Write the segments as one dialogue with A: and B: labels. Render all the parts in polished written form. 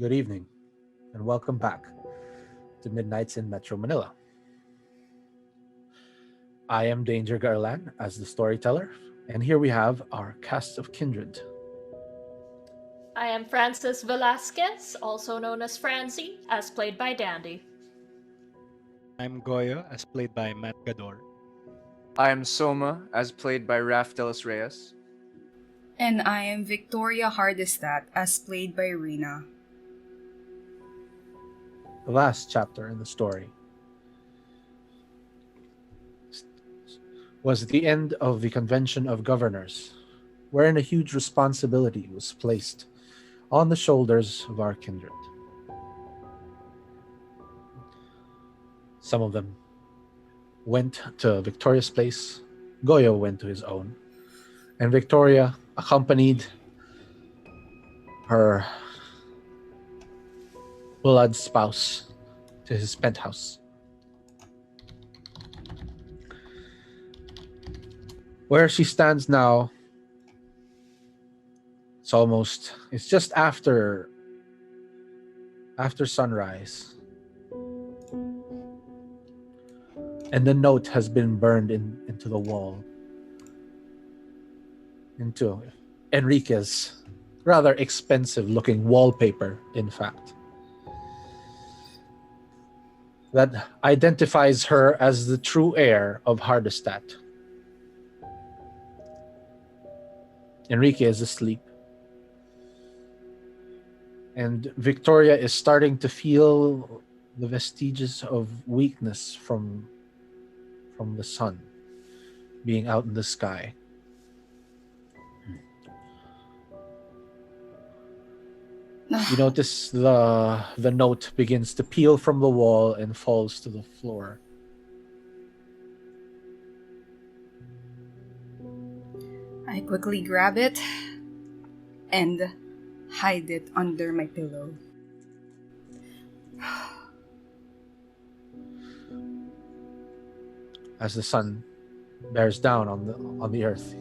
A: Good evening, and welcome back to Midnights in Metro Manila. I am Danger Garland as the storyteller, and here we have our cast of kindred.
B: I am Francis Velasquez, also known as Francie, as played by Dandy.
C: I'm Goyo, as played by Matt Gador.
D: I am Soma, as played by Raf Delos Reyes.
E: And I am Victoria Hardestat, as played by Rena.
A: The last chapter in the story was the end of the Convention of Governors, wherein a huge responsibility was placed on the shoulders of our kindred. Some of them went to Victoria's place, Goyo went to his own, and Victoria accompanied her blood spouse to his penthouse, where she stands now. It's just after sunrise, and the note has been burned into the wall, into Enrique's rather expensive looking wallpaper, in fact, that identifies her as the true heir of Hardestat. Enrique is asleep, and Victoria is starting to feel the vestiges of weakness from the sun being out in the sky. You notice the note begins to peel from the wall and falls to the floor.
E: I quickly grab it and hide it under my pillow.
A: As the sun bears down on the earth,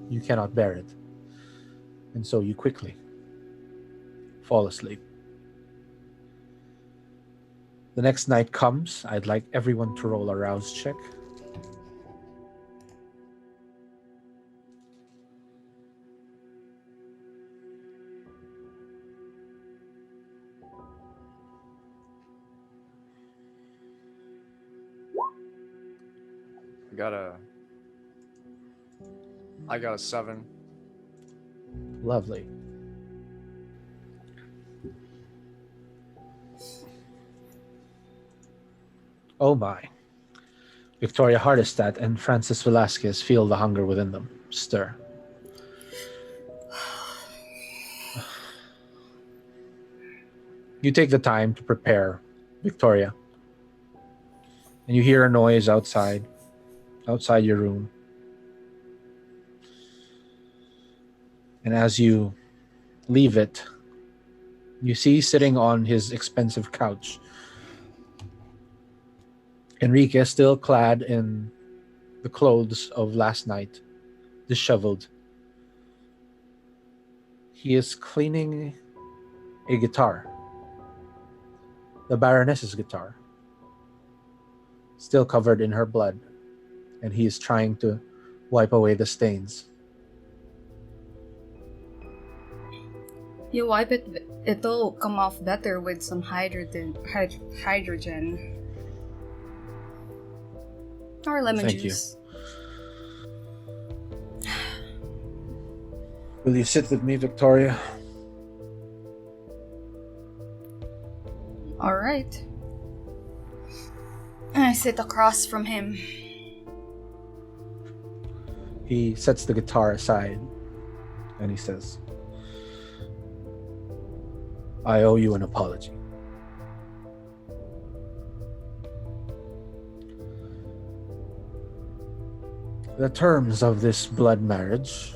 A: you cannot bear it, and so you quickly fall asleep. The next night comes. I'd like everyone to roll a rouse check.
D: I got a. I got a 7.
A: Lovely. Oh my. Victoria Hardestat and Francis Velasquez feel the hunger within them stir. You take the time to prepare, Victoria, and you hear a noise outside your room. And as you leave it, you see sitting on his expensive couch Enrique, still clad in the clothes of last night, disheveled. He is cleaning a guitar, the Baroness's guitar, still covered in her blood, and he is trying to wipe away the stains.
E: You wipe it, it'll come off better with some hydrogen. Or lemon
A: Thank
E: juice.
A: Will you sit with me, Victoria?
E: Alright. I sit across from him.
A: He sets the guitar aside and he says, I owe you an apology. The terms of this blood marriage,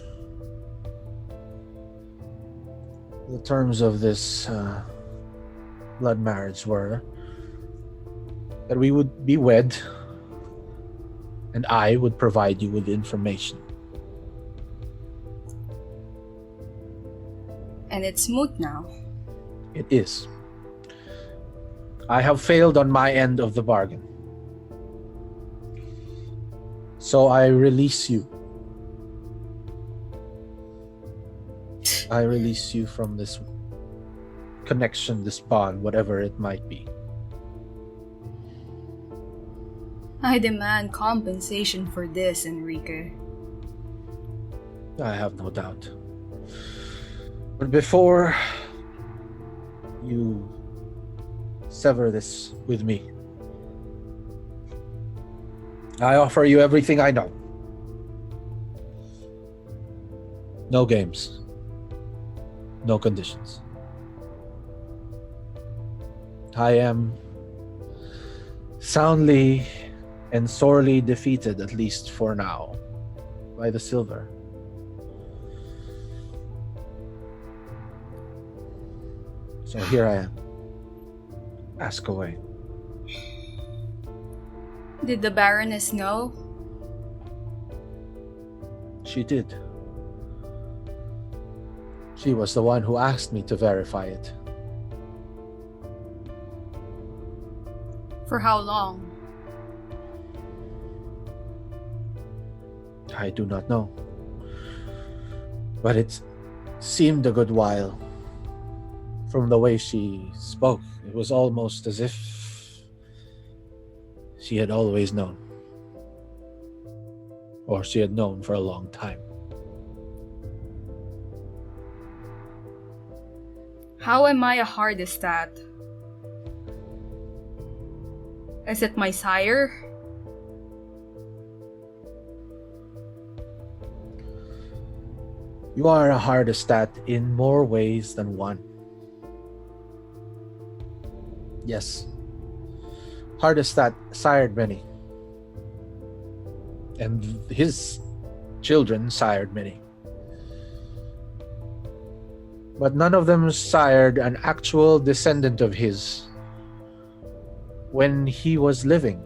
A: were that we would be wed and I would provide you with information.
E: And it's moot now.
A: It is. I have failed on my end of the bargain. So I release you. I release you from this connection, this bond, whatever it might be.
E: I demand compensation for this, Enrique.
A: I have no doubt. But before you sever this with me, I offer you everything I know. No games. No conditions. I am soundly and sorely defeated, at least for now, by the silver. So here I am. Ask away.
E: Did the Baroness know?
A: She did. She was the one who asked me to verify it.
E: For how long?
A: I do not know. But it seemed a good while. From the way she spoke, it was almost as if she had always known. Or she had known for a long time.
E: How am I a hardestat? Is it my sire?
A: You are a hardestat in more ways than one. Yes. Hardestat sired many. And his children sired many. But none of them sired an actual descendant of his when he was living.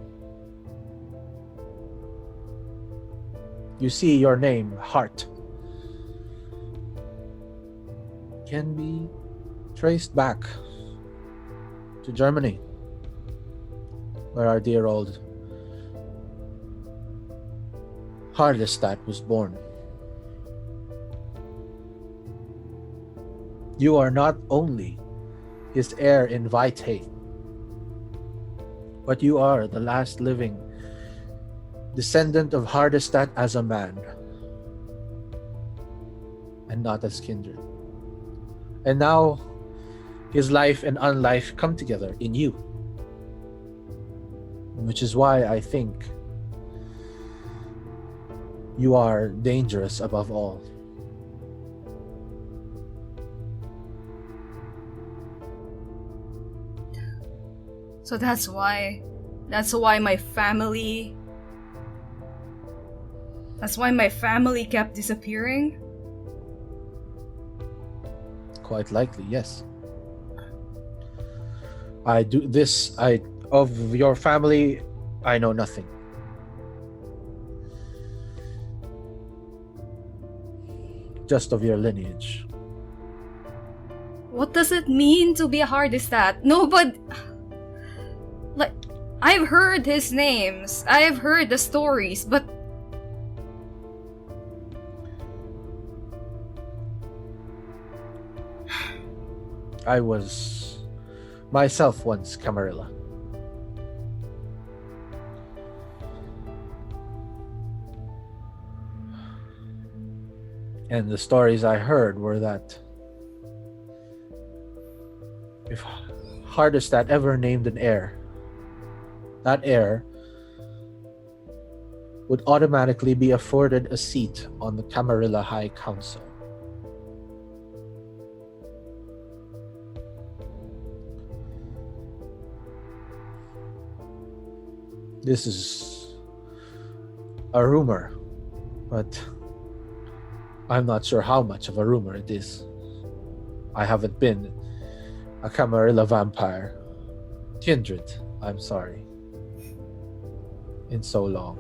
A: You see, your name, Hart, can be traced back to Germany, where our dear old Hardestat was born. You are not only his heir in vitae, but you are the last living descendant of Hardestat as a man, and not as kindred. And now, his life and unlife come together in you. Which is why I think you are dangerous above all.
E: So that's why my family kept disappearing?
A: Quite likely, yes. Of your family, I know nothing. Just of your lineage.
E: What does it mean to be a hardestat? No, but like, I've heard his names. I've heard the stories, but
A: I was myself once Camarilla. And the stories I heard were that if Hardestat ever named an heir, that heir would automatically be afforded a seat on the Camarilla High Council. This is a rumor, but I'm not sure how much of a rumor it is. I haven't been a Camarilla vampire, kindred, I'm sorry, in so long.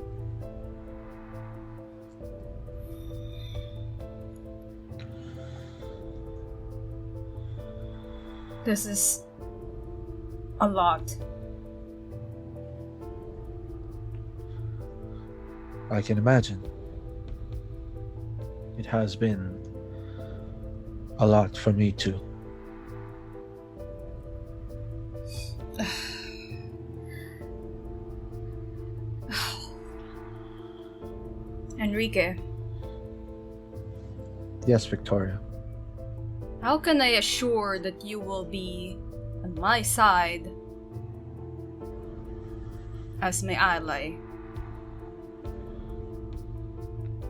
E: This is a lot.
A: I can imagine. It has been a lot for me too.
E: Enrique,
A: Yes, Victoria.
E: how can I assure that you will be on my side as my ally?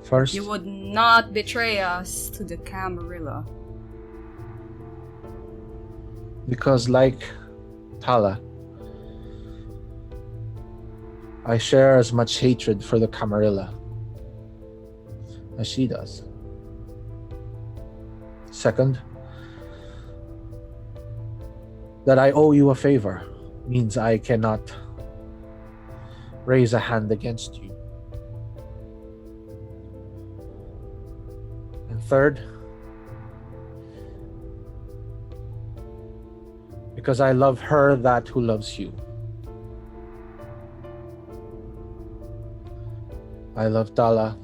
A: First,
E: You would not betray us to the Camarilla.
A: because like Tala, I share as much hatred for the Camarilla as she does. Second, that I owe you a favor means I cannot raise a hand against you. And third, because I love her that who loves you. I love Tala.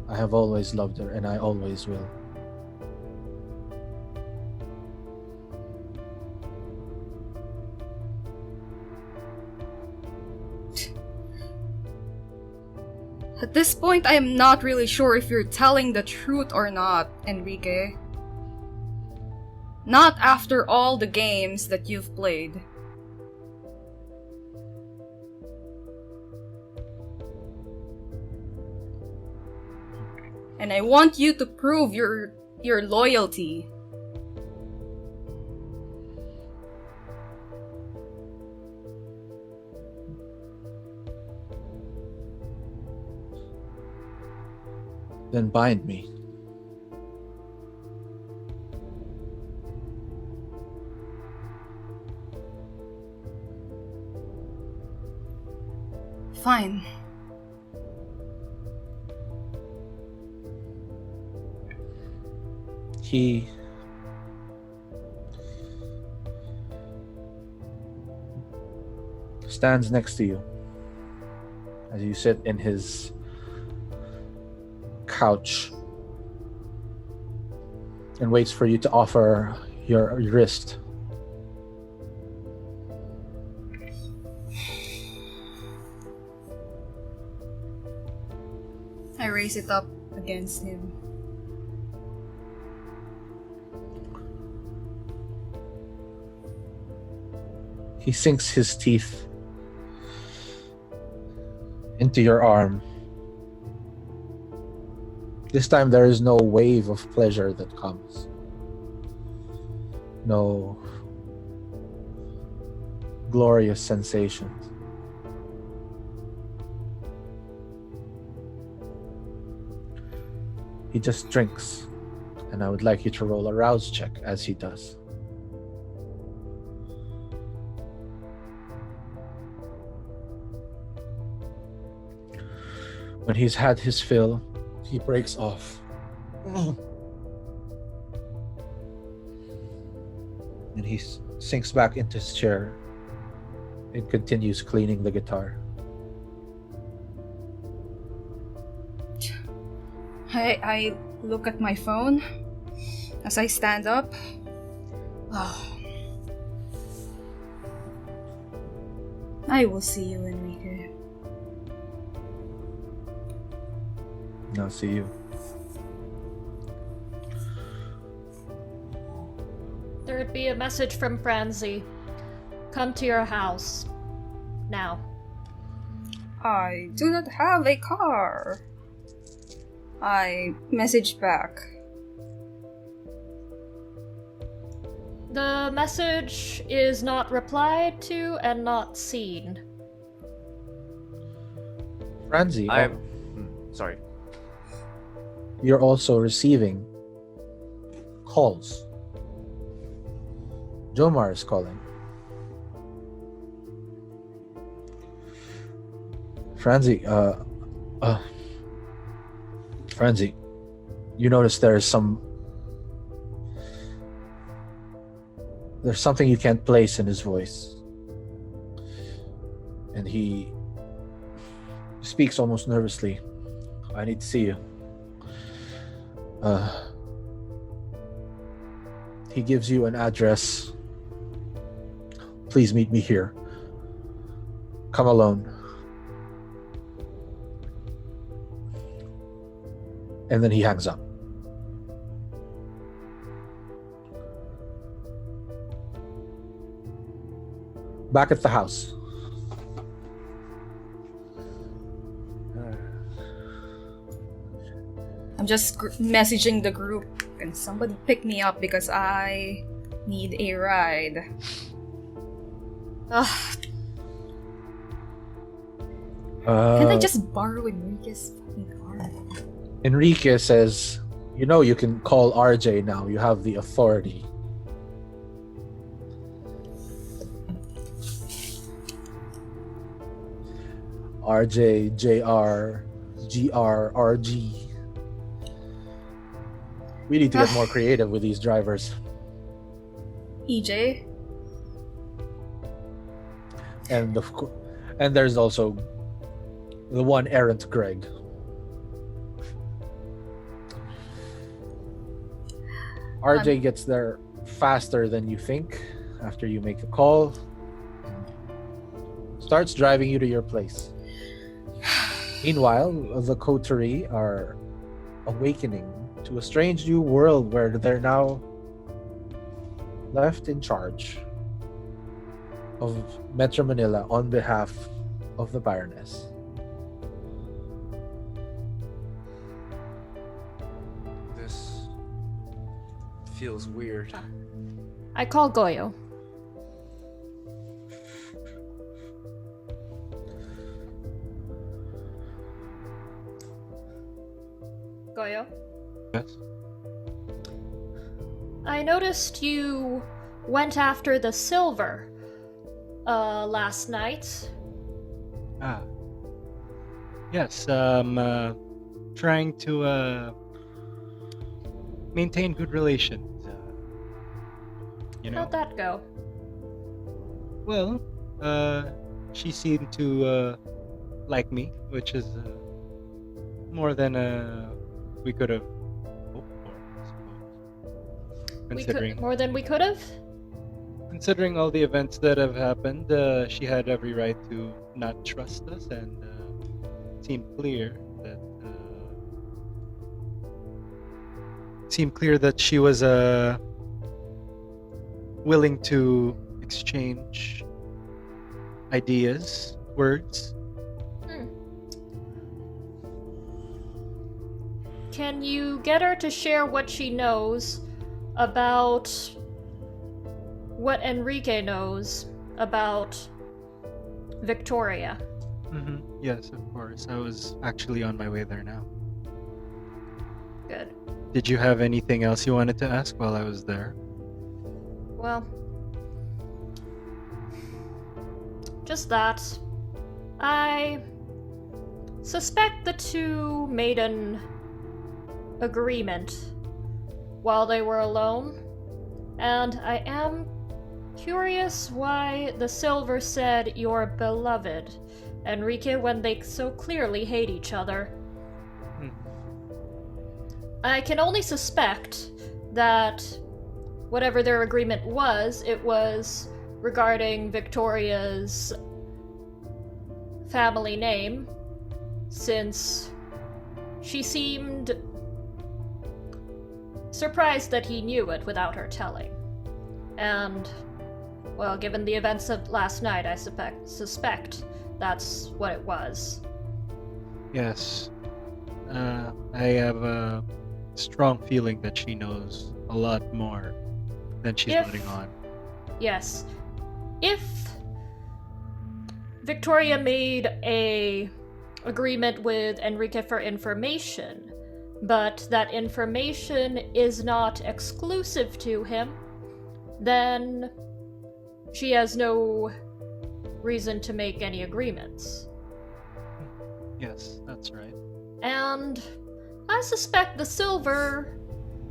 A: I have always loved her and I always will.
E: At this point, I am not really sure if you're telling the truth or not, Enrique. Not after all the games that you've played. And I want you to prove your loyalty.
A: Then bind me.
E: Fine.
A: He stands next to you as you sit in his couch and waits for you to offer your wrist.
E: I raise it up against him.
A: He sinks his teeth into your arm. This time there is no wave of pleasure that comes. No glorious sensations. He just drinks, and I would like you to roll a rouse check as he does. When he's had his fill, he breaks off. And he sinks back into his chair and continues cleaning the guitar.
E: I look at my phone as I stand up. I will see you, Enrique.
A: I'll see you.
B: There'd be a message from Franzi. Come to your house. Now.
E: I do not have a car. I messaged back.
B: The message is not replied to and not seen.
A: Franzi,
D: Sorry.
A: you're also receiving calls. Jomar is calling. Franzi, Franzi, you notice there is some There's something you can't place in his voice. And he speaks almost nervously. I need to see you. He gives you an address. Please meet me here. Come alone. And then he hangs up. Back at the house.
E: I'm just messaging the group. Can somebody pick me up because I need a ride? Ugh. Can't I just borrow Enrique's fucking car?
A: Enrique says, you know you can call RJ now. You have the authority. RJ, JR, GR, RG. We need to get more creative with these drivers.
E: EJ?
A: And and there's also the one errant Greg. RJ gets there faster than you think after you make a call. Starts driving you to your place. Meanwhile, the coterie are awakening to a strange new world where they're now left in charge of Metro Manila on behalf of the Baroness.
D: This feels weird.
B: I call Goyo. Goyo?
C: Yes.
B: I noticed you went after the silver last night.
C: Ah. Yes, trying to maintain good relations. You know?
B: How'd that go?
C: Well, she seemed to like me, which is more than we could have hoped for, I suppose. Considering
B: More than we could have?
C: considering all the events that have happened, she had every right to not trust us, and it seemed clear that she was willing to exchange ideas, words.
B: Can you get her to share what she knows about what Enrique knows about Victoria?
C: Yes, of course. I was actually on my way there now.
B: Good.
C: Did you have anything else you wanted to ask while I was there?
B: Well, just that. I suspect the two made an agreement while they were alone, and I am curious why the silver said your beloved Enrique when they so clearly hate each other. I can only suspect that whatever their agreement was, it was regarding Victoria's family name, since she seemed surprised that he knew it without her telling. And, well, given the events of last night, I suspect that's what it was.
C: Yes. I have a strong feeling that she knows a lot more than she's letting on.
B: Yes. If Victoria made a agreement with Enrique for information, but that information is not exclusive to him, then she has no reason to make any agreements.
C: Yes, that's right.
B: And I suspect the silver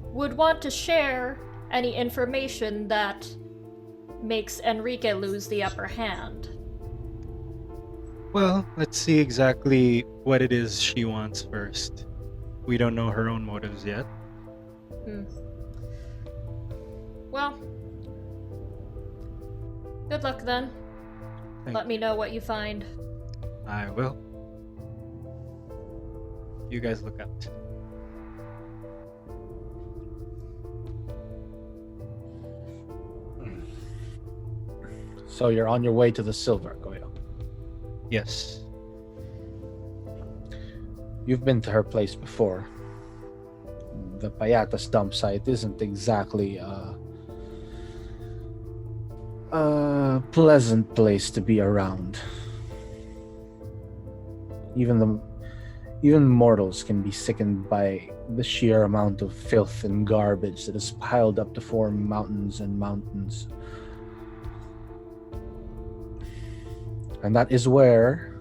B: would want to share any information that makes Enrique lose the upper hand.
C: Well, let's see exactly what it is she wants first. We don't know her own motives yet.
B: Well, good luck then. Let me know what you find.
C: I will. You guys look out.
A: So you're on your way to the Silver, Goyo.
C: Yes.
A: You've been to her place before. The Payatas dump site isn't exactly a pleasant place to be around. Even mortals can be sickened by the sheer amount of filth and garbage that is piled up to form mountains and mountains. And that is where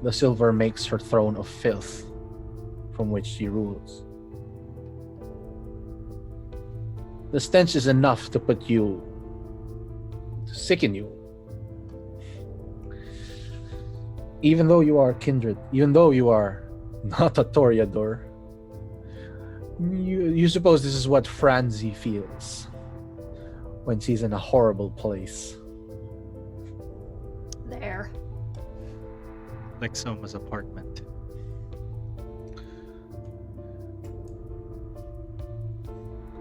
A: the Silver makes her throne of filth from which she rules. The stench is enough to sicken you. Even though you are kindred, even though you are not a Toreador, you suppose this is what Franzi feels when she's in a horrible place.
B: There.
C: Like Soma's apartment.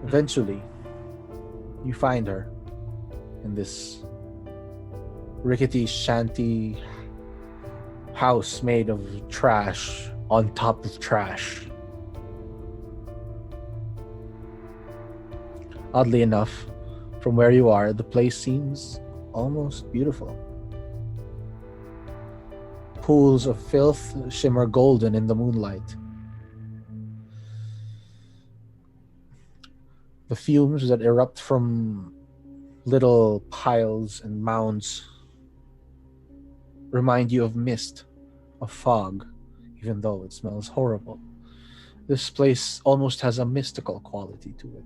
A: Eventually, you find her in this rickety shanty house made of trash on top of trash. Oddly enough, from where you are, the place seems almost beautiful. Pools of filth shimmer golden in the moonlight. The fumes that erupt from little piles and mounds remind you of mist, of fog, even though it smells horrible. This place almost has a mystical quality to it.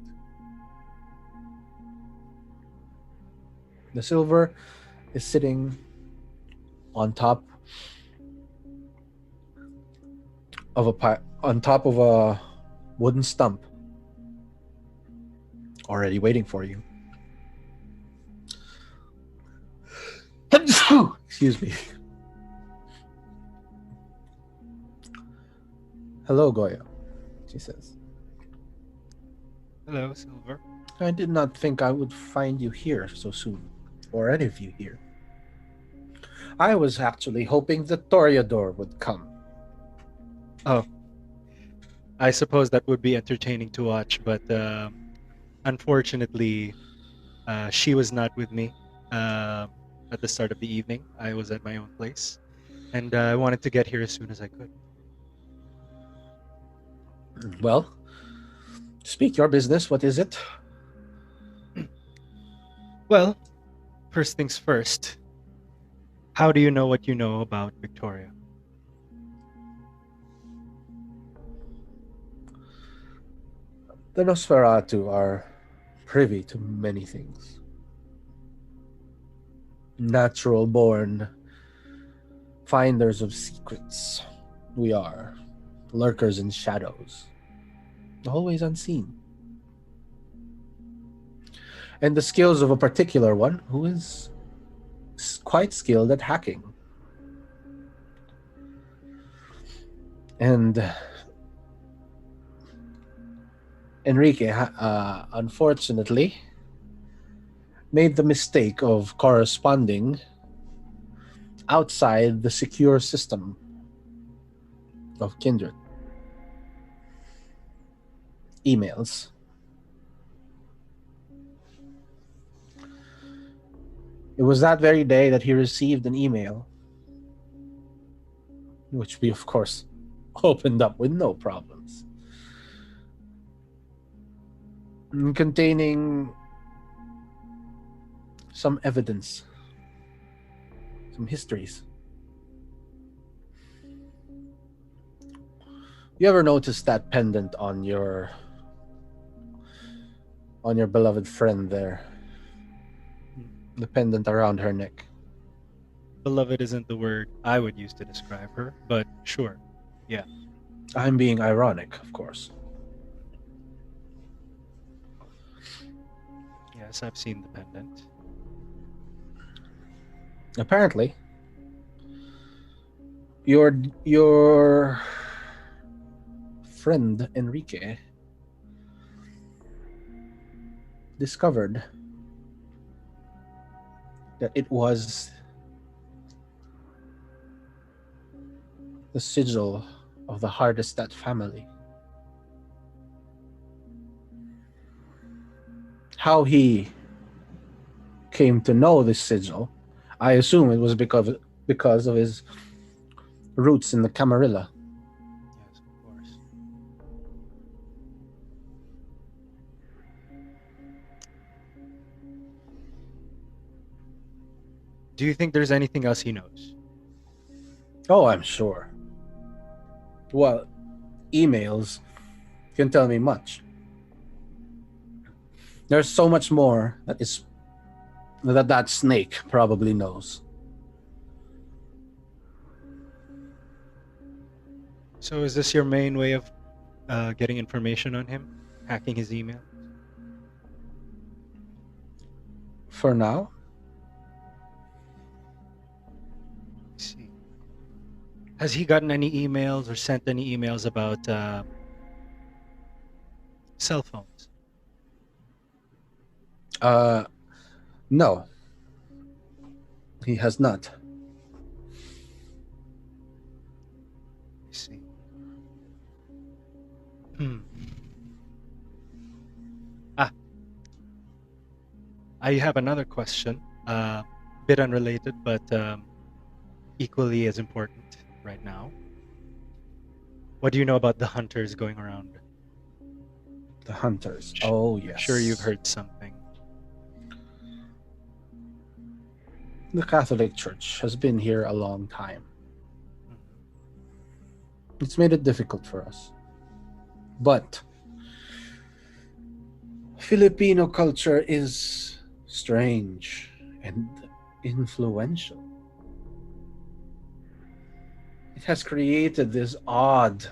A: The Silver is sitting on top of a wooden stump, already waiting for you. Excuse me. Hello, Goyo, she says.
C: Hello, Silver.
A: I did not think I would find you here so soon, or any of you here. I was actually hoping the Toreador would come.
C: Oh. I suppose that would be entertaining to watch, but unfortunately, she was not with me at the start of the evening. I was at my own place, and I wanted to get here as soon as I could.
A: Well, speak your business. What is it?
C: Well, first things first. How do you know what you know about Victoria?
A: The Nosferatu are privy to many things. Natural born finders of secrets. We are lurkers in shadows, always unseen. And the skills of a particular one who is quite skilled at hacking. And Enrique, unfortunately, made the mistake of corresponding outside the secure system of Kindred. Emails. It was that very day that he received an email, which we, of course, opened up with no problems, containing some evidence, some histories. You ever notice that pendant on on your beloved friend there. The pendant around her neck.
C: Beloved isn't the word I would use to describe her, but sure.
A: I'm being ironic, of course.
C: Yes, I've seen the pendant.
A: Apparently, your friend Enrique discovered that it was the sigil of the Hardestat family. How he came to know this sigil, I assume it was because of his roots in the Camarilla.
C: Yes, of course. Do you think there's anything else he knows?
A: Oh, I'm sure. Well, emails can tell me much. There's so much more that snake probably knows.
C: So is this your main way of getting information on him? Hacking his email?
A: For now,
C: I see. Has he gotten any emails or sent any emails about cell phones?
A: no. He has not.
C: I see. Hmm. I have another question, bit unrelated, but equally as important right now. What do you know about the hunters going around?
A: The hunters. Oh, yes.
C: I'm sure you've heard something.
A: The Catholic Church has been here a long time. It's made it difficult for us. But Filipino culture is strange and influential. It has created this odd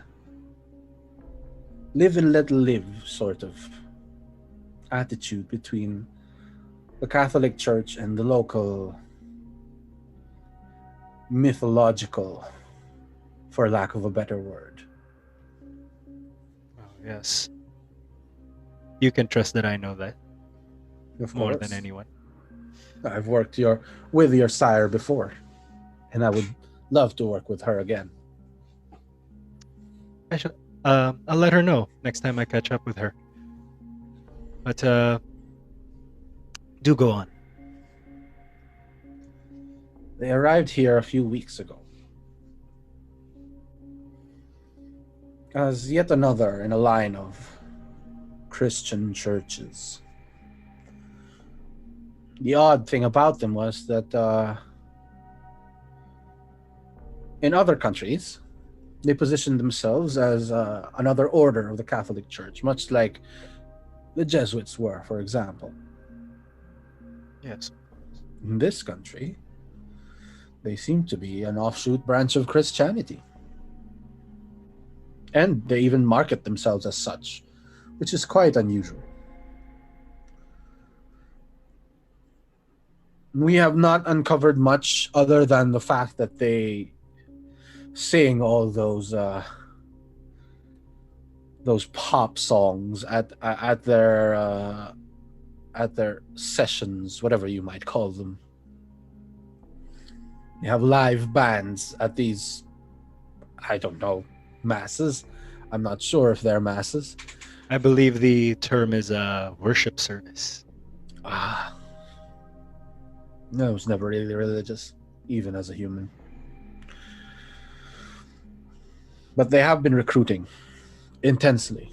A: live and let live sort of attitude between the Catholic Church and the local mythological, for lack of a better word.
C: Oh, yes. You can trust that I know that
A: Of
C: more
A: course.
C: than anyone.
A: I've worked with your sire before, and I would love to work with her again.
C: I'll let her know next time I catch up with her. But do go on.
A: They arrived here a few weeks ago as yet another in a line of Christian churches. The odd thing about them was that in other countries, they positioned themselves as another order of the Catholic Church, much like the Jesuits were, for example.
C: Yes, of course.
A: In this country, they seem to be an offshoot branch of Christianity. And they even market themselves as such, which is quite unusual. We have not uncovered much other than the fact that they sing all those pop songs at their sessions, whatever you might call them. They have live bands at these, I don't know, masses. I'm not sure if they're masses.
C: I believe the term is a worship service.
A: I was never really religious, even as a human. But they have been recruiting intensely,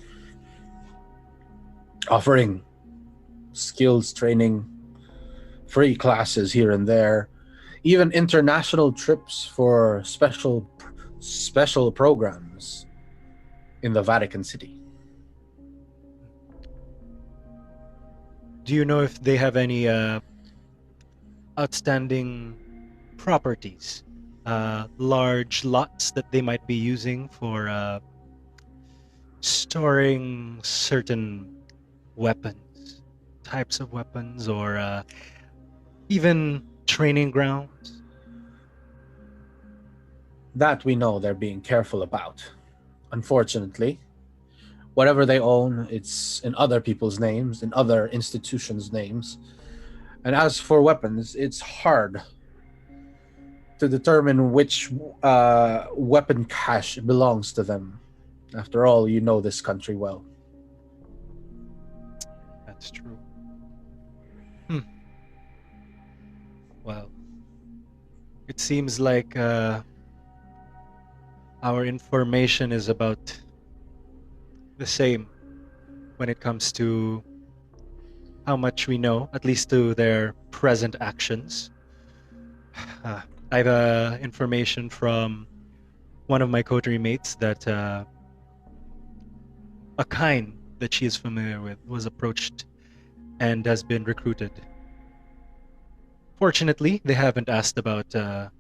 A: offering skills training, free classes here and there, even international trips for special programs in the Vatican City.
C: Do you know if they have any outstanding properties? Large lots that they might be using for storing certain weapons, types of weapons, or even training grounds?
A: That we know they're being careful about. Unfortunately, whatever they own, it's in other people's names, in other institutions' names. And as for weapons, it's hard to determine which weapon cache belongs to them. After all, you know this country well.
C: That's true. Well, it seems like our information is about the same when it comes to how much we know, at least to their present actions. I have information from one of my coterie mates that a kind that she is familiar with was approached and has been recruited. Fortunately, they haven't asked about the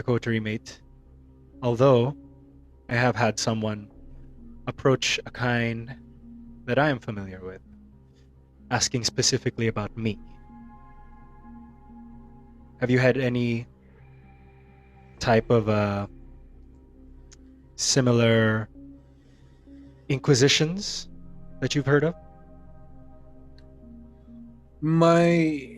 C: coterie mate. Although I have had someone approach a kind that I am familiar with, asking specifically about me. Have you had any type of similar inquisitions that you've heard of?
A: My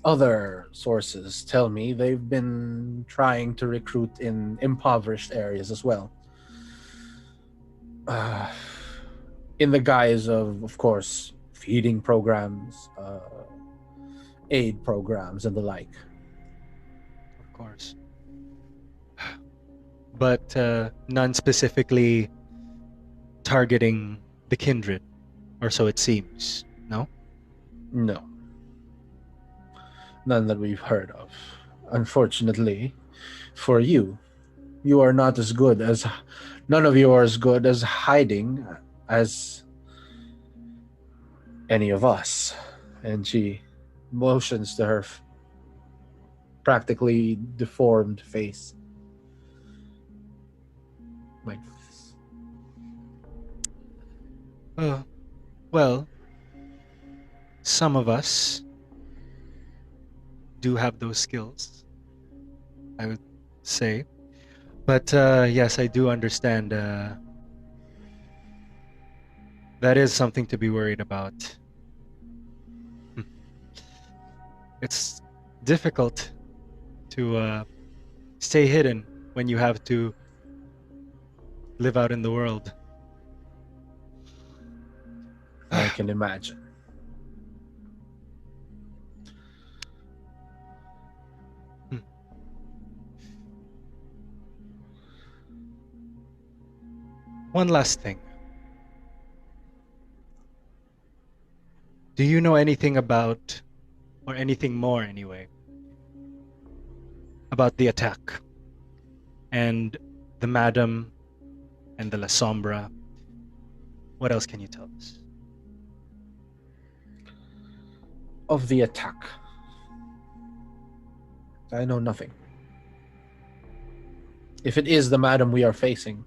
A: other sources tell me they've been trying to recruit in impoverished areas as well. In the guise of course, feeding programs, aid programs, and the like.
C: Of course. But none specifically targeting the kindred, or so it seems. No?
A: No. None that we've heard of. Unfortunately, for you, you are not as good as. None of you are as good as hiding as any of us. And she motions to her practically deformed face. Like this.
C: Well, some of us do have those skills, I would say. But yes, I do understand that is something to be worried about. It's difficult to stay hidden when you have to live out in the world.
A: I can imagine.
C: One last thing. Do you know anything about, or anything more anyway, about the attack and the Madam and the La Sombra? What else can you tell us?
A: Of the attack, I know nothing. If it is the madam we are facing,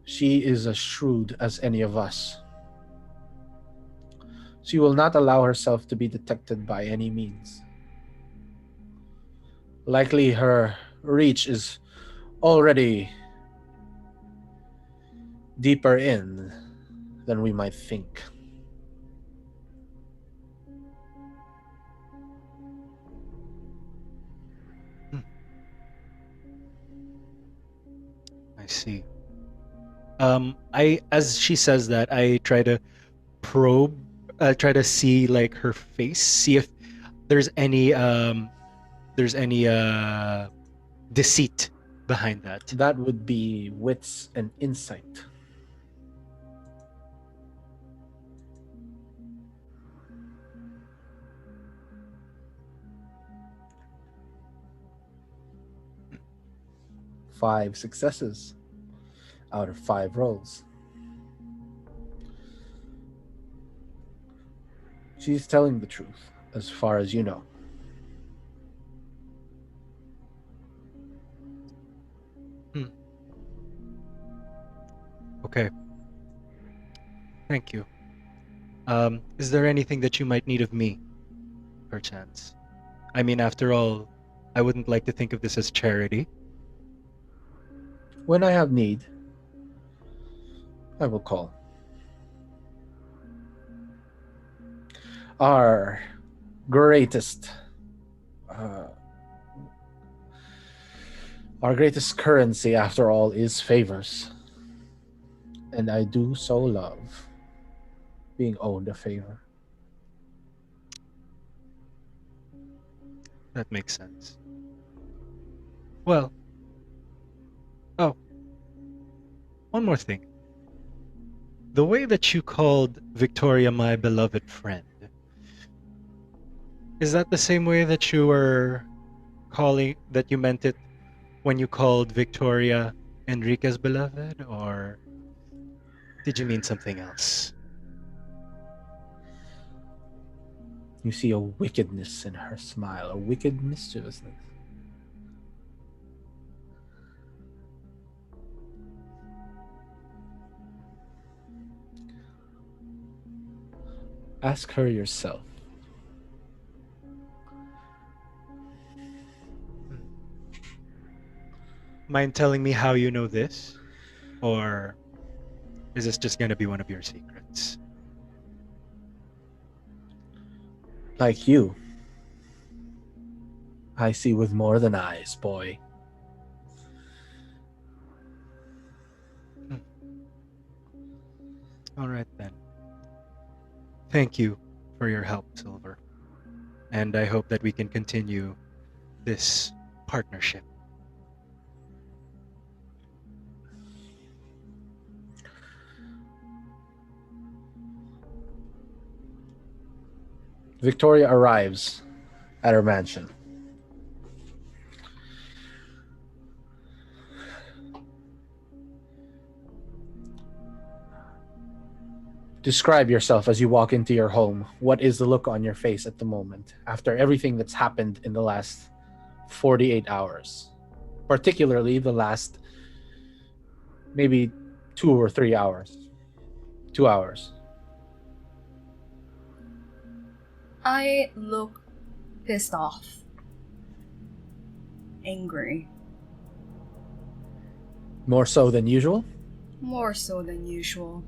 A: she is as shrewd as any of us. She will not allow herself to be detected by any means. Likely her reach is already deeper in than we might think.
C: I see. As she says that, I try to probe, try to see like her face, see if there's any deceit behind that.
A: That would be wits and insight. Five successes. out of 5 rolls. She's telling the truth, as far as you know.
C: Okay. Thank you. Is there anything that you might need of me, perchance? I mean, after all, I wouldn't like to think of this as charity.
A: When I have need, I will call. Our greatest uh, our greatest currency, after all, is favors. And I do so love being owed a favor.
C: That makes sense. Well, oh, one more thing. The way that you called Victoria my beloved friend, is that the same way that you were that you meant it when you called Victoria Enrique's beloved, or did you mean something else?
A: You see a wickedness in her smile, a wicked mischievousness. Ask her yourself.
C: Mind telling me how you know this? Or is this just going to be one of your secrets?
A: Like you, I see with more than eyes, boy.
C: All right then. Thank you for your help, Silver. And I hope that we can continue this partnership.
A: Victoria arrives at her mansion. Describe yourself as you walk into your home. What is the look on your face at the moment after everything that's happened in the last 48 hours? Particularly the last maybe 2 or 3 hours. 2 hours.
E: I look pissed off. Angry.
A: More so than usual?
E: More so than usual.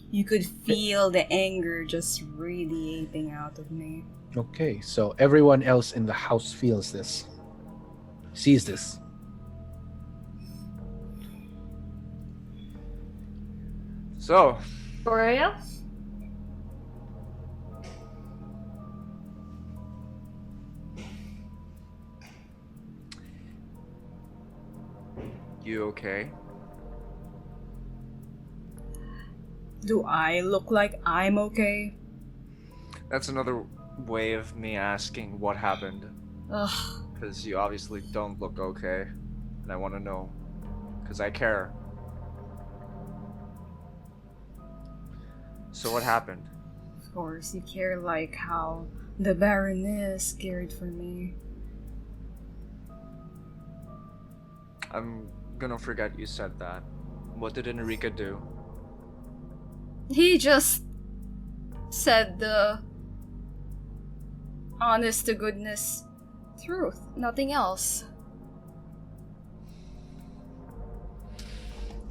E: You could feel the anger just radiating out of me.
A: Okay, so everyone else in the house feels this. Sees this.
D: So,
B: Gloria?
D: you okay?
E: Do I look like I'm okay?
D: That's another way of me asking what happened.
E: Ugh.
D: Because you obviously don't look okay. And I want to know. Because I care. So what happened?
E: Of course, you care like how the Baroness cared for me.
D: I'm gonna forget you said that. What did Enrique do?
E: He just said the honest to goodness truth, nothing else.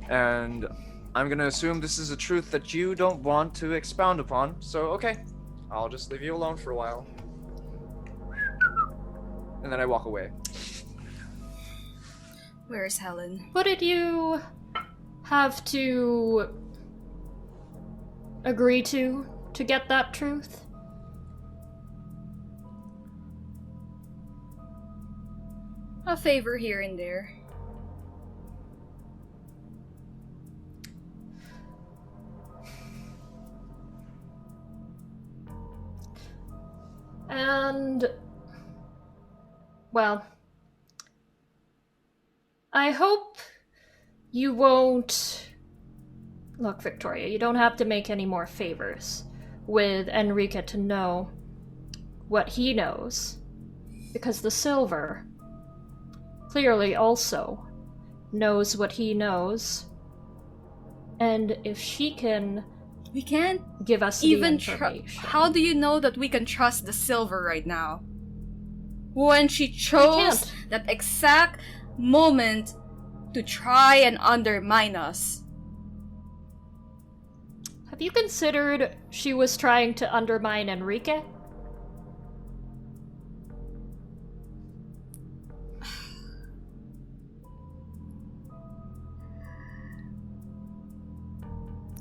D: And I'm gonna assume this is a truth that you don't want to expound upon, so okay. I'll just leave you alone for a while. And then I walk away.
E: Where's Helen?
B: What did you have to agree to get that truth?
E: A favor here and there.
B: And, well, I hope You won't... Look, Victoria, you don't have to make any more favors with Enrique to know what he knows. Because the Silver clearly also knows what he knows. And if she can
E: We can't
B: give us
E: even
B: the information...
E: How do you know that we can trust the Silver right now? When she chose
B: can't.
E: that exact moment to try and undermine us.
B: Have you considered she was trying to undermine Enrique?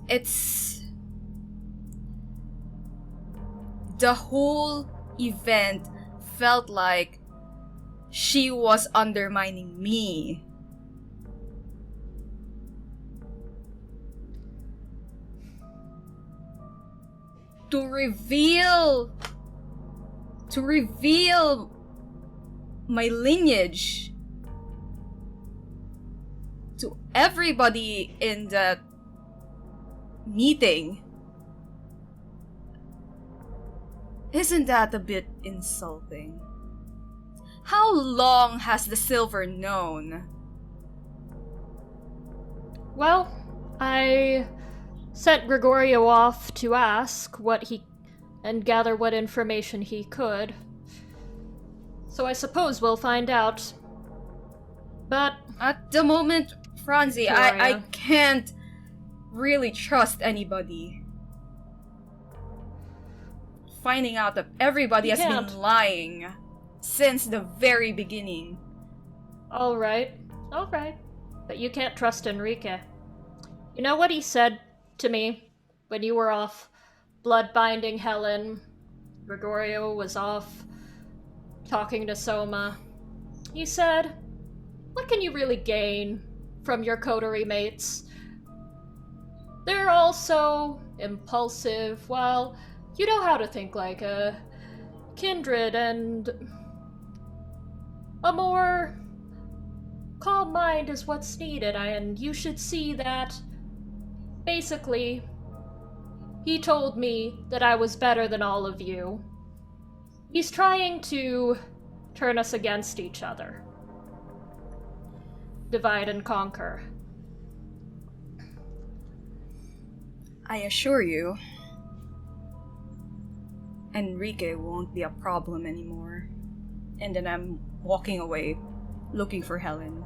E: It's... The whole event felt like she was undermining me. To reveal my lineage to everybody in that meeting. Isn't that a bit insulting? How long has the Silver known?
B: Well, I sent Gregorio off to ask what he and gather what information he could. So I suppose we'll find out. But
E: At the moment, Franzi, I
B: Gloria.
E: can't really trust anybody. Finding out that everybody
B: You
E: has
B: can't.
E: been lying since the very beginning.
B: all right. But you can't trust Enrique. You know what he said to me when you were off blood binding Helen? Gregorio was off talking to Soma. He said, "What can you really gain from your coterie mates? They're all so impulsive, while you know how to think like a kindred, and a more calm mind is what's needed, and you should see that." Basically, he told me that I was better than all of you. He's trying to turn us against each other. Divide and conquer.
E: I assure you, Enrique won't be a problem anymore. And then I'm walking away, looking for Helen.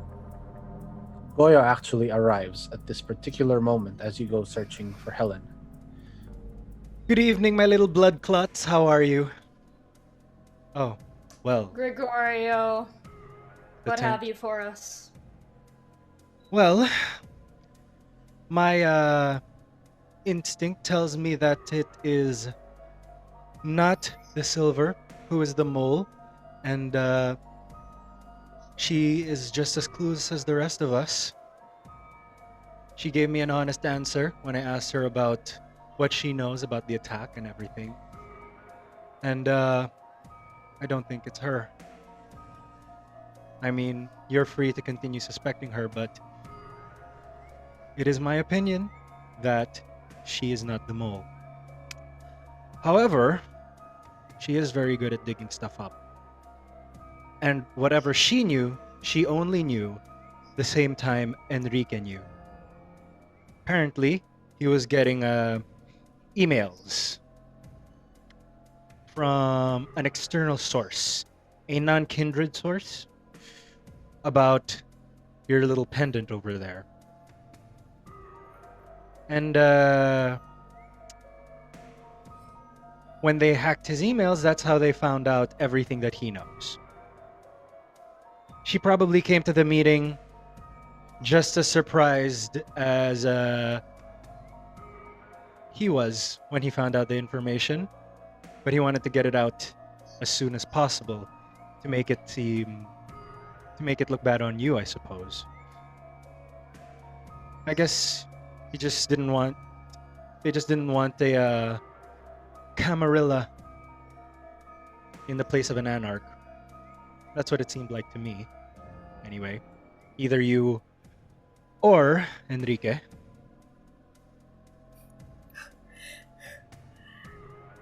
A: Goya actually arrives at this particular moment as you go searching for Helen.
C: Good evening, my little blood clots. How are you? Oh, well.
B: Gregorio,
C: the
B: what
C: tent-
B: have you for us?
C: Well, my instinct tells me that it is not the Silver who is the mole, and she is just as clueless as the rest of us. She gave me an honest answer when I asked her about what she knows about the attack and everything. And I don't think it's her. I mean, you're free to continue suspecting her, but it is my opinion that she is not the mole. However, she is very good at digging stuff up. And whatever she knew, she only knew the same time Enrique knew. Apparently, he was getting emails from an external source, a non-kindred source, about your little pendant over there. And when they hacked his emails, that's how they found out everything that he knows. She probably came to the meeting just as surprised as he was when he found out the information, but he wanted to get it out as soon as possible to make it look bad on you, I suppose. I guess they just didn't want a Camarilla in the place of an anarch. That's what it seemed like to me. Anyway, either you Or, Enrique,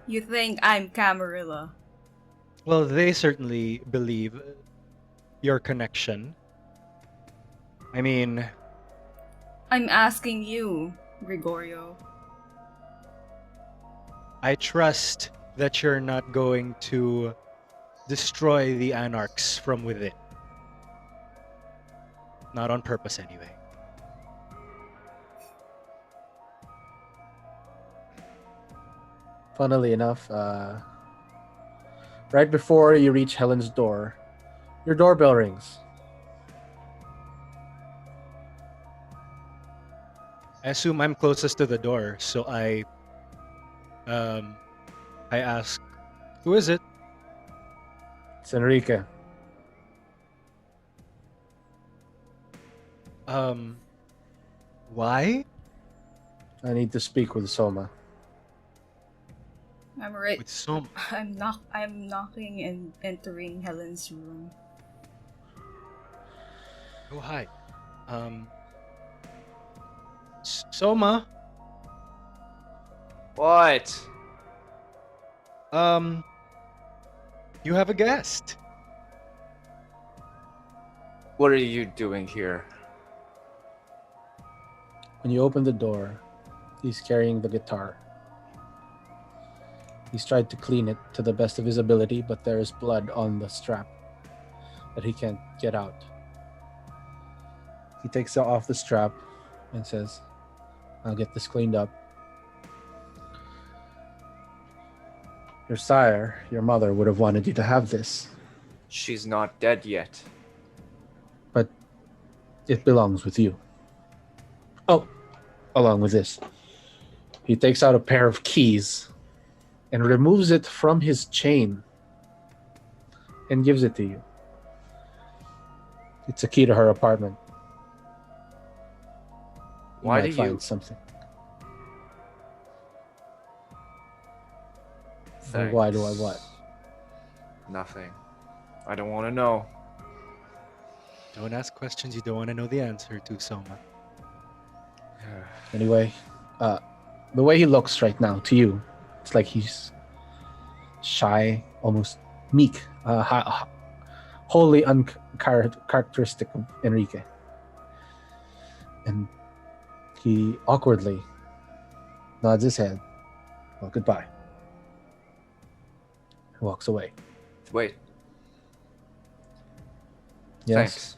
E: You think I'm Camarilla?
C: well, they certainly believe your connection. I mean,
E: I'm asking you, Gregorio.
C: I trust that you're not going to destroy the Anarchs from within. Not on purpose, anyway.
A: Funnily enough, right before you reach Helen's door, your doorbell rings.
C: I assume I'm closest to the door, so I ask, who is it?
A: It's Enrique.
C: Why?
A: I need to speak with Soma.
E: I'm right.
C: With Soma.
E: I'm knocking and entering Helen's room.
C: Oh, hi. Soma.
D: What?
C: You have a guest.
D: What are you doing here?
A: When you open the door, he's carrying the guitar. He's tried to clean it to the best of his ability, but there is blood on the strap that he can't get out. He takes it off the strap and says, I'll get this cleaned up. Your sire, your mother, would have wanted you to have this,
D: She's not dead yet.
A: but it belongs with you. Oh, along with this. He takes out a pair of keys and removes it from his chain and gives it to you. It's a key to her apartment. You
D: Why
A: might
D: do
A: find
D: you-
A: something.
D: Thanks.
A: Why do I what?
D: Nothing. I don't want to know.
C: Don't ask questions you don't want to know the answer to, Soma.
A: Anyway, the way he looks right now to you, it's like he's shy, almost meek, wholly uncharacteristic of Enrique. And he awkwardly nods his head. Well, goodbye. And walks away.
D: Wait.
A: Yes.
D: Thanks.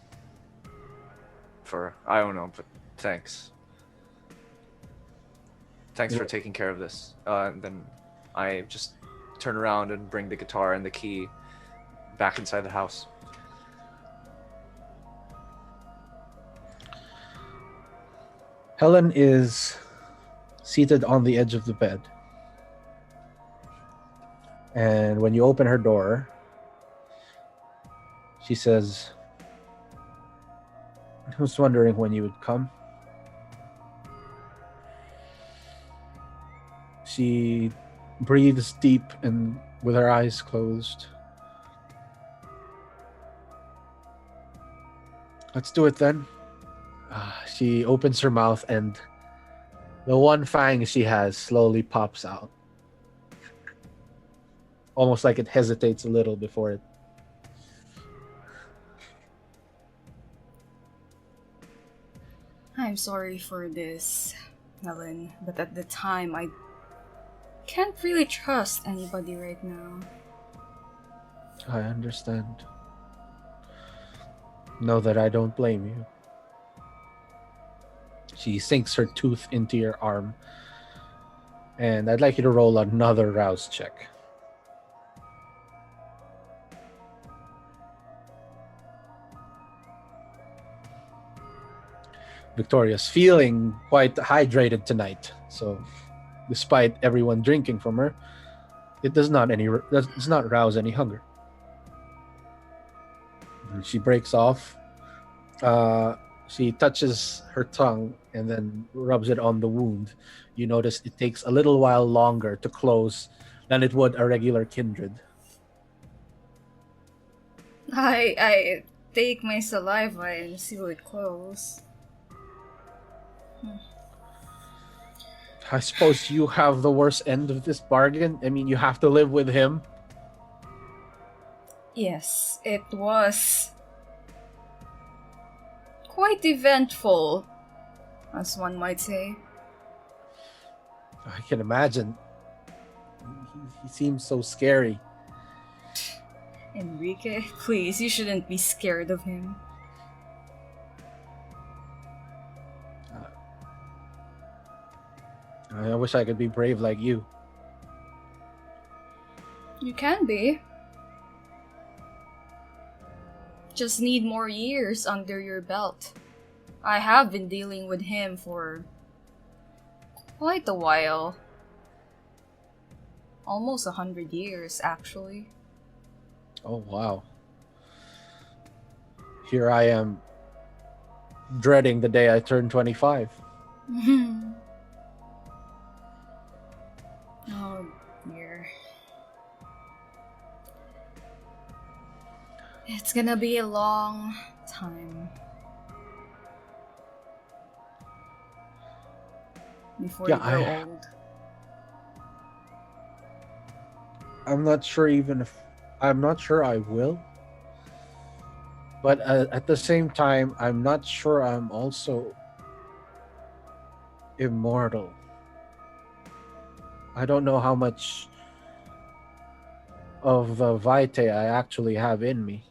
D: I don't know, but thanks. Thanks for
A: Yeah.
D: taking care of this. Then I just turn around and bring the guitar and the key back inside the house.
A: Helen is seated on the edge of the bed. And when you open her door, she says, I was wondering when you would come. She breathes deep and with her eyes closed. Let's do it then. She opens her mouth and the one fang she has slowly pops out. Almost like it hesitates a little before it.
E: I'm sorry for this, Helen, but at the time I can't really trust anybody right now.
A: I understand. Know that I don't blame you. She sinks her tooth into your arm. And I'd like you to roll another rouse check. Victoria's feeling quite hydrated tonight. So, despite everyone drinking from her, it does not rouse any hunger. And she breaks off. She touches her tongue and then rubs it on the wound. You notice it takes a little while longer to close than it would a regular kindred.
E: I take my saliva and seal it close.
A: I suppose you have the worst end of this bargain. I mean, you have to live with him.
E: Yes, it was quite eventful, as one might say.
A: I can imagine. He seems so scary.
E: Enrique, please, you shouldn't be scared of him.
A: I wish I could be brave like you.
E: You can be. Just need more years under your belt. I have been dealing with him for quite a while. Almost 100 years, actually.
A: Oh, wow. Here I am, dreading the day I turn 25.
E: Oh dear. It's gonna be a long time before
A: Yeah,
E: you grow old.
A: I'm not sure I'm not sure I will. But at the same time, I'm not sure I'm also immortal. I don't know how much of the vitae I actually have in me.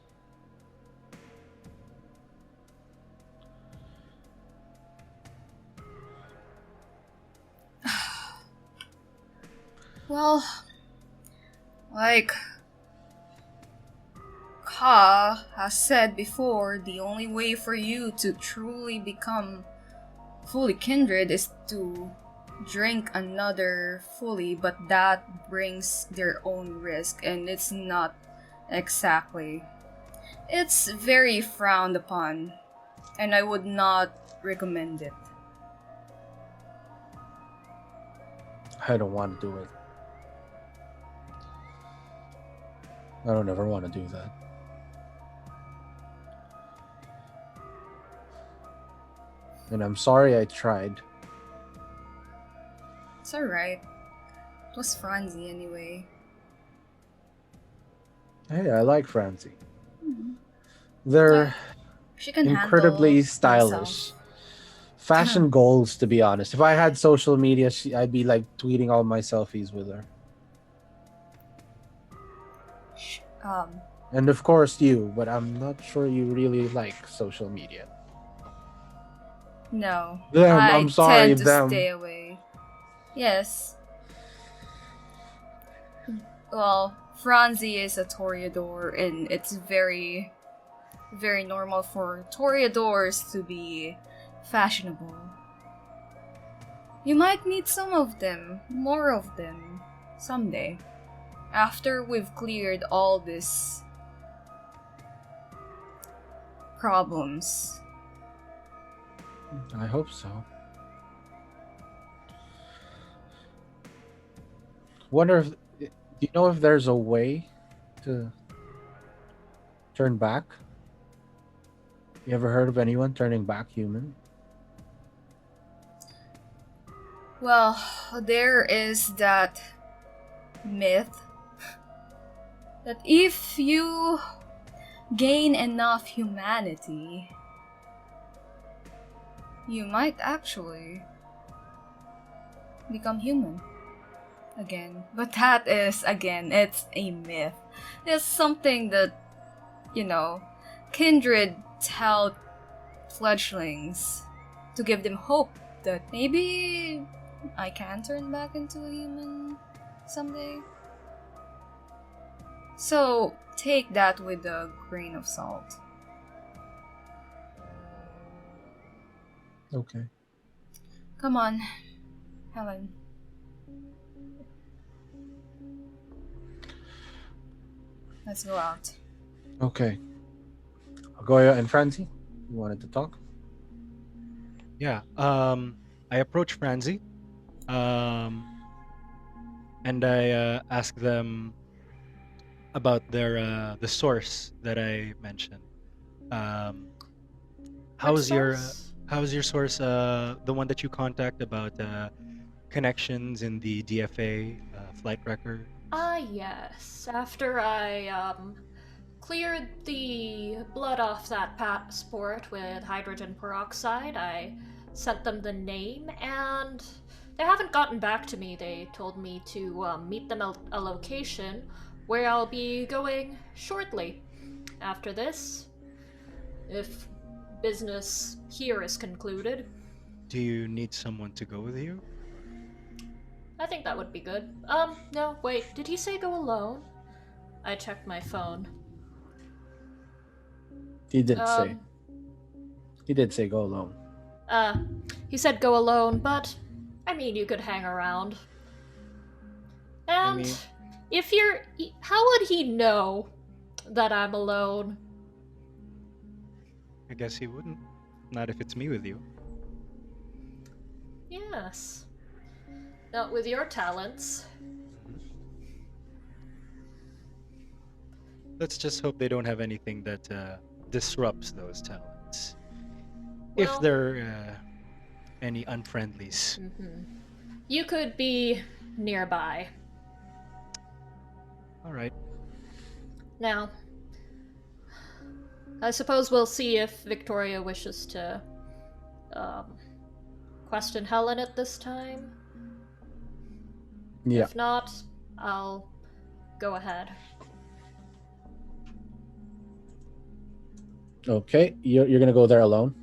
E: Well, like Ka has said before, the only way for you to truly become fully kindred is to drink another fully, but that brings their own risk, and it's not exactly. It's very frowned upon, and I would not recommend it.
A: I don't want to do it. I don't ever want to do that. And I'm sorry I tried.
E: It's alright. It was Franzi anyway.
A: Hey, I like Francie.
E: Mhm.
A: They're
E: She can
A: incredibly
E: handle
A: stylish.
E: herself.
A: Fashion goals, to be honest. If I had social media, I'd be like tweeting all my selfies with her.
E: Um,
A: And of course you, but I'm not sure you really like social media.
E: no.
A: Them,
E: I
A: I'm sorry,
E: tend to
A: them.
E: stay away. Yes. Well, Franzi is a Toreador, and it's very, very normal for Toreadors to be fashionable. You might meet some of them, more of them, someday. After we've cleared all these problems.
A: I hope so. Wonder if do you know if there's a way to turn back? You ever heard of anyone turning back human?
E: Well, there is that myth that if you gain enough humanity, you might actually become human again. But that is, again, it's a myth. It's something that, kindred tell fledglings to give them hope that maybe I can turn back into a human someday. So take that with a grain of salt.
A: Okay.
E: Come on, Helen. Let's go out.
A: Okay. Goya and Francie, you wanted to talk?
C: Yeah. I approach Franzi, and I ask them about the source that I mentioned.
B: Which
C: How's your
B: source?
C: How's your source? The one that you contact about connections in the DFA flight record.
B: Yes. After I cleared the blood off that passport with hydrogen peroxide, I sent them the name, and they haven't gotten back to me. They told me to meet them at a location where I'll be going shortly. After this, if business here is concluded,
C: Do you need someone to go with you?
B: I think that would be good. No, wait, did he say go alone? I checked my phone.
A: He did say.
B: Um,
A: He did say go alone.
B: he said go alone, but I mean, you could hang around. And
C: mean-
B: if you're. How would he know that I'm alone?
C: I guess he wouldn't. Not if it's me with you.
B: Yes. Not with your talents.
C: Let's just hope they don't have anything that disrupts those talents.
B: Well-
C: If there are any unfriendlies.
B: You could be nearby.
C: All right.
B: Now, I suppose we'll see if Victoria wishes to question Helen at this time.
A: Yeah.
B: If not, I'll go ahead.
A: Okay. You're gonna go there alone.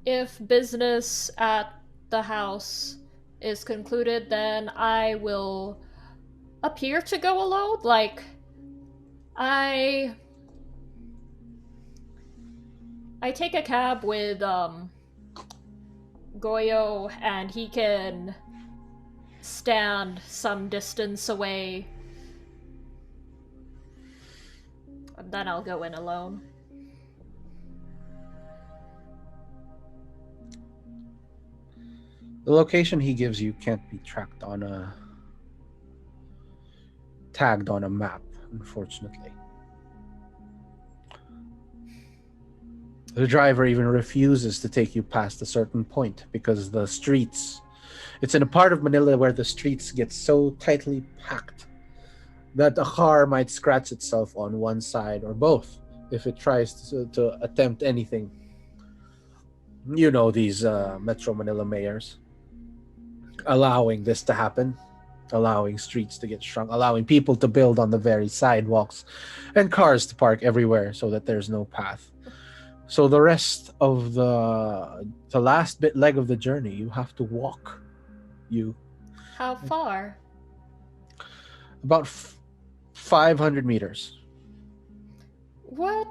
B: If business at the house is concluded, then I will appear to go alone. Like, I take a cab with Goyo, and he can stand some distance away. And then I'll go in alone.
A: The location he gives you can't be tagged on a map, unfortunately. The driver even refuses to take you past a certain point because it's in a part of Manila where the streets get so tightly packed that a car might scratch itself on one side or both if it tries to attempt anything. You know these Metro Manila mayors allowing this to happen, allowing streets to get shrunk, allowing people to build on the very sidewalks and cars to park everywhere so that there's no path. So the rest of the last leg of the journey, you have to walk.
B: How far?
A: About 500 meters.
B: What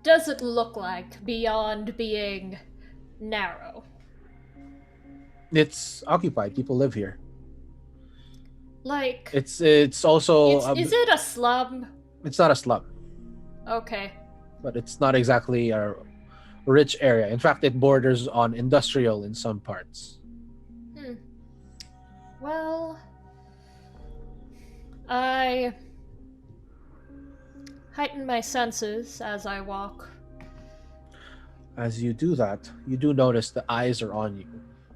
B: does it look like beyond being narrow?
A: It's occupied. People live here.
B: Like,
A: It's also
B: is it a slum?
A: it's not a slum,
B: Okay.
A: but it's not exactly a rich area. In fact, it borders on industrial in some parts.
B: Well, I heighten my senses as I walk.
A: As you do that, you do notice the eyes are on you.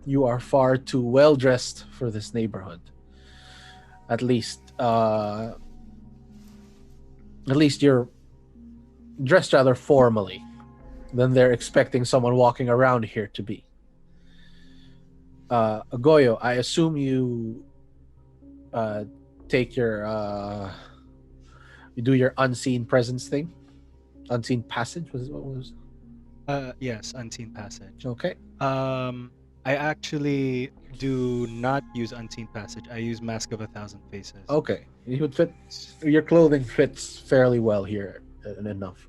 A: You are far too well dressed for this neighborhood. At least you're dressed rather formally than they're expecting someone walking around here to be. Goyo, I assume you take your you do your unseen presence thing, unseen passage. What was?
C: Yes, unseen passage.
A: Okay.
C: I actually do not use unseen passage. I use Mask of 1,000 Faces.
A: Okay, it would fit. Your clothing fits fairly well here, and enough.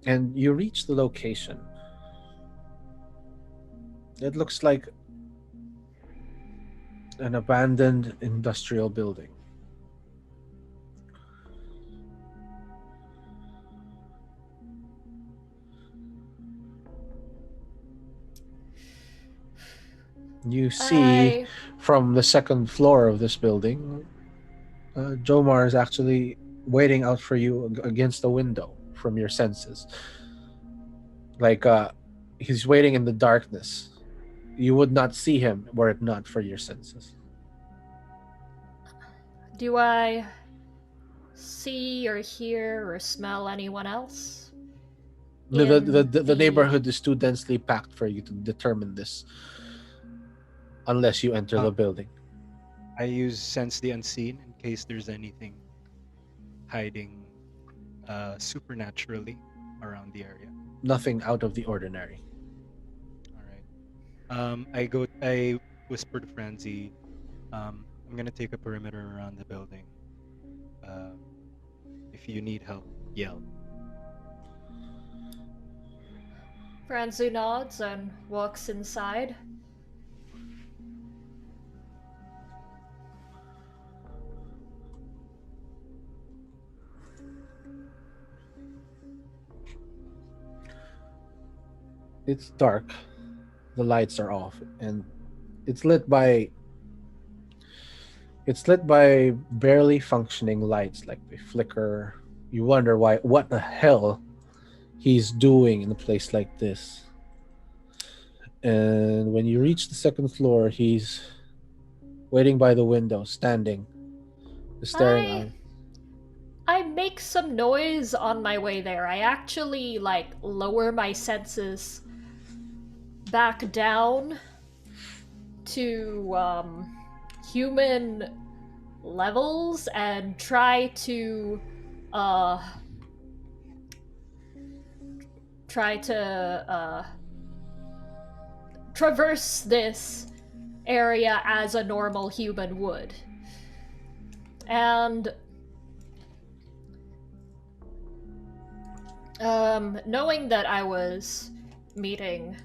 A: And you reach the location. It looks like an abandoned industrial building. You see
B: I
A: from the second floor of this building, Jomar is actually waiting out for you against the window from your senses. Like he's waiting in the darkness. You would not see him were it not for your senses.
B: Do I see or hear or smell anyone else?
A: The neighborhood is too densely packed for you to determine this unless you enter the building.
C: I use sense the unseen in case there's anything hiding supernaturally around the area.
A: Nothing out of the ordinary.
C: All right. I whisper to Franzi, I'm gonna take a perimeter around the building. If you need help, yell.
B: Franzu nods and walks inside.
A: It's dark. The lights are off, and it's lit by barely functioning lights. Like they flicker. You wonder what the hell he's doing in a place like this. And when you reach the second floor, he's waiting by the window, standing, staring out.
B: I make some noise on my way there. I actually lower my senses back down to human levels and try to traverse this area as a normal human would. And knowing that I was meeting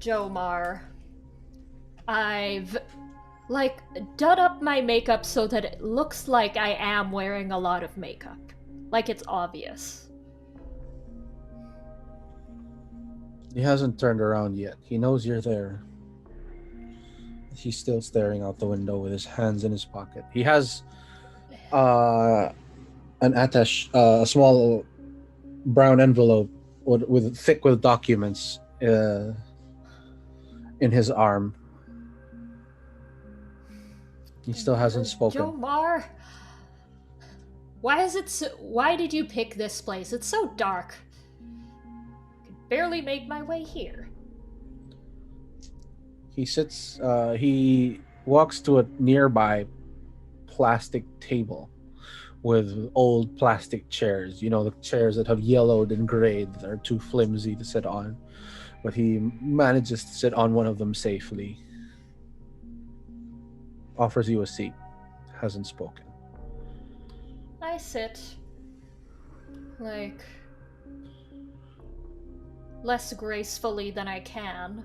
B: Jomar, I've done up my makeup so that it looks like I am wearing a lot of makeup. Like it's obvious.
A: He hasn't turned around yet. He knows you're there. He's still staring out the window with his hands in his pocket. He has an attache, a small brown envelope thick with documents in his arm. He still hasn't spoken.
B: Jomar, why did you pick this place? It's so dark. I can barely make my way here.
A: He walks to a nearby plastic table with old plastic chairs. You know, the chairs that have yellowed and grayed, that are too flimsy to sit on. But he manages to sit on one of them safely. Offers you a seat. Hasn't spoken.
B: I sit, less gracefully than I can.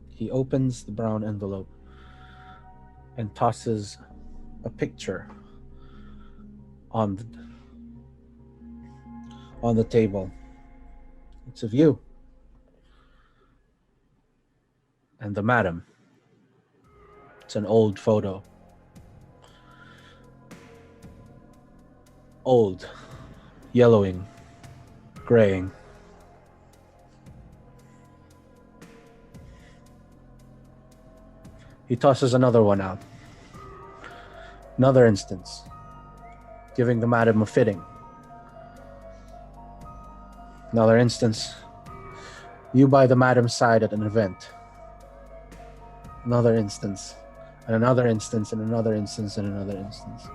A: He opens the brown envelope and tosses a picture on the table. It's of you and the madam. It's an old photo. Old, yellowing, graying. He tosses another one out. Another instance, giving the madam a fitting. Another instance, you by the madam's side at an event. Another instance, and another instance, and another instance, and another instance.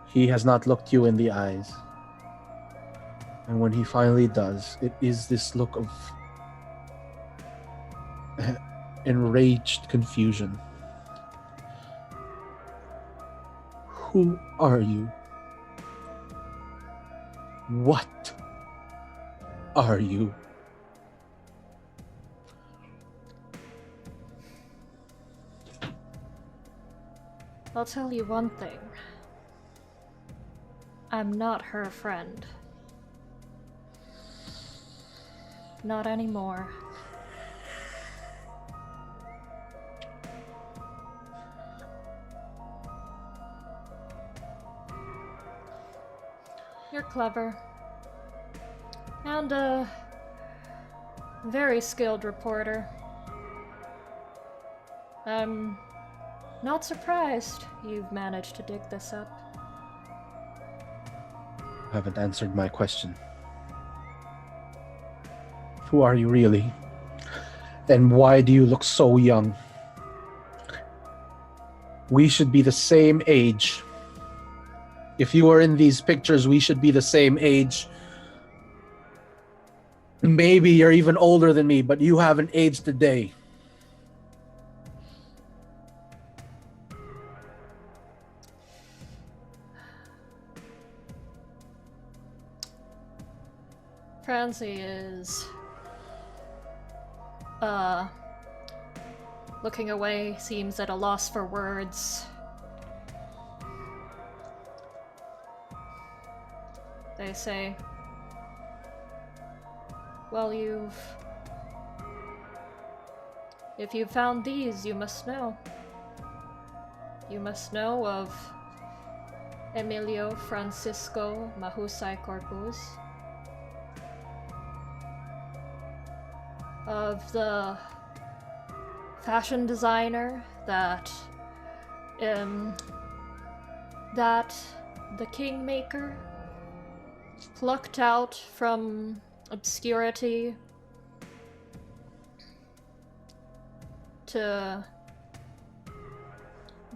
A: He has not looked you in the eyes. And when he finally does, it is this look of enraged confusion. Who are you? What are you?
B: I'll tell you one thing. I'm not her friend. Not anymore. You're clever. And a very skilled reporter. I'm not surprised you've managed to dig this up.
A: You haven't answered my question. Who are you really? And why do you look so young? We should be the same age. If you were in these pictures, we should be the same age. Maybe you're even older than me, but you haven't aged a day.
B: Francie is looking away, seems at a loss for words. They say, well, if you've found these, you must know. You must know of Emilio Francisco Mahusay Corpus, of the fashion designer that the Kingmaker plucked out from obscurity to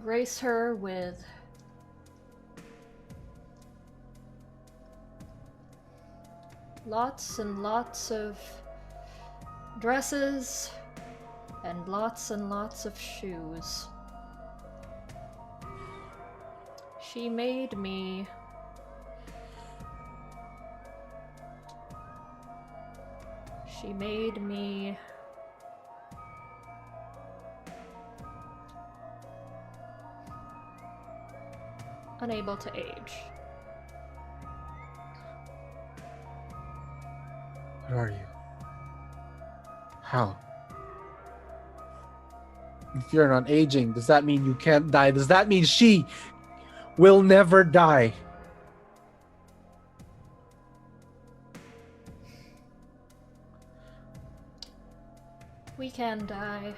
B: grace her with lots and lots of dresses and lots of shoes. She made me unable to age.
A: What are you? How? If you're not aging, does that mean you can't die? Does that mean she will never die?
B: We can die.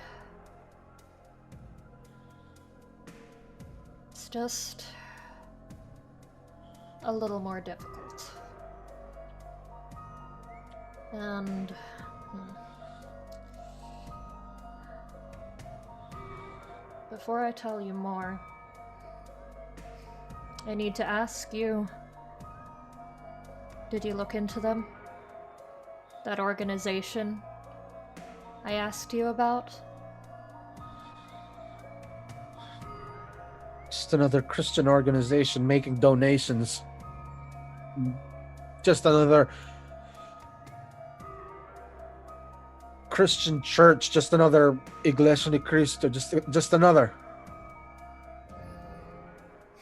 B: It's just a little more difficult. And before I tell you more, I need to ask you, did you look into them? That organization I asked you about?
A: Just another Christian organization making donations. Just another Christian church, just another Iglesia ni Cristo, just another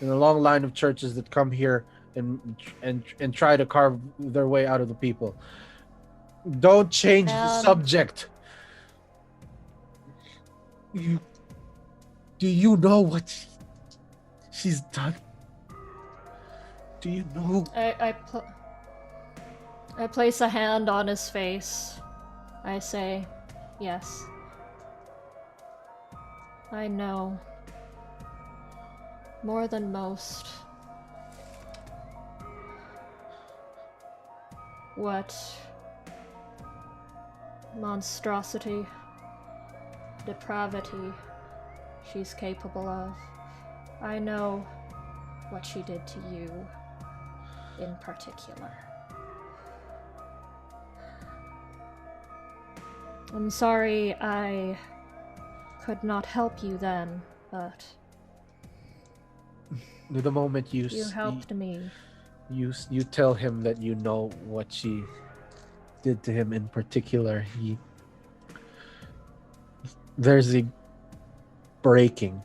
A: in a long line of churches that come here and try to carve their way out of the people. Don't change the subject. Do you know what she's done? Do you know?
B: I place a hand on his face. I say, yes. I know. More than most. What monstrosity, depravity she's capable of. I know what she did to you in particular. I'm sorry I could not help you then, but
A: the moment you
B: helped me.
A: You tell him that you know what she did to him in particular. There's a breaking.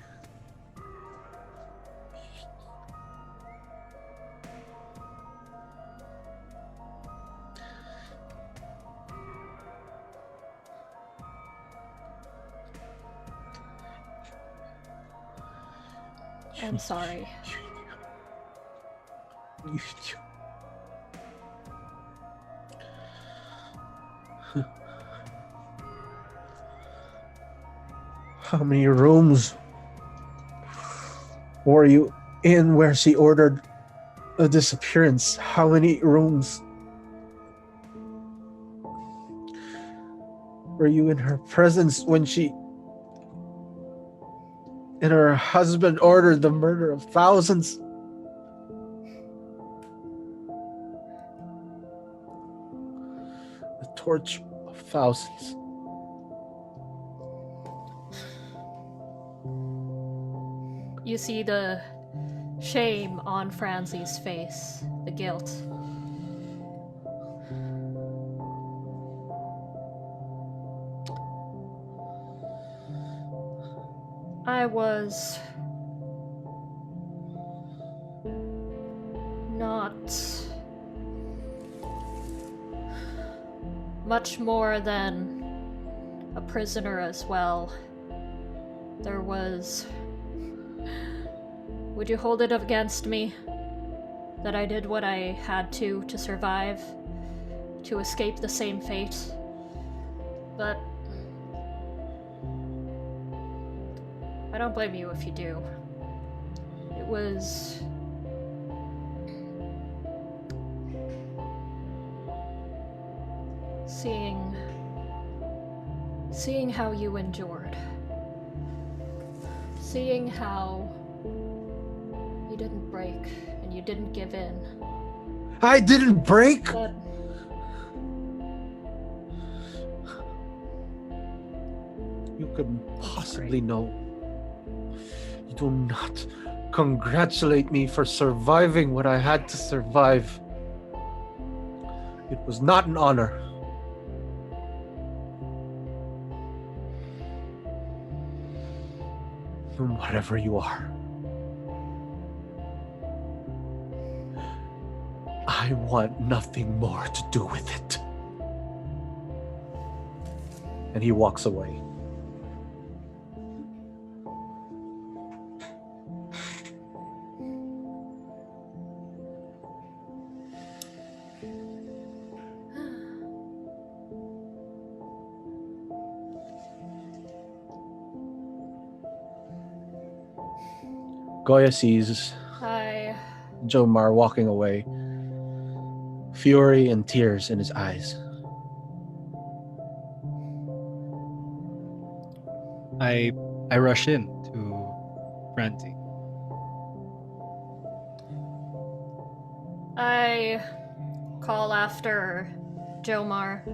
B: I'm sorry.
A: How many rooms were you in where she ordered a disappearance? How many rooms were you in her presence when she and her husband ordered the murder of thousands? The torture of thousands.
B: You see the shame on Franzie's face, the guilt. I was not much more than a prisoner as well. There was... Would you hold it against me that I did what I had to survive, to escape the same fate? But I don't blame you if you do. It was... Seeing how you endured. Seeing how you didn't break and you didn't give in.
A: I didn't break!
B: But
A: You couldn't possibly know. You do not congratulate me for surviving what I had to survive. It was not an honor. And whatever you are, I want nothing more to do with it. And he walks away. Goya sees
B: I...
A: Jomar walking away, fury and tears in his eyes.
C: I rush in to Francie.
B: I call after Jomar.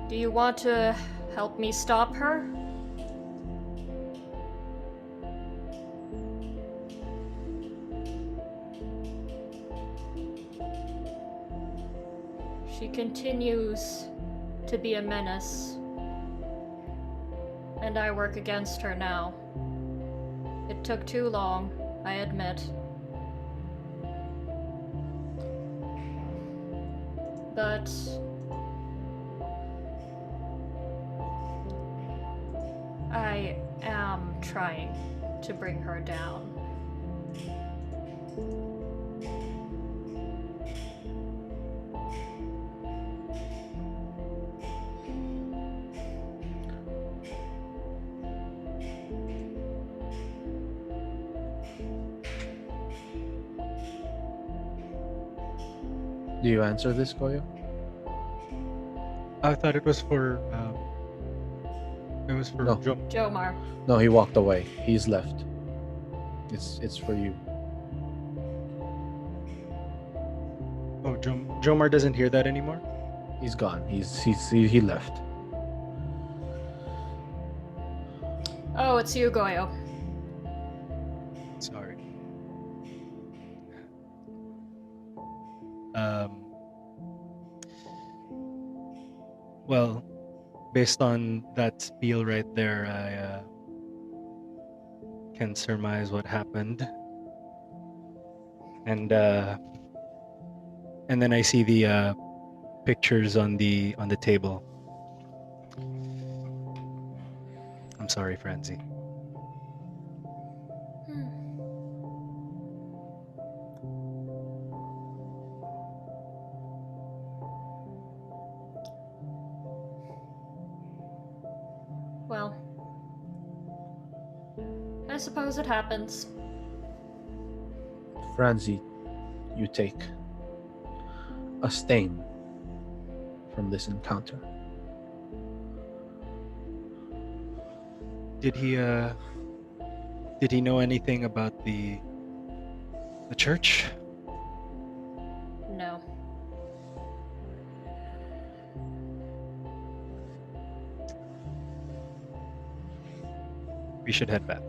B: Do you want to help me stop her? She continues to be a menace, and I work against her now. It took too long, I admit. But I am trying to bring her down.
A: Do you answer this, Goyo?
C: I thought it was for
A: No.
B: Jomar.
A: No, he walked away. He's left. It's for you.
C: Oh, Jomar doesn't hear that anymore?
A: He's gone. He left.
B: Oh, it's you, Goyo.
C: Sorry. Well, based on that spiel right there, I can surmise what happened. And then I see the pictures on the table. I'm sorry, Francie.
B: Well, I suppose it happens.
A: Franzi, you take a stain from this encounter.
C: Did he know anything about the church?
B: No.
C: We should head back.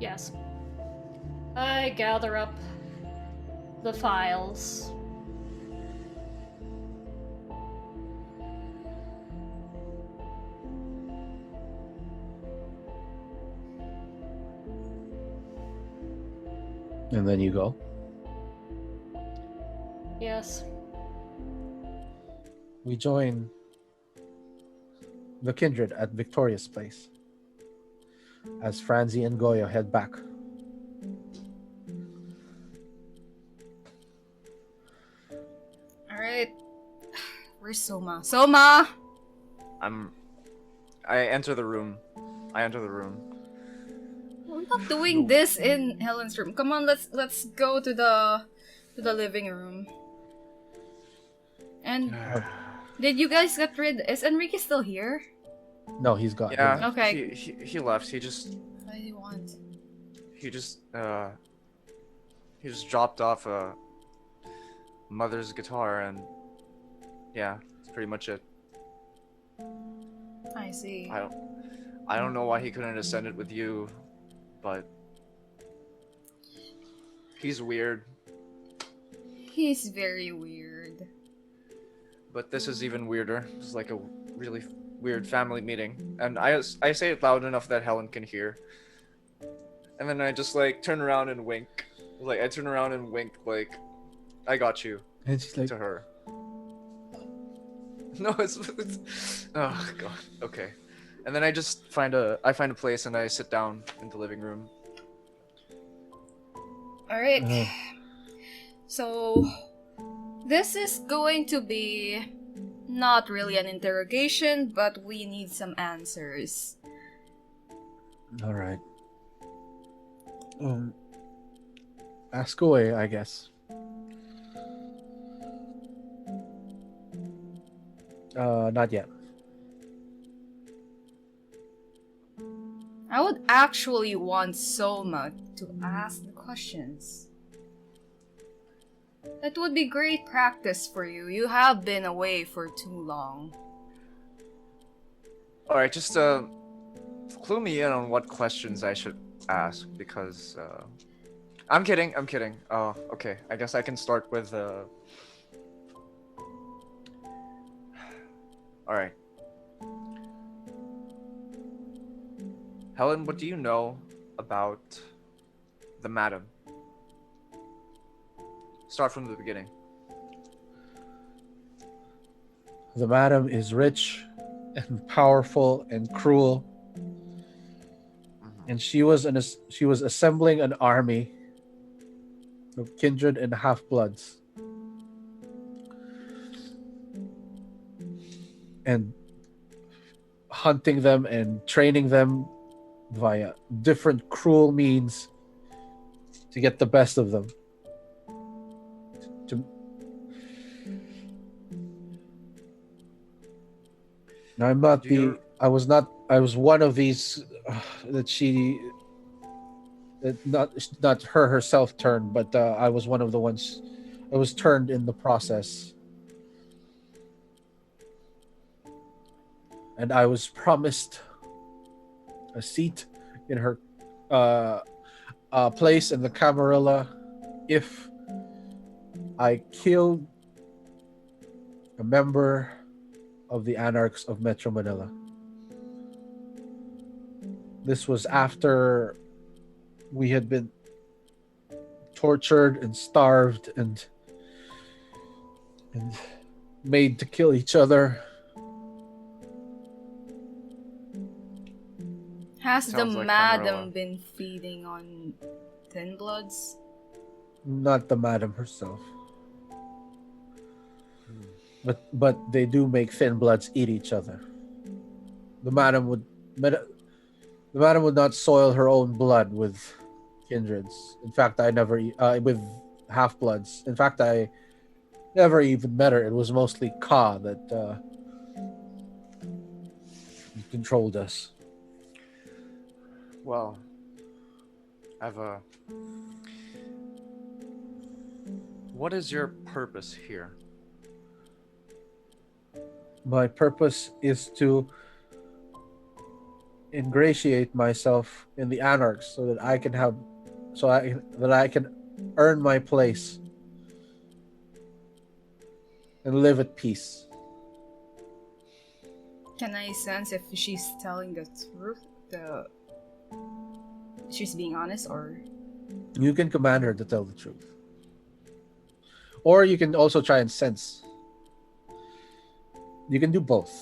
B: Yes. I gather up the files.
A: And then you go.
B: Yes.
A: We join the kindred at Victoria's place as Franzi and Goyo head back.
E: Alright. Where's Soma? Soma!
D: I enter the room.
E: We're not doing this in Helen's room. Come on, let's go to the living room. And did you guys get rid? Is Enrique still here?
A: No, he's gone.
D: Yeah.
E: Okay.
D: He left. He just
E: What do you want?
D: he just dropped off a mother's guitar, and yeah, that's pretty much it.
E: I see.
D: I don't know why he couldn't have sent it with you, but he's weird.
E: He's very weird.
D: But this is even weirder. It's like a really weird family meeting, and I say it loud enough that Helen can hear. And then I just like turn around and wink. Like I turn around and wink like I got you
A: And she's like,
D: to her. No, it's oh god. Okay. And then I just find a place and I sit down in the living room.
E: Alright.
A: Uh.
E: So, this is going to be not really an interrogation, but we need some answers.
A: all right. Ask away, I guess. Not yet.
E: I would actually want Soma to ask the questions. That would be great practice for you. You have been away for too long.
D: Alright, just clue me in on what questions I should ask, because I'm kidding. Oh, okay. I guess I can start with Alright. Helen, what do you know about the Madam? Start from the beginning.
A: The madam is rich and powerful and cruel, and she was assembling an army of kindred and half-bloods, and hunting them and training them via different cruel means to get the best of them. Now, I was one of these not her herself turned, but I was one of the ones I was turned in the process. And I was promised a seat in her place in the Camarilla if I killed a member of the Anarchs of Metro Manila. This was after we had been tortured and starved and made to kill each other.
E: Has the
D: Sounds like
E: madam
D: Camarilla.
E: been feeding on Thin Bloods?
A: Not the madam herself. But they do make thin bloods eat each other. The madam would the madam would not soil her own blood with kindreds. In fact, I never with half bloods. In fact, I never even met her. It was mostly Ka that controlled us.
D: Well, I've what is your purpose here?
A: My purpose is to ingratiate myself in the anarchs so that I can earn my place and live at peace.
E: Can I sense if she's telling the truth? She's being honest, or
A: You can command her to tell the truth. Or you can also try and sense. You can do both.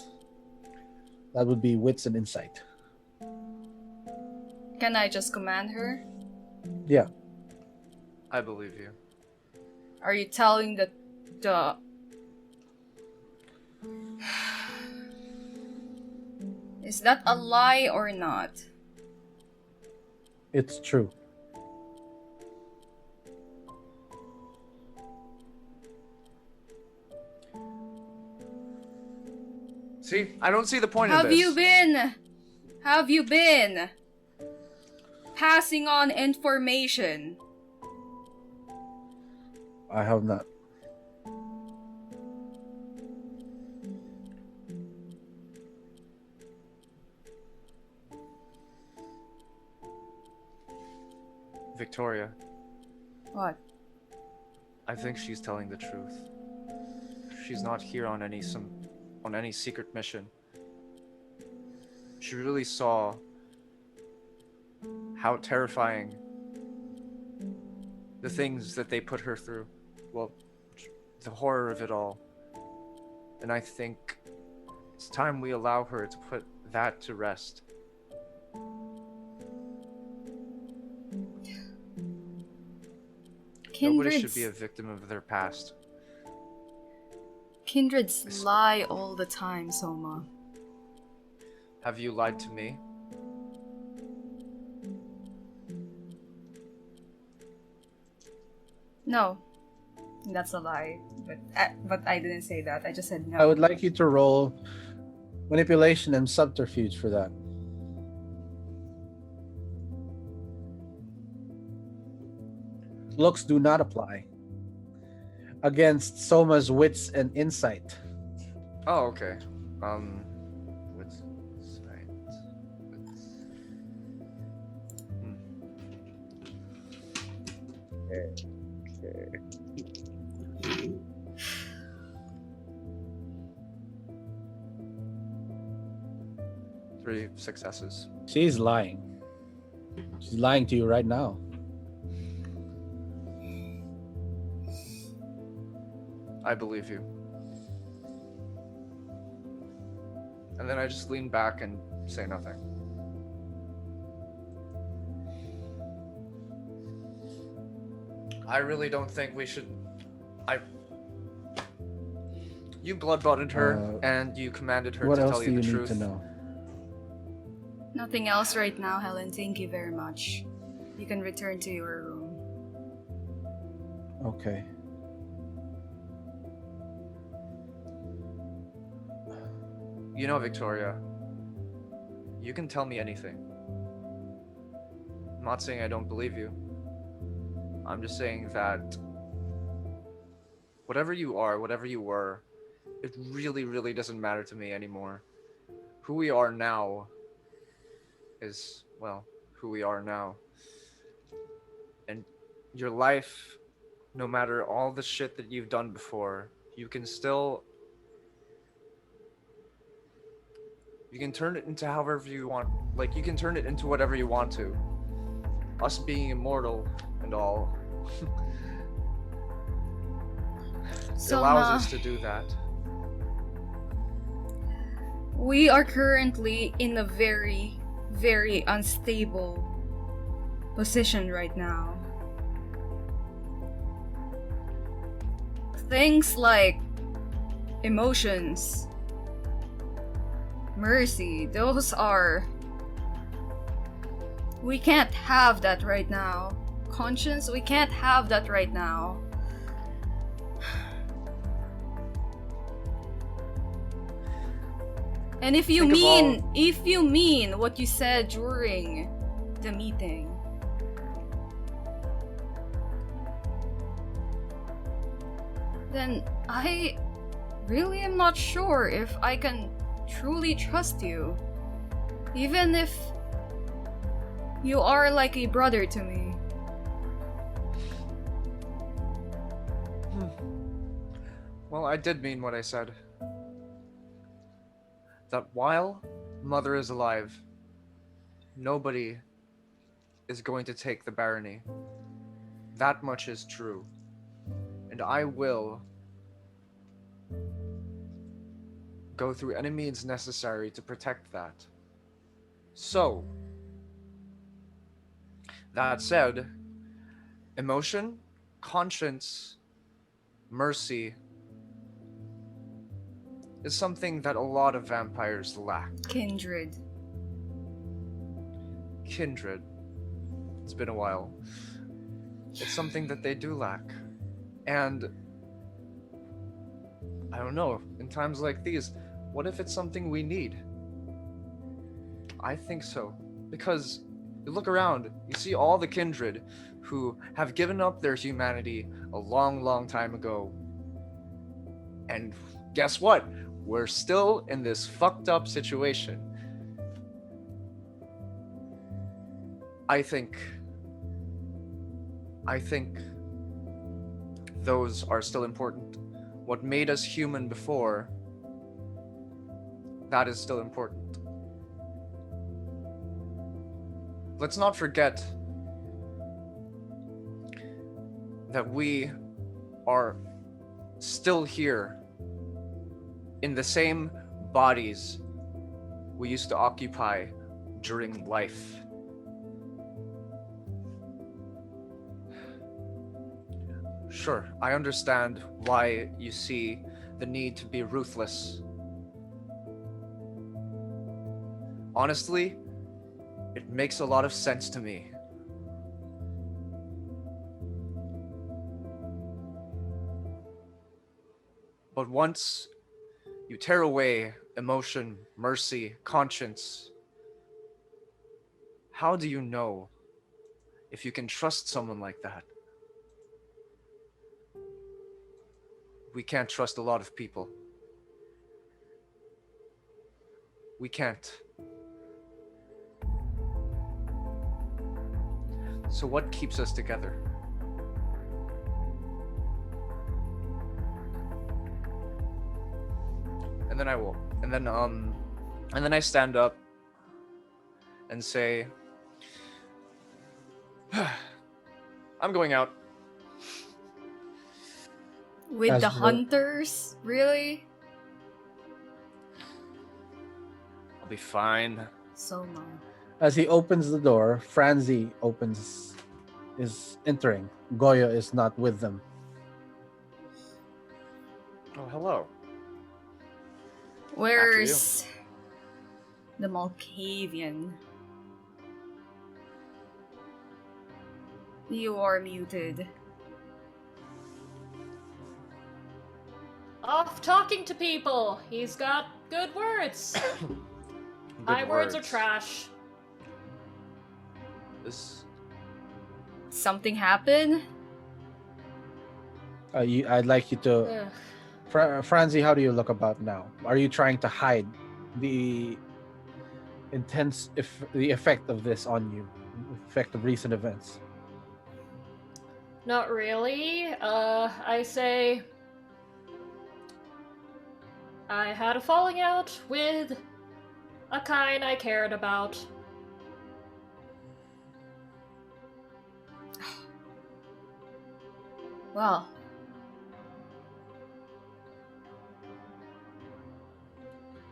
A: That would be wits and insight.
E: can I just command her?
A: Yeah.
D: I believe you.
E: Are you telling the Is that a lie or not?
A: It's true.
D: See, I don't see the point in
E: Have
D: this.
E: you been passing on information?
A: I have not.
D: Victoria,
E: What?
D: I think she's telling the truth. She's not here on any secret mission. She really saw how terrifying the things that they put her through. Well, the horror of it all. And I think it's time we allow her to put that to rest. Nobody should be a victim of their past.
E: Kindreds lie all the time, Soma.
D: Have you lied to me?
E: No, that's a lie. But I didn't say that. I just said no.
A: I would like you to roll manipulation and subterfuge for that. Looks do not apply against Soma's wits and insight.
D: Oh, okay. What's right? Three successes.
A: She's lying. She's lying to you right now.
D: I believe you. And then I just lean back and say nothing. I really don't think we should. You blood-boughted her, and you commanded her to tell you the truth.
A: What else do you need to know?
E: Nothing else right now, Helen. Thank you very much. You can return to your room.
A: Okay.
D: You know, Victoria, you can tell me anything. I'm not saying I don't believe you. I'm just saying that whatever you are, whatever you were, it really, really doesn't matter to me anymore. Who we are now is, well, who we are now. And your life, no matter all the shit that you've done before, you can turn it into however you want. Like, you can turn it into whatever you want to. Us being immortal and all. It allows us to do that.
E: We are currently in a very, very unstable position right now. things like emotions, mercy, those are. We can't have that right now. Conscience, we can't have that right now. And if you mean what you said during the meeting, then I really am not sure if I can truly trust you. Even if you are like a brother to me.
D: Well, I did mean what I said. That while Mother is alive, nobody is going to take the barony. That much is true. And I will go through any means necessary to protect that. So, that said, emotion, conscience, mercy is something that a lot of vampires lack.
E: Kindred.
D: Kindred. It's been a while. It's something that they do lack. And I don't know, in times like these, what if it's something we need? I think so. Because you look around, you see all the kindred who have given up their humanity a long, long time ago. And guess what? We're still in this fucked up situation. I think those are still important. What made us human before, that is still important. Let's not forget that we are still here in the same bodies we used to occupy during life. Sure, I understand why you see the need to be ruthless. Honestly, it makes a lot of sense to me. But once you tear away emotion, mercy, conscience, how do you know if you can trust someone like that? We can't trust a lot of people. We can't. So what keeps us together? And then I stand up and say, I'm going out.
E: With
A: As
E: the
A: the-
E: hunters? Really?
D: I'll be fine.
E: So no.
A: As he opens the door, Franzi is entering. Goya is not with them.
D: Oh, hello.
E: Where's the Malkavian? You are muted.
B: Off talking to people. He's got good words. My words are trash.
D: This
E: Something happened?
A: I'd like you to,
B: Ugh.
A: Franzi. How do you look about now? Are you trying to hide the the effect of this on you, effect of recent events?
B: Not really. I say I had a falling out with a kind I cared about.
E: Well.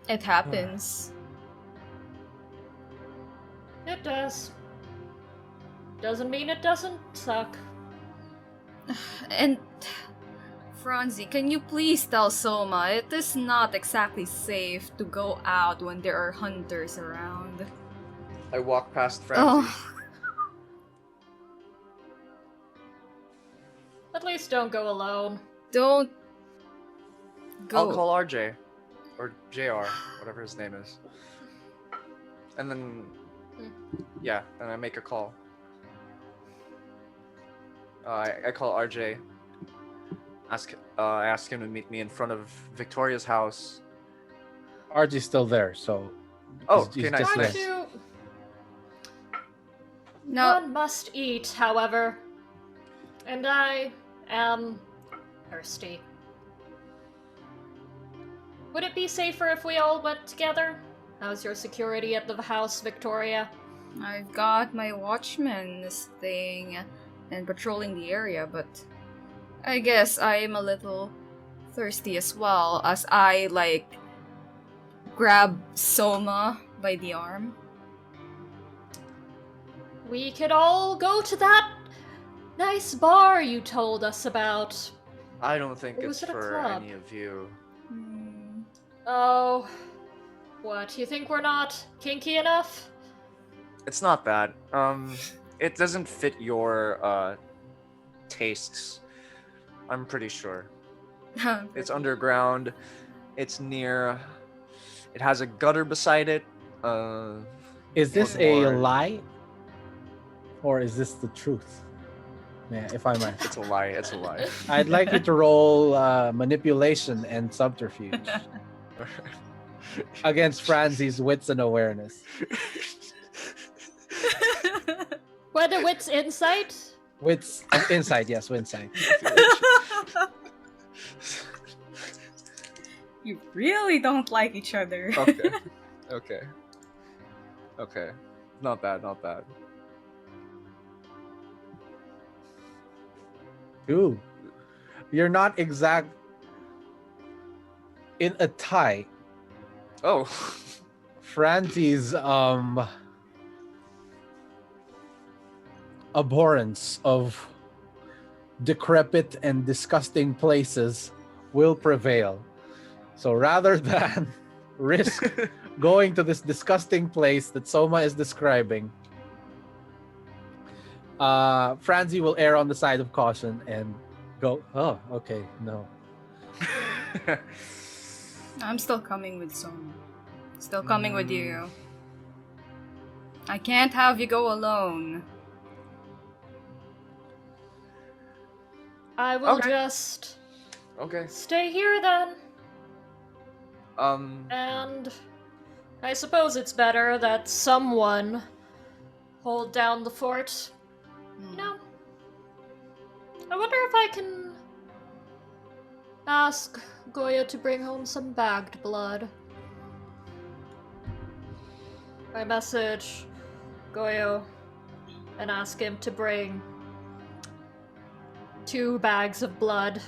E: It happens.
B: It does. Doesn't mean it doesn't suck.
E: And Franzi, can you please tell Soma it is not exactly safe to go out when there are hunters around?
D: I walk past Francie.
E: Oh,
B: At least don't go alone.
E: don't
D: I'll
E: go.
D: call RJ. Or JR, whatever his name is. And then, yeah, then I make a call. I call RJ. I ask him to meet me in front of Victoria's house.
A: RG's still there, so.
D: Oh,
A: he's
D: okay, nice,
A: just
B: Try
A: there.
D: nice.
B: to.
E: No,
B: One must eat, however. And I am thirsty. Would it be safer if we all went together? How's your security at the house, Victoria?
E: I've got my watchman staying and patrolling the area, but I guess I am a little thirsty as well as I grab Soma by the arm.
B: We could all go to that nice bar you told us about.
D: I don't think
B: Or
D: it's
B: was it a
D: for
B: club?
D: any of you.
B: Oh, what? You think we're not kinky enough?
D: It's not that. It doesn't fit your tastes. I'm pretty sure. It's underground. It's near. It has a gutter beside it.
A: Is this
D: One
A: a
D: more.
A: lie? Or is this the truth? Yeah, if I might.
D: It's a lie. It's a lie.
A: I'd like you to roll manipulation and subterfuge against Franzi's wits and awareness.
B: Whether wits insight?
A: Wits, insight, yes, insight.
E: You really don't like each other.
D: Okay. Okay. Okay. Not bad. Not bad.
A: Dude, you're not exact in a tie.
D: Oh.
A: Franzi's abhorrence of decrepit and disgusting places will prevail. So rather than risk going to this disgusting place that Soma is describing, Franzi will err on the side of caution and go, oh, okay, no.
E: I'm still coming with Soma. Still coming with you. I can't have you go alone.
B: I will
D: Okay.
B: just
D: Okay.
B: stay here then.
D: Um.
B: And I suppose it's better that someone hold down the fort. You know, I wonder if I can ask Goya to bring home some bagged blood. I message Goyo and ask him to bring 2 bags of blood.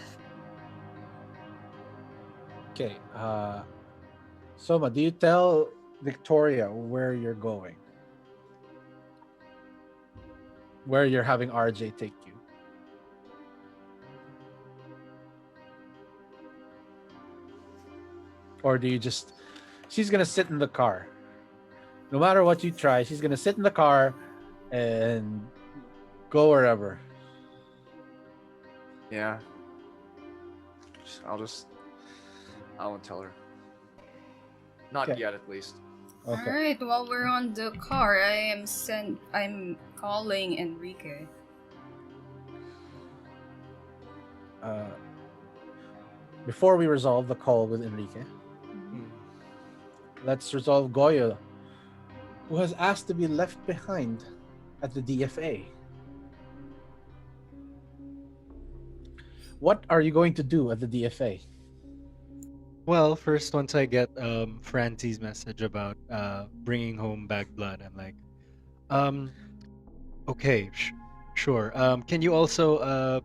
A: Okay, Soma, do you tell Victoria where you're going? Where you're having RJ take you? Or do you just... She's gonna sit in the car. No matter what you try, she's gonna sit in the car and go wherever.
D: Yeah. I won't tell her. Not
A: Okay.
D: yet, at least.
A: Okay.
E: Alright, while we're on the car, I'm calling Enrique.
A: Before we resolve the call with Enrique, let's resolve Goyo, who has asked to be left behind at the DFA. What are you going to do at the DFA?
C: Well, first, once I get Franti's message about bringing home back blood, I'm like, okay, sure. Can you also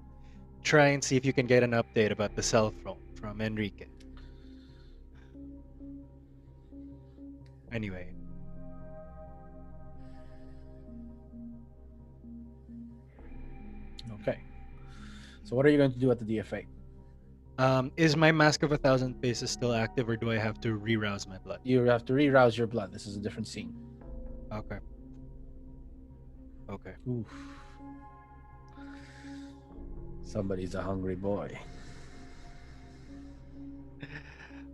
C: try and see if you can get an update about the cell phone from Enrique? Anyway,
A: Okay. So what are you going to do at the DFA?
C: Is my Mask of 1,000 Faces still active, or do I have to rerouse my blood?
A: You have to rerouse your blood. This is a different scene.
C: Okay. Okay.
A: Oof. Somebody's a hungry boy.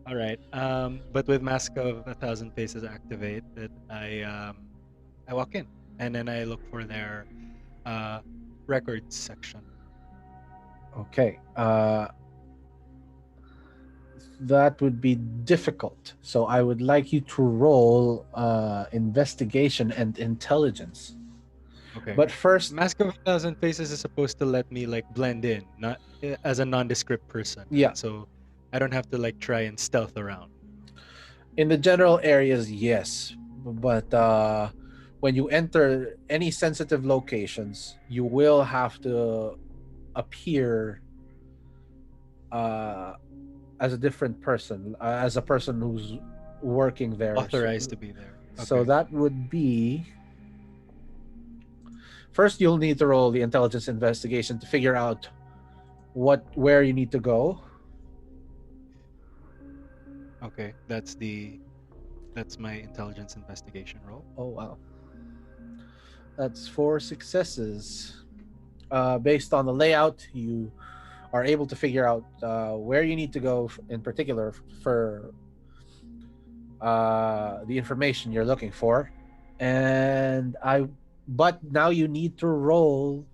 C: All right. But with Mask of 1,000 Faces activated, I walk in and then I look for their records section.
A: Okay. That would be difficult. So I would like you to roll investigation and intelligence.
C: Okay.
A: But first,
C: Mask of 1,000 Faces is supposed to let me like blend in, not as a nondescript person.
A: Yeah.
C: Right? So I don't have to like try and stealth around.
A: in the general areas, yes. But when you enter any sensitive locations, you will have to appear as a different person, as a person who's working there.
C: Authorized to be there.
A: So
C: Okay.
A: that would be. First, you'll need to roll the intelligence investigation to figure out where you need to go.
C: Okay. That's my intelligence investigation roll.
A: Oh wow, that's 4 successes. Based on the layout, you are able to figure out where you need to go in particular for the information you're looking for. But now you need to roll.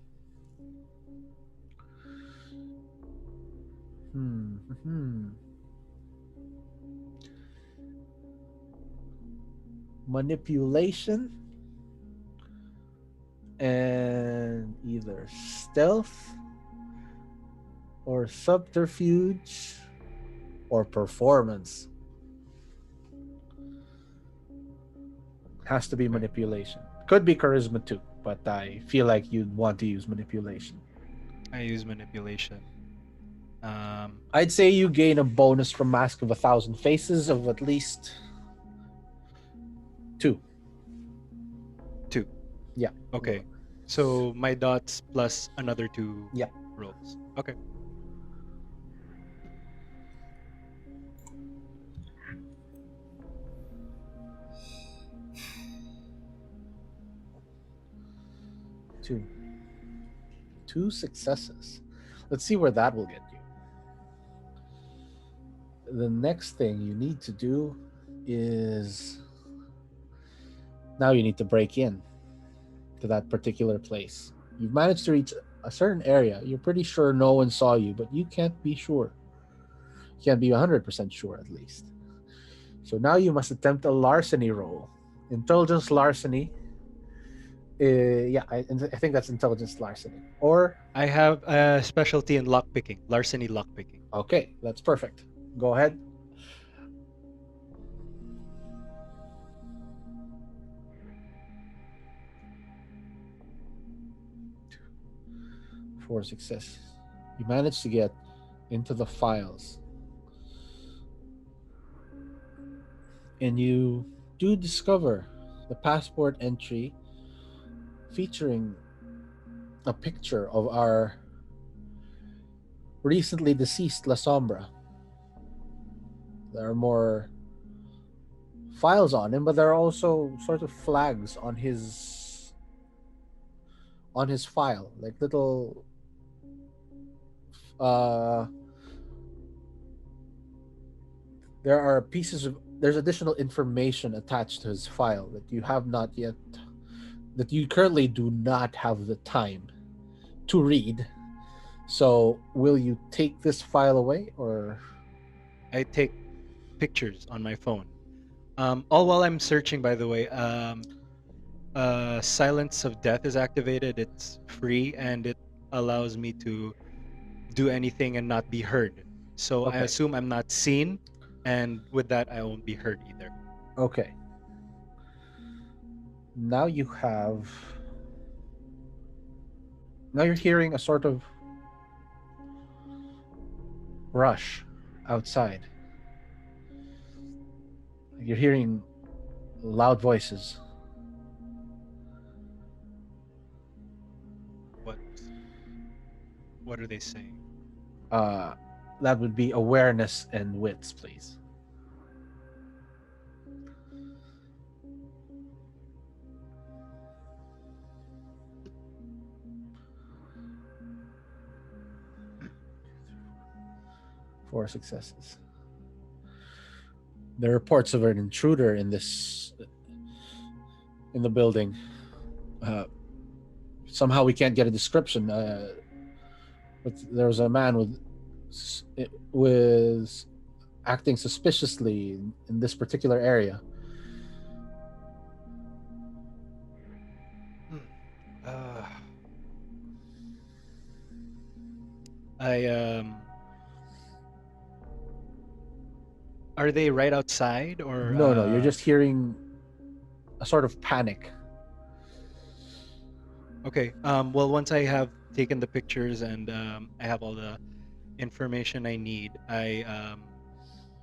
A: Manipulation and either stealth or subterfuge or performance. Has to be manipulation. Could be charisma too, but I feel like you'd want to use manipulation.
C: I use manipulation.
A: I'd say you gain a bonus from Mask of 1,000 Faces of at least 2.
C: 2.
A: Yeah.
C: Okay. So my dots plus another 2
A: Yeah.
C: rolls. Okay.
A: Two successes. Let's see where that will get you. The next thing you need to do is now you need to break in to that particular place. You've managed to reach a certain area. You're pretty sure no one saw you, but you can't be sure. You can't be 100% sure at least. So now you must attempt a larceny roll. Intelligence larceny. I think that's intelligence larceny. Or
C: I have a specialty in lockpicking, larceny lockpicking.
A: okay, that's perfect. Go ahead. For success. You managed to get into the files. And you do discover the passport entry featuring a picture of our recently deceased La Sombra. There are more files on him, but there are also sort of flags on his file, like little there's additional information attached to his file that you currently do not have the time to read. So will you take this file away, or
C: I take pictures on my phone. All while I'm searching, by the way, Silence of Death is activated. It's free and it allows me to do anything and not be heard. So I
A: Okay.
C: assume I'm not seen, and with that, I won't be heard either.
A: Okay. Now you're hearing a sort of rush outside. You're hearing loud voices.
C: What are they saying?
A: that would be awareness and wits, please. Four successes. There are reports of an intruder in the building. Somehow we can't get a description. But there was a man with acting suspiciously in this particular area.
C: Are they right outside or
A: No, you're just hearing a sort of panic.
C: Okay. Well, once I have taken the pictures and I have all the information I need, I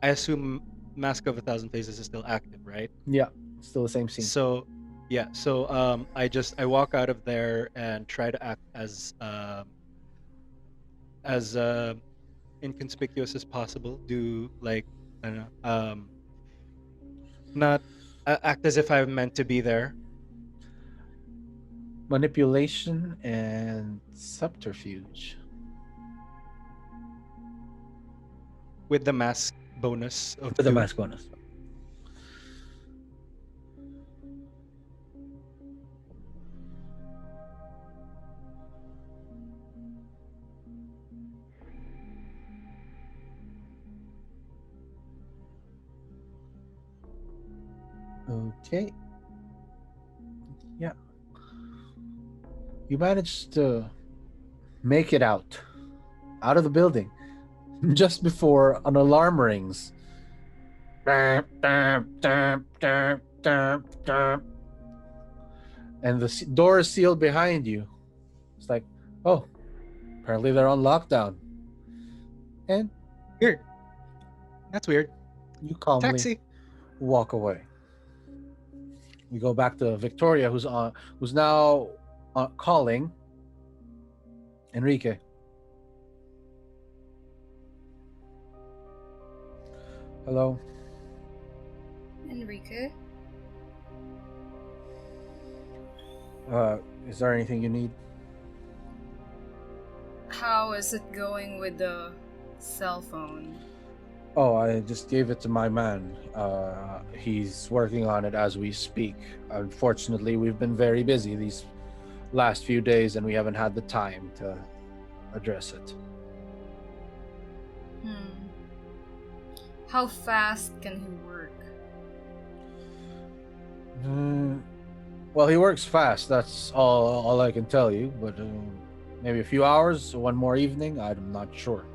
C: assume Mask of a Thousand Faces is still active, right?
A: Yeah, still the same scene.
C: So, yeah. So I walk out of there and try to act as inconspicuous as possible. Do like I don't know, not act as if I'm meant to be there.
A: Manipulation and subterfuge.
C: With the mask bonus of
A: With the
C: 2.
A: mask bonus. Okay. Yeah. You managed to make it out of the building just before an alarm rings. And the door is sealed behind you. It's like, oh, apparently they're on lockdown. And
C: Weird. That's weird.
A: you calmly
C: Taxi.
A: walk away. We go back to Victoria, who's now calling Enrique. Hello.
E: Enrique?
A: Is there anything you need?
E: How is it going with the cell phone?
A: Oh, I just gave it to my man. He's working on it as we speak. Unfortunately, we've been very busy these last few days and we haven't had the time to address it.
E: How fast can he work?
A: Well, he works fast. That's all I can tell you. But maybe a few hours, one more evening. I'm not sure.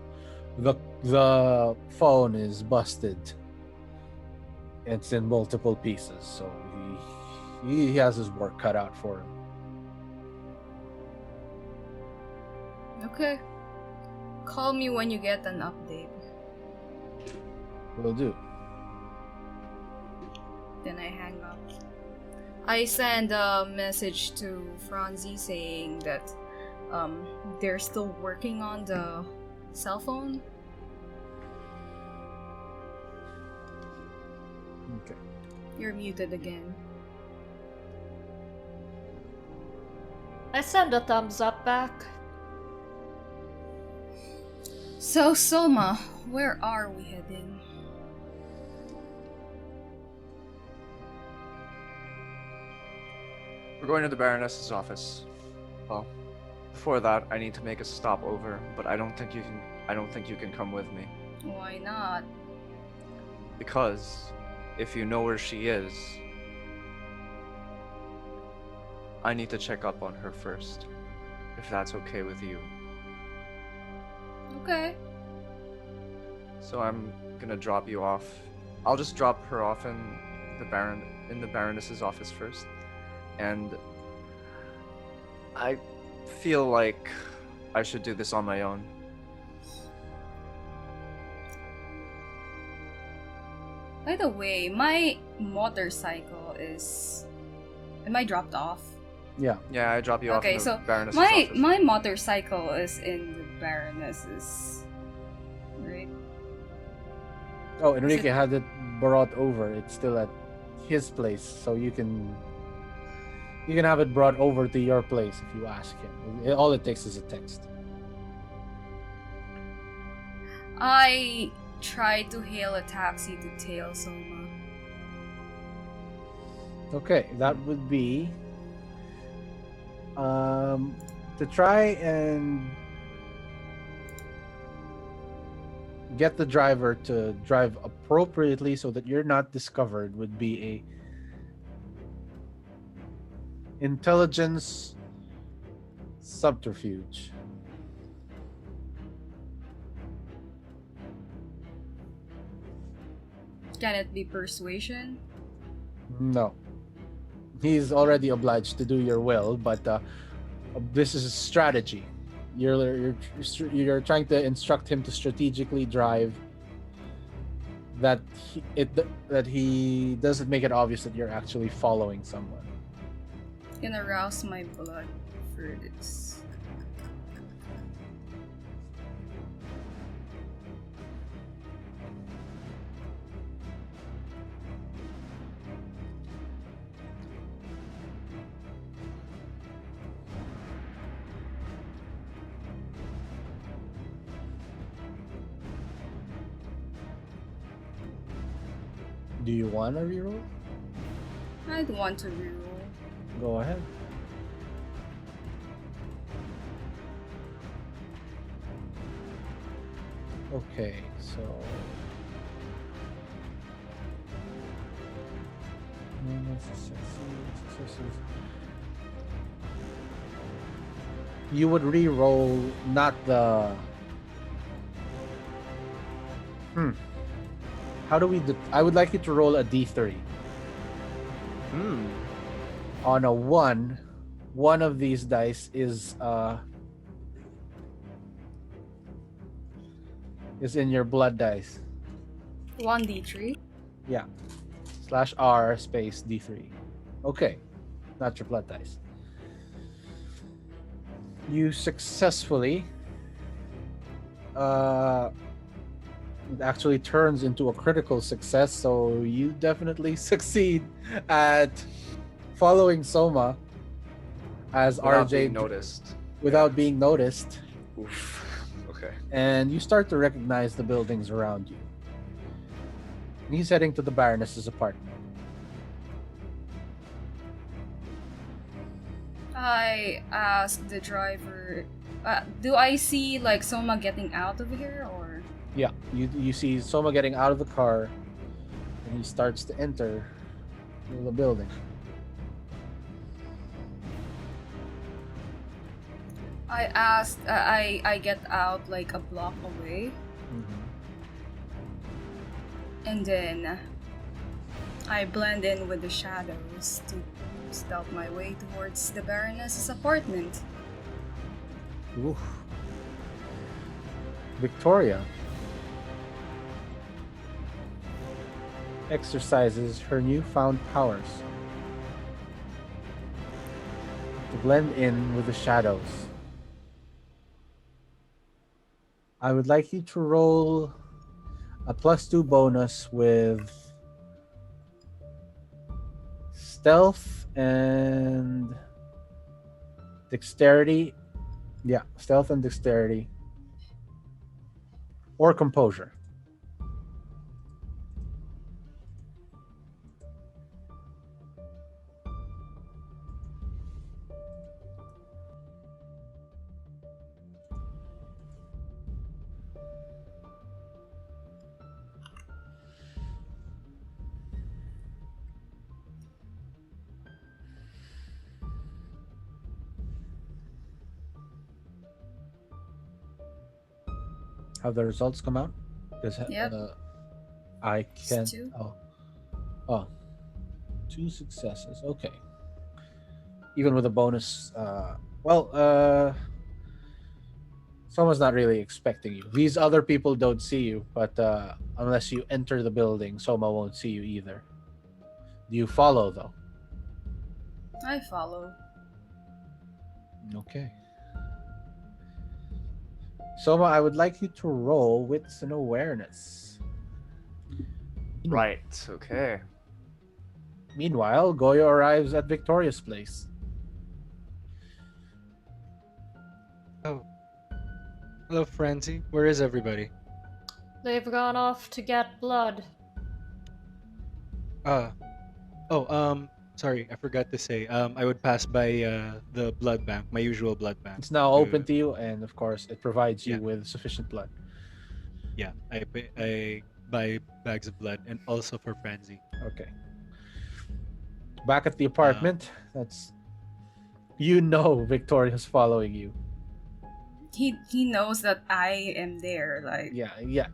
A: The phone is busted. It's in multiple pieces, so he has his work cut out for him.
E: Okay. Call me when you get an update.
A: Will do.
E: Then I hang up. I send a message to Franzi saying that they're still working on the cell phone.
A: Okay.
E: You're muted again.
B: I send a thumbs up back.
E: So, Soma, where are we heading?
D: We're going to the Baroness's office. Well, before that, I need to make a stopover, but I don't think you can come with me.
E: Why not?
D: Because if you know where she is, I need to check up on her first. If that's okay with you.
E: Okay.
D: So I'm gonna drop you off. I'll just drop her off in the Baroness's office first. And I feel like I should do this on my own.
E: By the way, my motorcycle is... Am I dropped off?
A: Yeah.
D: Yeah, I drop you off
E: Okay,
D: in the
E: so
D: Baroness's
E: my
D: office.
E: my motorcycle is in the Baroness's right?
A: Oh, Enrique had it brought over. It's still at his place, so you can have it brought over to your place if you ask him. All it takes is a text.
E: I try to hail a taxi to tail Soma.
A: Okay, that would be to try and get the driver to drive appropriately so that you're not discovered would be a intelligence subterfuge.
E: Can it be persuasion?
A: No. He's already obliged to do your will, but this is a strategy. You're trying to instruct him to strategically drive that he doesn't make it obvious that you're actually following someone.
E: Gonna rouse my blood for this.
A: Do you want to reroll?
E: I'd want to reroll.
A: Go ahead. Okay, so you would re-roll not the how do we I would like you to roll a d3. On a 1, one of these dice is in your blood dice.
E: 1d3.
A: Yeah. /R space d3. Okay. Not your blood dice. You successfully it actually turns into a critical success, so you definitely succeed at following Soma as
D: Without
A: RJ
D: being noticed.
A: without being noticed.
D: Oof. Okay.
A: And you start to recognize the buildings around you. And he's heading to the Baroness's apartment.
E: I asked the driver, do I see like Soma getting out of here or?
A: Yeah, you see Soma getting out of the car, and he starts to enter the building.
E: I asked, I get out like a block away, and then I blend in with the shadows to stealth my way towards the Baroness's apartment.
A: Oof. Victoria exercises her newfound powers to blend in with the shadows. I would like you to roll a +2 bonus with stealth and dexterity. Yeah, stealth and dexterity. Or composure. Have the results come out? Because
E: Yep.
A: I can.
E: It's 2.
A: Oh, 2 successes. Okay. Even with a bonus. Someone's not really expecting you. These other people don't see you, but unless you enter the building, Soma won't see you either. Do you follow though?
E: I follow.
A: Okay. Soma, I would like you to roll wits and awareness.
D: Right. Okay.
A: Meanwhile, Goyo arrives at Victoria's place.
C: Oh. Hello, Frenzy. Where is everybody?
B: They've gone off to get blood.
C: Sorry, I forgot to say. I would pass by the blood bank, my usual blood bank.
A: It's now open to you, and of course, it provides you
C: Yeah.
A: with sufficient blood.
C: Yeah, I buy bags of blood, and also for Frenzy.
A: Okay. Back at the apartment, Victoria's following you.
E: He knows that I am there. Like,
A: Yeah.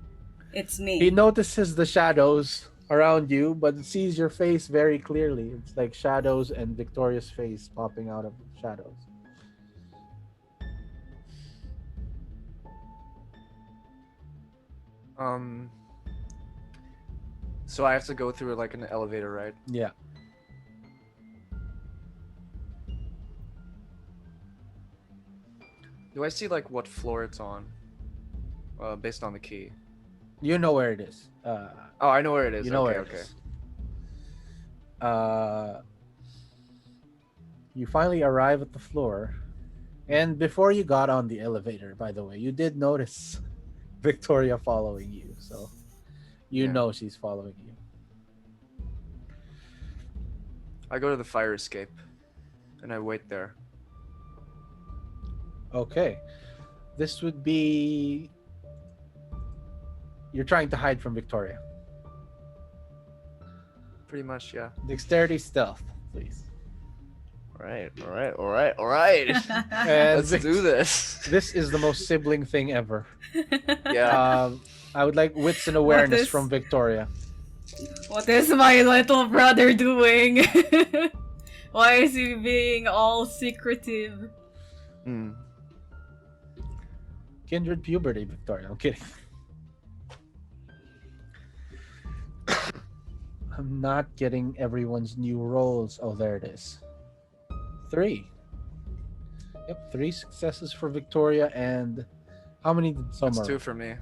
E: it's me.
A: He notices the shadows around you, but sees your face very clearly. It's like shadows and Victoria's face popping out of shadows.
D: So I have to go through like an elevator, right?
A: Yeah.
D: Do I see like what floor it's on? Based on the key.
A: You know where it is.
D: Oh, I know where it is.
A: You know
D: okay,
A: where it
D: okay.
A: is. You finally arrive at the floor, and before you got on the elevator, by the way, you did notice Victoria following you, so you
D: Yeah.
A: know she's following you.
D: I go to the fire escape, and I wait there.
A: Okay. This would be... You're trying to hide from Victoria.
D: Pretty much, yeah.
A: Dexterity stealth, please.
D: All right.
A: And
D: Let's do this.
A: This is the most sibling thing ever.
D: Yeah.
A: I would like wits and awareness
E: is-
A: from Victoria.
E: What is my little brother doing? Why is he being all secretive?
D: Hmm.
A: Kindred puberty, Victoria. I'm kidding. I'm not getting everyone's new rolls. Oh, there it is. 3. Yep, 3 successes for Victoria, and how many did Soma?
D: That's 2 for me.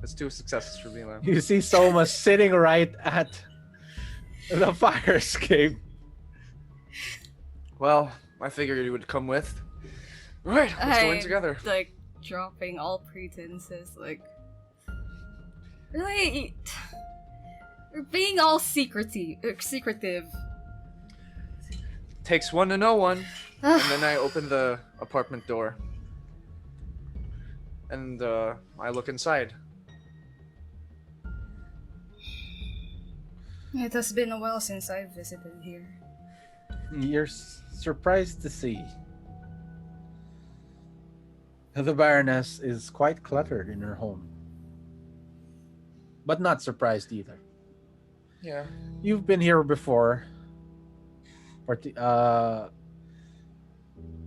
D: That's 2 successes for me, Lam.
A: You see Soma sitting right at the fire escape.
D: Well, I figured you would come with. Right, let's go in together.
E: Like, dropping all pretenses, like... Really? You're being all secretive.
D: Takes one to know one. And then I open the apartment door. And I look inside.
E: It has been a while since I visited here.
A: You're surprised to see the Baroness is quite cluttered in her home. But not surprised either.
D: Yeah.
A: You've been here before.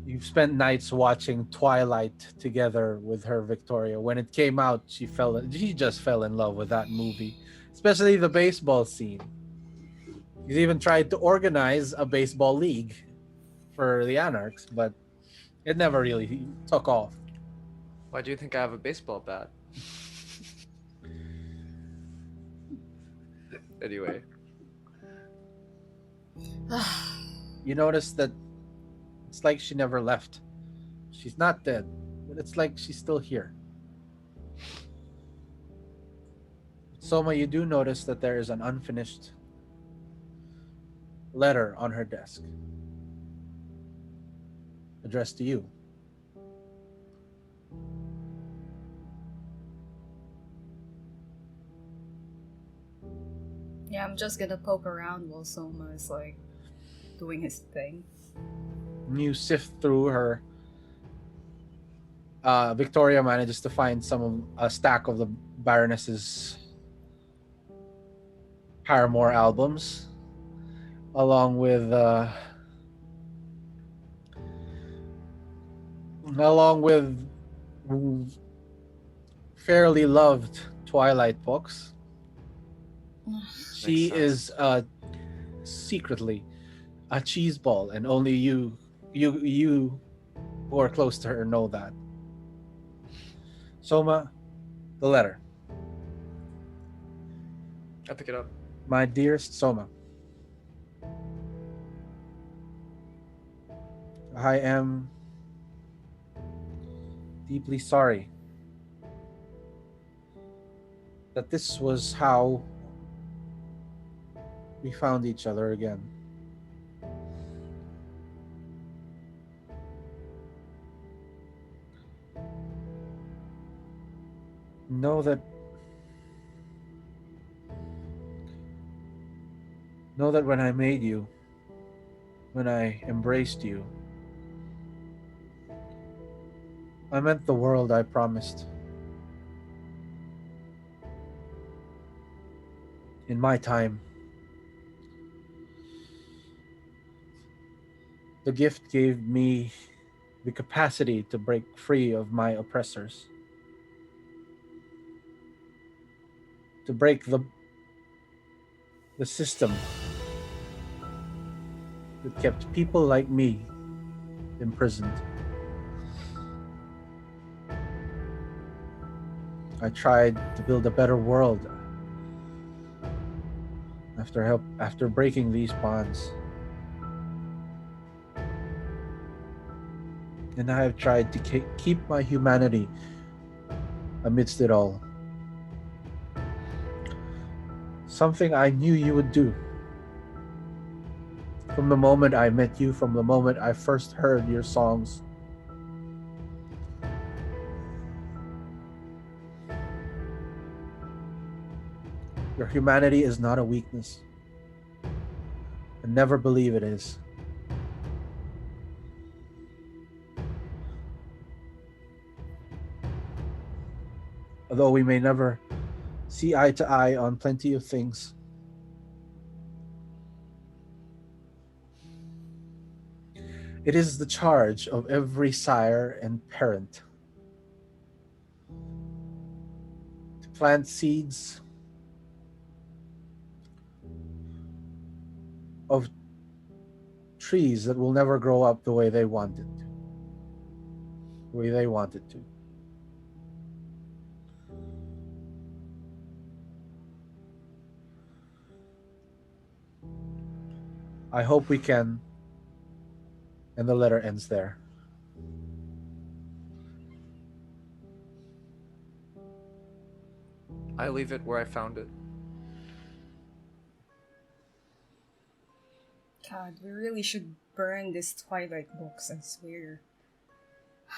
A: You've spent nights watching Twilight together with her, Victoria. When it came out, she just fell in love with that movie, especially the baseball scene. He's even tried to organize a baseball league for the Anarchs, but it never really took off.
D: Why do you think I have a baseball bat? Anyway.
A: You notice that it's like she never left. She's not dead, but it's like she's still here. Soma, you do notice that there is an unfinished letter on her desk addressed to you.
E: Yeah, I'm just gonna poke around while Soma is like doing his thing.
A: You sift through her. Victoria manages to find a stack of the Baroness's Paramore albums, along with fairly loved Twilight books. She
D: Makes
A: is secretly a cheeseball, and only you who are close to her know that. Soma, the letter.
D: I pick it up.
A: My dearest Soma, I am deeply sorry that this was how we found each other again. Know that when I made you, when I embraced you, I meant the world I promised. In my time, the gift gave me the capacity to break free of my oppressors, to break the system that kept people like me imprisoned. I tried to build a better world after breaking these bonds. And I have tried to keep my humanity amidst it all. Something I knew you would do. From the moment I met you, from the moment I first heard your songs. Your humanity is not a weakness. And never believe it is. Although we may never see eye to eye on plenty of things, it is the charge of every sire and parent to plant seeds of trees that will never grow up the way they want it to. The way they want it to. I hope we can. And the letter ends there.
D: I leave it where I found it.
E: God, we really should burn these Twilight books, I swear.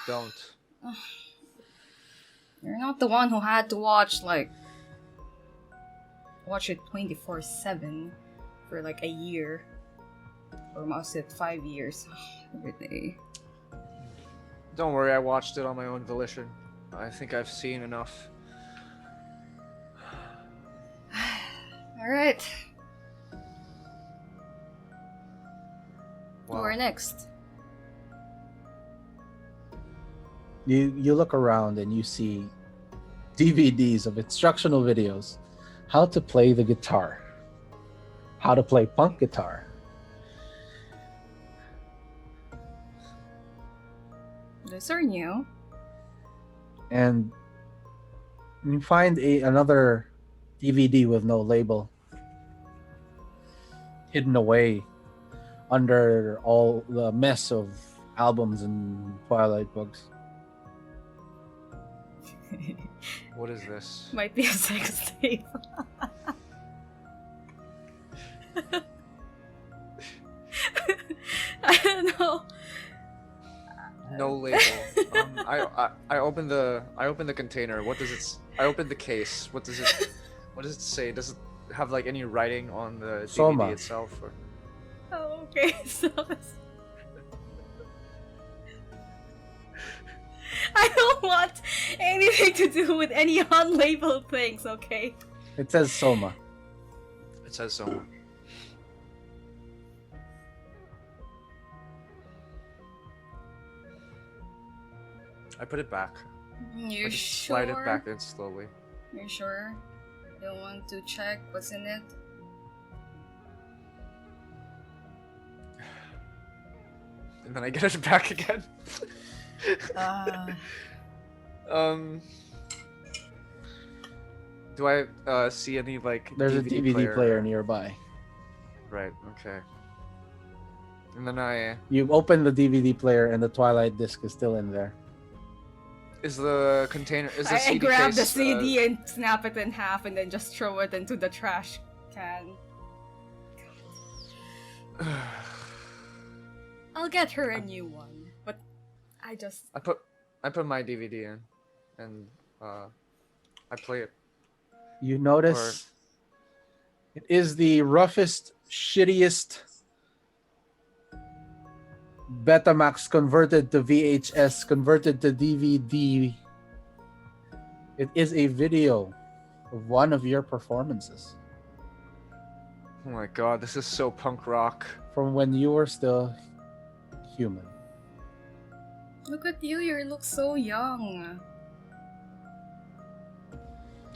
D: Don't.
E: You're not the one who had to watch it 24/7 for like a year. Or was it 5 years? Every day.
D: Don't worry, I watched it on my own volition. I think I've seen enough.
E: Alright.
D: Wow.
E: Where next?
A: You look around and you see DVDs of instructional videos. How to play the guitar. How to play punk guitar.
E: Those are new.
A: And you find another DVD with no label hidden away under all the mess of albums and Twilight books.
D: What is this?
E: Might be a sex tape. I don't know.
D: No label. I open the container. What does it? I open the case. What does it say? Does it have like any writing on the DVD
A: Soma.
D: itself? Or...
E: Oh, okay. So I don't want anything to do with any unlabeled things, okay?
A: It says Soma.
D: It says Soma. I put it back.
E: You
D: I just
E: sure?
D: slide it back in slowly.
E: You sure? You don't want to check what's in it?
D: And then I get it back again.
E: Uh,
D: Um, Do I see any like
A: There's a
D: DVD
A: DVD player
D: or-
A: nearby.
D: Right. Okay. And then I
A: You open the DVD player and the Twilight disc is still in there.
D: is the container is the
E: I
D: CD
E: grab the
D: case,
E: CD and snap it in half and then just throw it into the trash can. I'll get her a new one, but I
D: put my DVD in, and I play it.
A: You notice it is the roughest, shittiest Betamax converted to VHS, converted to DVD. It is a video of one of your performances
D: Oh my god, this is so punk rock.
A: from when you were still human.
E: look at you. You look so young.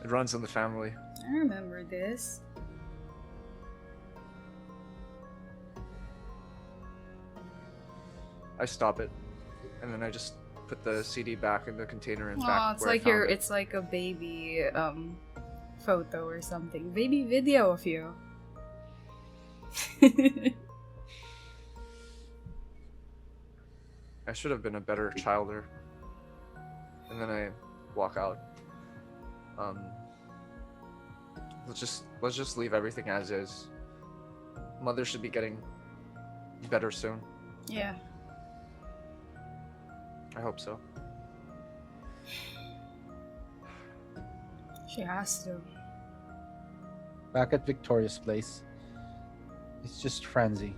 D: It runs in the family.
E: I remember this.
D: I stop it, and then I just put the CD back in the container and
E: Oh,
D: back
E: it's
D: where
E: like
D: I found
E: your
D: it.
E: it's like a baby photo or something. Baby video of you.
D: I should have been a better childer. And then I walk out. Let's just leave everything as is. Mother should be getting better soon.
E: Yeah.
D: I hope so.
E: She has to.
A: Back at Victoria's place, it's just Franzi.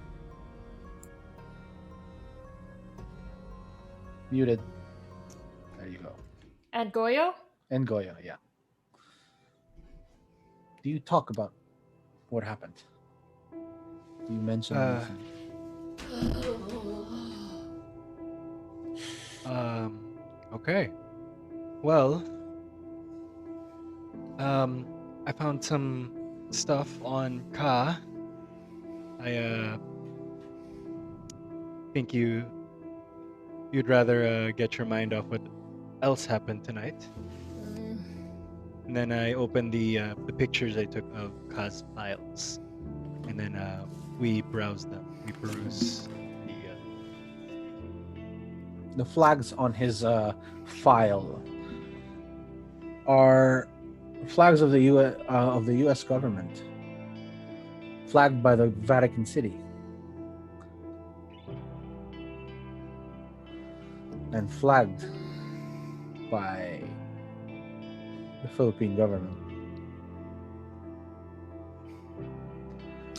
A: Muted. There you go.
B: And Goyo?
A: And Goya, yeah. Do you talk about what happened? Do you mention anything?
C: Okay. Well, I found some stuff on Ka. I think you'd rather get your mind off what else happened tonight. And then I opened the pictures I took of Ka's files, and then we browse them. We peruse
A: The flags on his file are flags of the U.S. government, flagged by the Vatican City, and flagged by the Philippine government.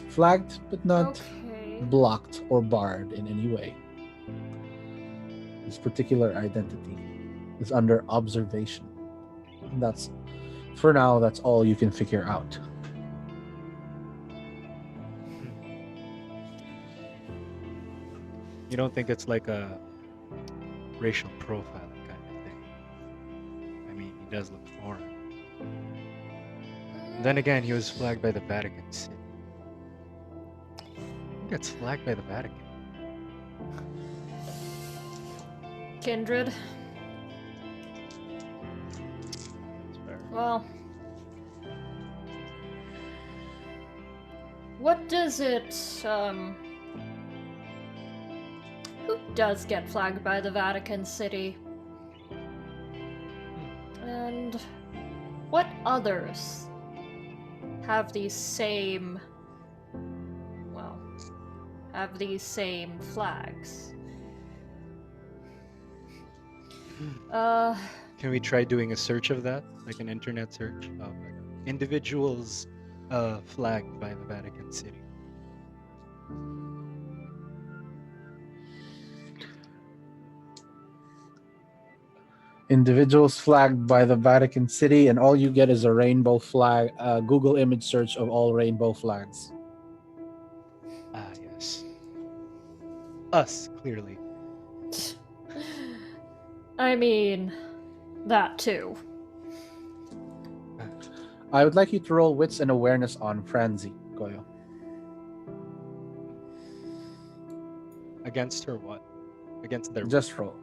A: Flagged, but not
B: Okay.
A: blocked or barred in any way. This particular identity is under observation. And that's, for now, that's all you can figure out.
C: You don't think it's like a racial profiling kind of thing? I mean, he does look foreign. Then again, he was flagged by the Vatican City. Who gets flagged by the Vatican?
B: Kindred.
C: It's fair.
B: Well, what does it, who does get flagged by the Vatican City? And what others have these same, well, have these same flags?
C: Can we try doing a search of that, like an internet search of like, individuals flagged by the Vatican City?
A: Individuals flagged by the Vatican City, and all you get is a rainbow flag, Google image search of all rainbow flags.
C: Ah, yes. Us, clearly.
B: I mean, that too.
A: I would like you to roll wits and awareness on Franzi, Goyo.
C: Against her what? Against their
A: Just roll.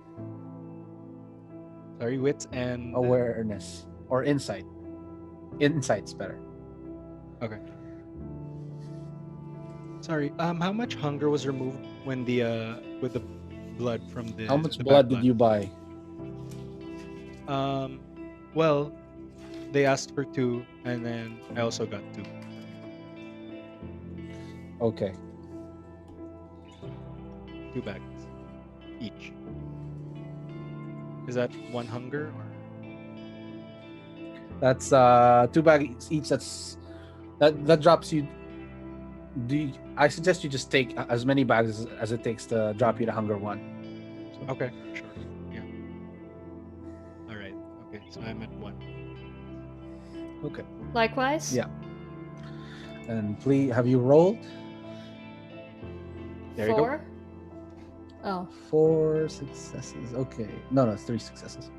C: sorry, wits and
A: Awareness or insight. Insight's better.
C: Okay. Sorry. How much hunger was removed when with the blood from the
A: How much
C: the
A: blood
C: bad
A: did you buy?
C: Well, they asked for 2, and then I also got 2.
A: Okay.
C: 2 bags each. Is that 1 hunger or?
A: That's 2 bags each. That drops you. I suggest you just take as many bags as it takes to drop you to hunger 1. So,
C: Okay, sure. Yeah. All right. Okay, so I'm at 1.
A: okay.
B: Likewise?
A: Yeah. And please, have you rolled?
C: There you go.
B: 4? Oh.
A: 4 successes. Okay. No, it's 3 successes.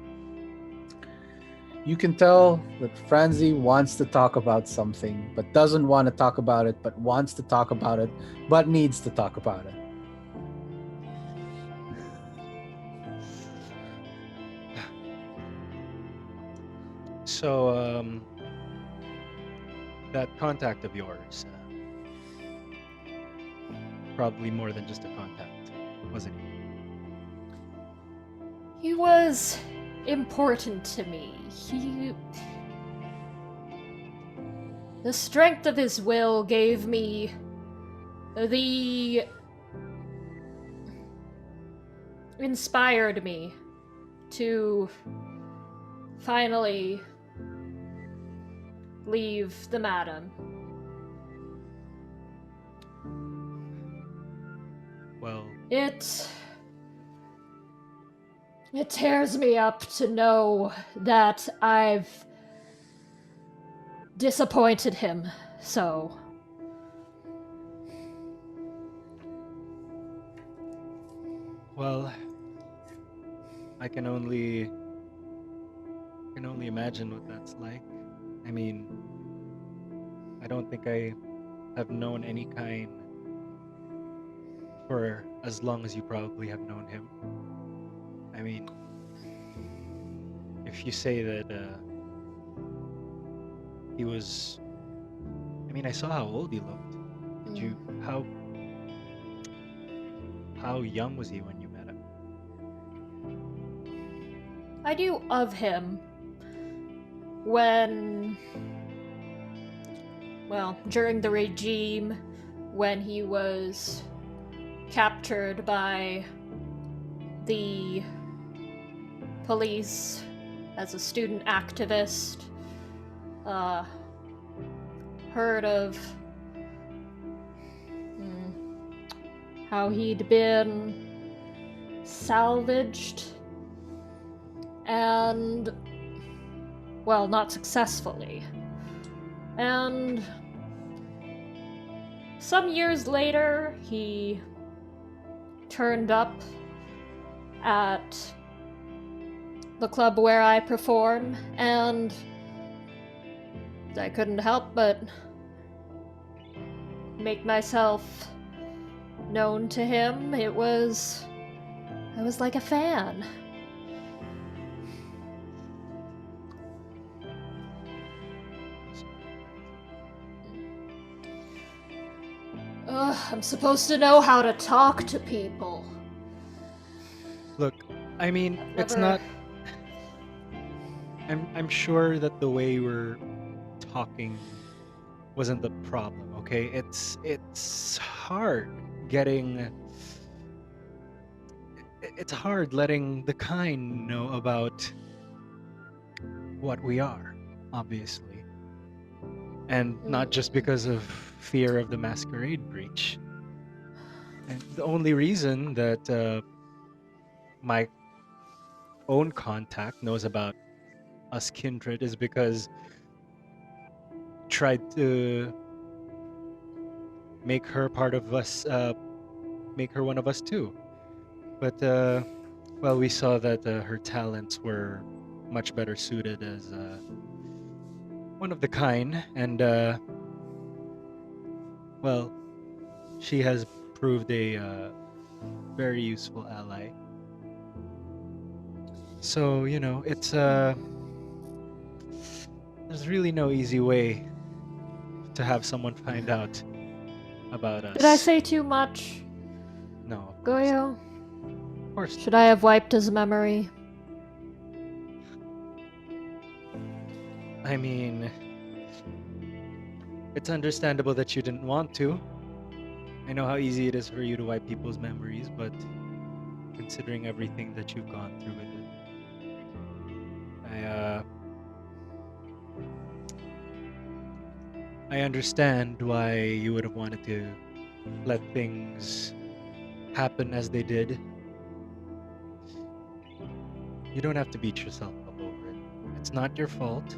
A: You can tell that Franzi wants to talk about something, but doesn't want to talk about it, but wants to talk about it, but needs to talk about it.
C: So, that contact of yours, probably more than just a contact, wasn't he?
B: He was important to me. The strength of his will gave me inspired me to finally leave the madam.
C: Well,
B: It tears me up to know that I've disappointed him so.
C: well, I can only imagine what that's like. I mean, I don't think I have known any kind for as long as you probably have known him. I mean, if you say that he was, I mean, I saw how old he looked. Did you how young was he when you met him?
B: I knew of him when, well, during the regime, when he was captured by the police as a student activist. Heard of how he'd been salvaged and, well, not successfully. And some years later, he turned up at the club where I perform, and I couldn't help but make myself known to him. I was like a fan. I'm supposed to know how to talk to people.
C: Look, I mean, it's
B: Never-
C: not. I'm sure that the way we're talking wasn't the problem. Okay, it's hard getting. It's hard letting the kind know about what we are, obviously, and not just because of fear of the Masquerade breach. And the only reason that my own contact knows about us kindred is because tried to make her part of us, make her one of us too. But well, we saw that her talents were much better suited as one of the kind, and well, she has proved a very useful ally. So it's there's really no easy way to have someone find out about us.
B: Did I say too much,
C: No,
B: Goyo?
C: of course.
B: Should I have wiped his memory?
C: I mean, it's understandable that you didn't want to. I know how easy it is for you to wipe people's memories, but considering everything that you've gone through with it, I understand why you would have wanted to let things happen as they did. You don't have to beat yourself up over it. It's not your fault.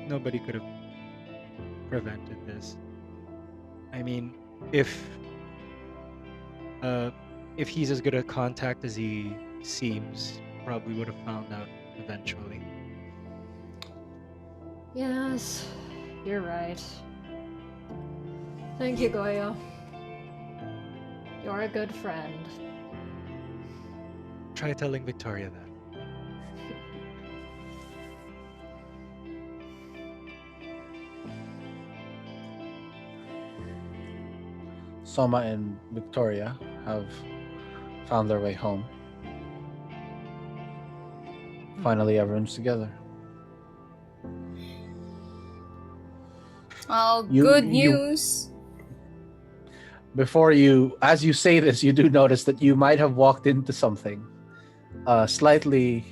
C: Nobody could have prevented this. I mean, if he's as good a contact as he seems, probably would have found out eventually.
B: Yes, you're right. Thank you, Goyo. You're a good friend.
C: Try telling Victoria that.
A: Soma and Victoria have found their way home. Finally, everyone's together.
E: Oh,
A: You-
E: good
A: you-
E: news.
A: Before you, as you say this, you do notice that you might have walked into something. Slightly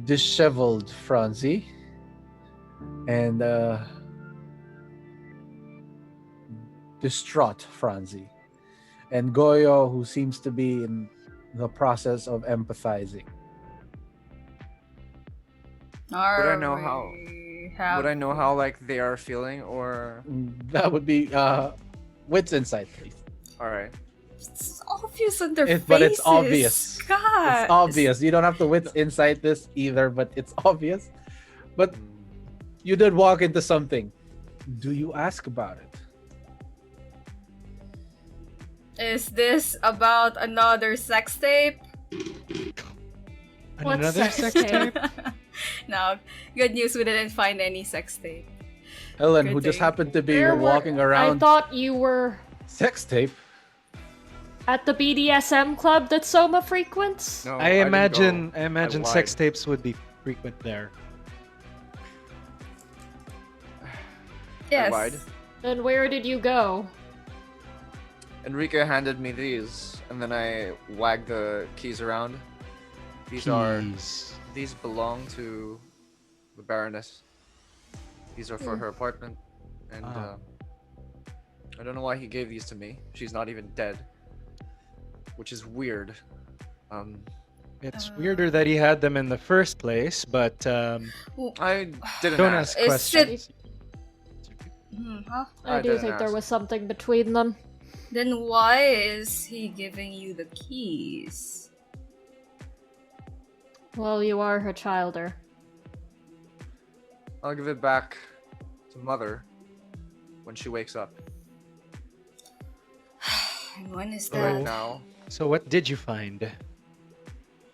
A: disheveled Franzi and distraught Franzi, and Goyo, who seems to be in the process of empathizing.
D: Would I know how-
E: Have...
D: Would I know how like they are feeling, or
A: That would be wits insight, please.
D: all right?
E: It's obvious on their faces.
A: But it's obvious.
E: God.
A: It's obvious. You don't have to wits insight this either, but it's obvious. But you did walk into something. Do you ask about it?
E: Is this about another sex tape?
B: What
C: Another
B: sex
C: sex
B: tape?
C: tape?
E: No, good news, we didn't find any sex tape.
A: Helen,
E: Good
A: who just
E: thing.
A: happened to be
B: There were-
A: walking
B: I
A: around
B: thought you were
A: sex tape.
B: at the BDSM club that Soma frequents.
D: No,
C: I
D: didn't
C: imagine
D: go.
C: I imagine
D: lied.
C: sex tapes would be frequent there.
E: Yes.
D: lied.
B: Then where did you go?
D: Enrique handed me these, and then I wagged the keys around.
C: Keys.
D: These belong to the Baroness. These are for her apartment, and
C: Ah.
D: I don't know why he gave these to me. She's not even dead, which is weird.
C: It's weirder that he had them in the first place, but
D: I didn't
C: don't
D: ask.
C: ask
E: Is
C: questions.
E: Huh?
B: I
D: I
B: do
D: didn't
B: think there
D: ask.
B: was something between them.
E: Then why is he giving you the keys?
B: Well, you are her childer.
D: I'll give it back to Mother when she wakes up.
E: And when is
D: But right
E: that?
D: now,
C: So what did you find?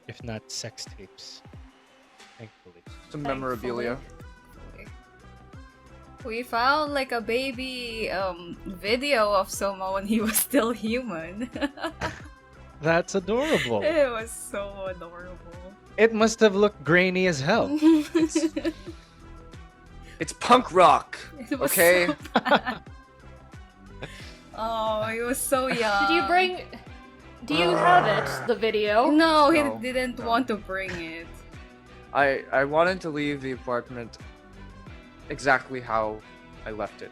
C: If not sex tapes. Thankfully.
D: some memorabilia.
E: We found like a baby video of Soma when he was still human.
C: That's adorable.
E: It was so adorable.
C: It must have looked grainy as hell.
D: It's punk rock,
E: It was
D: okay?
E: so bad. Oh, he was so young.
B: Did you bring? Do you have it? The video?
E: No, he
D: No,
E: didn't
D: no.
E: want to bring it.
D: I wanted to leave the apartment exactly how I left it.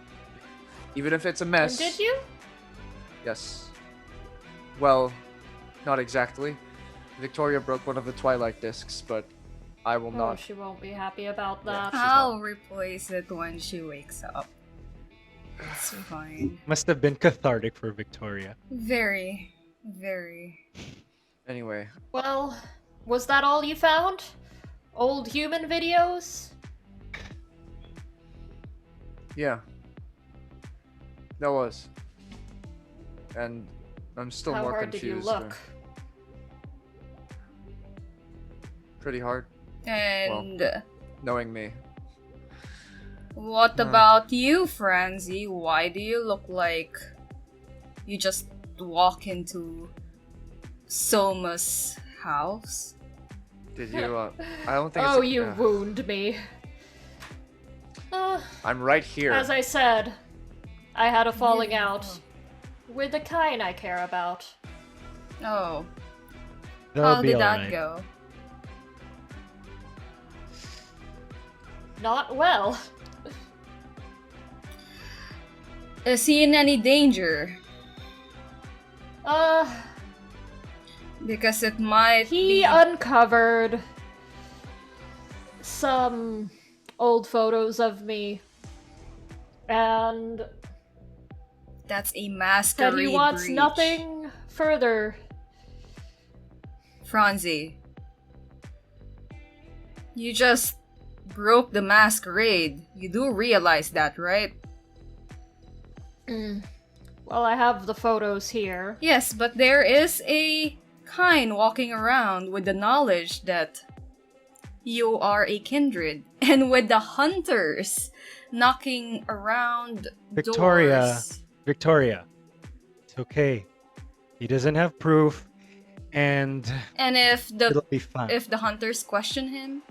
D: Even if it's a
B: And
D: mess.
B: did you?
D: Yes. Well, not exactly. Victoria broke one of the Twilight discs, but I will
B: Oh,
D: not.
B: she won't be happy about that.
E: I'll replace it when she wakes up. It's fine.
C: Must have been cathartic for Victoria.
E: Very, very.
D: Anyway,
B: Well, was that all you found? Old human videos?
D: yeah. That was. And I'm still
B: How
D: more
B: hard did
D: confused.
B: you look?
D: Pretty hard.
E: And
D: Knowing me.
E: what about you, Franzi? Why do you look like you just walk into Soma's house?
D: Did you, I don't think
B: Oh,
D: it's...
B: you wound me.
D: I'm right here.
B: As I said, I had a falling out with the kind I care about.
E: Oh,
C: That'll
E: how
C: be
E: did that
C: alright.
E: go?
B: Not well.
E: Is he in any danger? Because it might
B: He
E: be...
B: uncovered some old photos of me and
E: That's a
B: said
E: masquerade
B: he wants
E: breach.
B: nothing further.
E: Franzi, you just broke the masquerade. You do realize that, right?
B: Well, I have the photos here.
E: Yes, but there is a kind walking around with the knowledge that you are a kindred, and with the hunters knocking around
C: Victoria.
E: doors.
C: Victoria, it's okay. He doesn't have proof, and
E: And if
C: it'll
E: the
C: be fine.
E: if the hunters question him,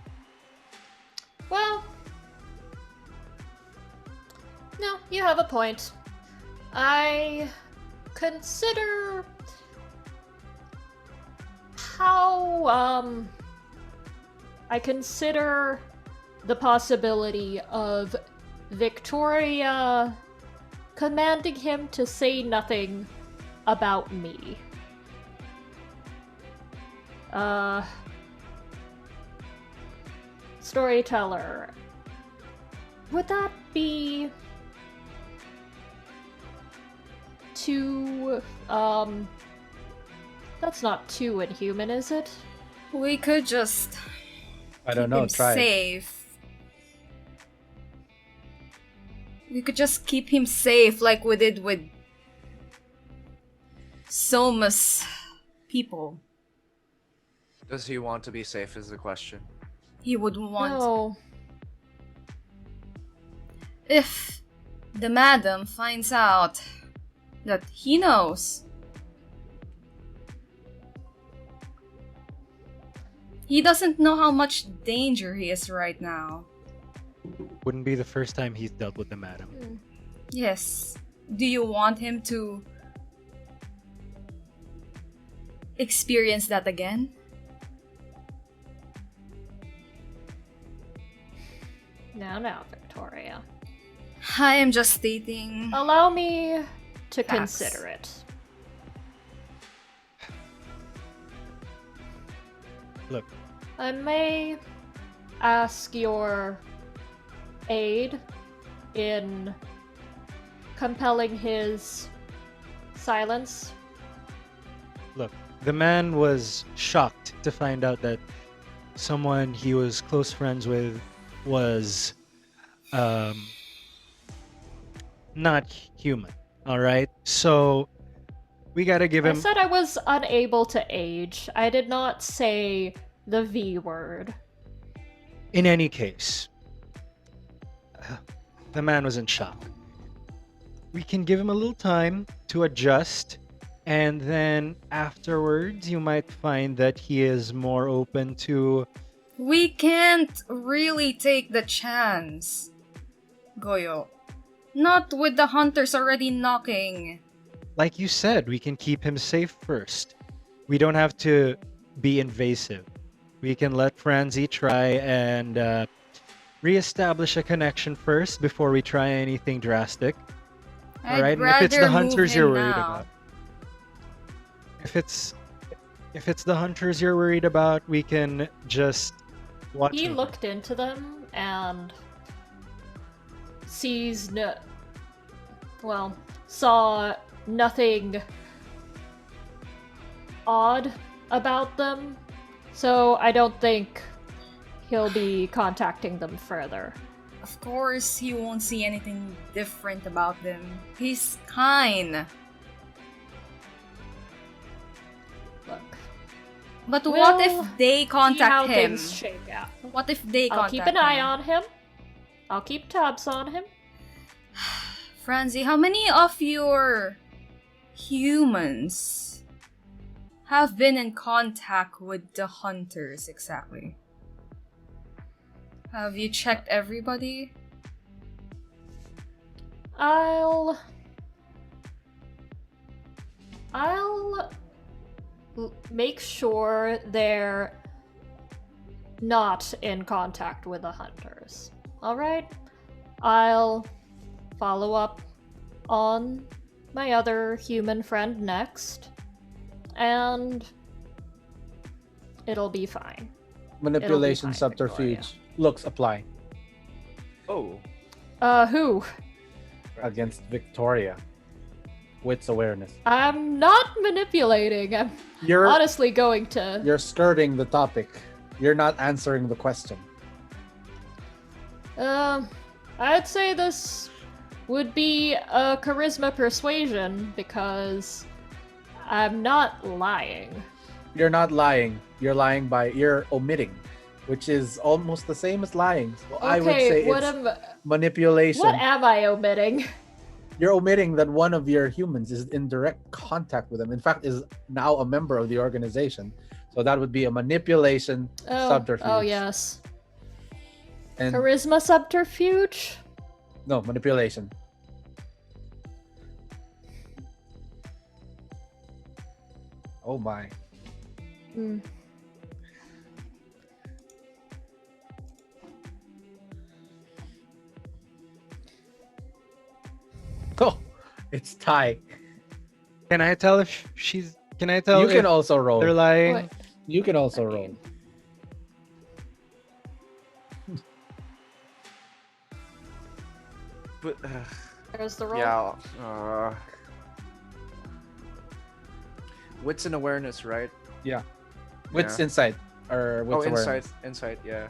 B: Well, no, you have a point. I consider I consider the possibility of Victoria commanding him to say nothing about me. Storyteller. Would that be too, that's not too inhuman, is it?
E: we could just
A: I don't
E: keep
A: know.
E: him
A: Try it.
E: safe. We could just keep him safe like we did with Soma's people.
D: Does he want to be safe is the question.
E: He would want...
B: No.
E: If the madam finds out that he knows, he doesn't know how much danger he is right now.
C: Wouldn't be the first time he's dealt with the madam.
E: Yes. Do you want him to experience that again?
B: Now, Victoria.
E: I am just stating...
B: Allow me to
E: Facts.
B: consider it.
C: Look,
B: I may ask your aid in compelling his silence.
C: look. The man was shocked to find out that someone he was close friends with was not human. All right, so we gotta give
B: I
C: him.
B: said I was unable to age. I did not say the V word.
C: In any case, the man was in shock. We can give him a little time to adjust, and then afterwards, you might find that he is more open to.
E: We can't really take the chance, Goyo. Not with the hunters already knocking.
C: Like you said, we can keep him safe first. We don't have to be invasive. We can let Franzi try and reestablish a connection first before we try anything drastic.
E: I'd
C: All right, and
E: rather
C: if it's the
E: move
C: hunters
E: him
C: you're worried
E: now.
C: about, if it's the hunters you're worried about, we can just watch.
B: He
C: him.
B: looked into them and saw nothing odd about them. So I don't think he'll be contacting them further.
E: Of course, he won't see anything different about them. He's kind.
B: Look,
E: But
B: We'll
E: what if they
B: see how
E: contact him?
B: things shake out.
E: What if they
B: I'll
E: contact
B: keep an eye
E: him?
B: on him. I'll keep tabs on him.
E: Franzi, how many of your humans have been in contact with the hunters exactly? Have you checked everybody?
B: I'll make sure they're not in contact with the hunters. Alright? I'll follow up on my other human friend next, and it'll be fine.
A: Manipulation,
B: fine,
A: subterfuge. Looks apply
D: Oh.
B: Who?
A: against Victoria. Wits awareness.
B: I'm not manipulating. I'm
A: You're
B: honestly going to.
A: you're skirting the topic. You're not answering the question.
B: I'd say this would be a charisma persuasion because I'm not lying.
A: You're not lying. You're omitting, which is almost the same as lying. So I would say it's manipulation.
B: What am I omitting?
A: You're omitting that one of your humans is in direct contact with them. In fact, is now a member of the organization. So that would be a manipulation subterfuge.
B: Oh yes.
A: And
B: Charisma subterfuge?
A: no, manipulation. Oh my.
B: Hmm.
A: Oh, it's tie.
C: Can I tell if she's? Can I tell
A: You
C: if
A: can also roll.
C: they're lying?
B: What?
A: You can also
B: I
A: roll.
B: mean-
D: But
B: There's the roll.
D: yeah. Wits and awareness, right?
A: Wits
D: Yeah.
A: insight or wits
D: Oh,
A: awareness.
D: insight, yeah.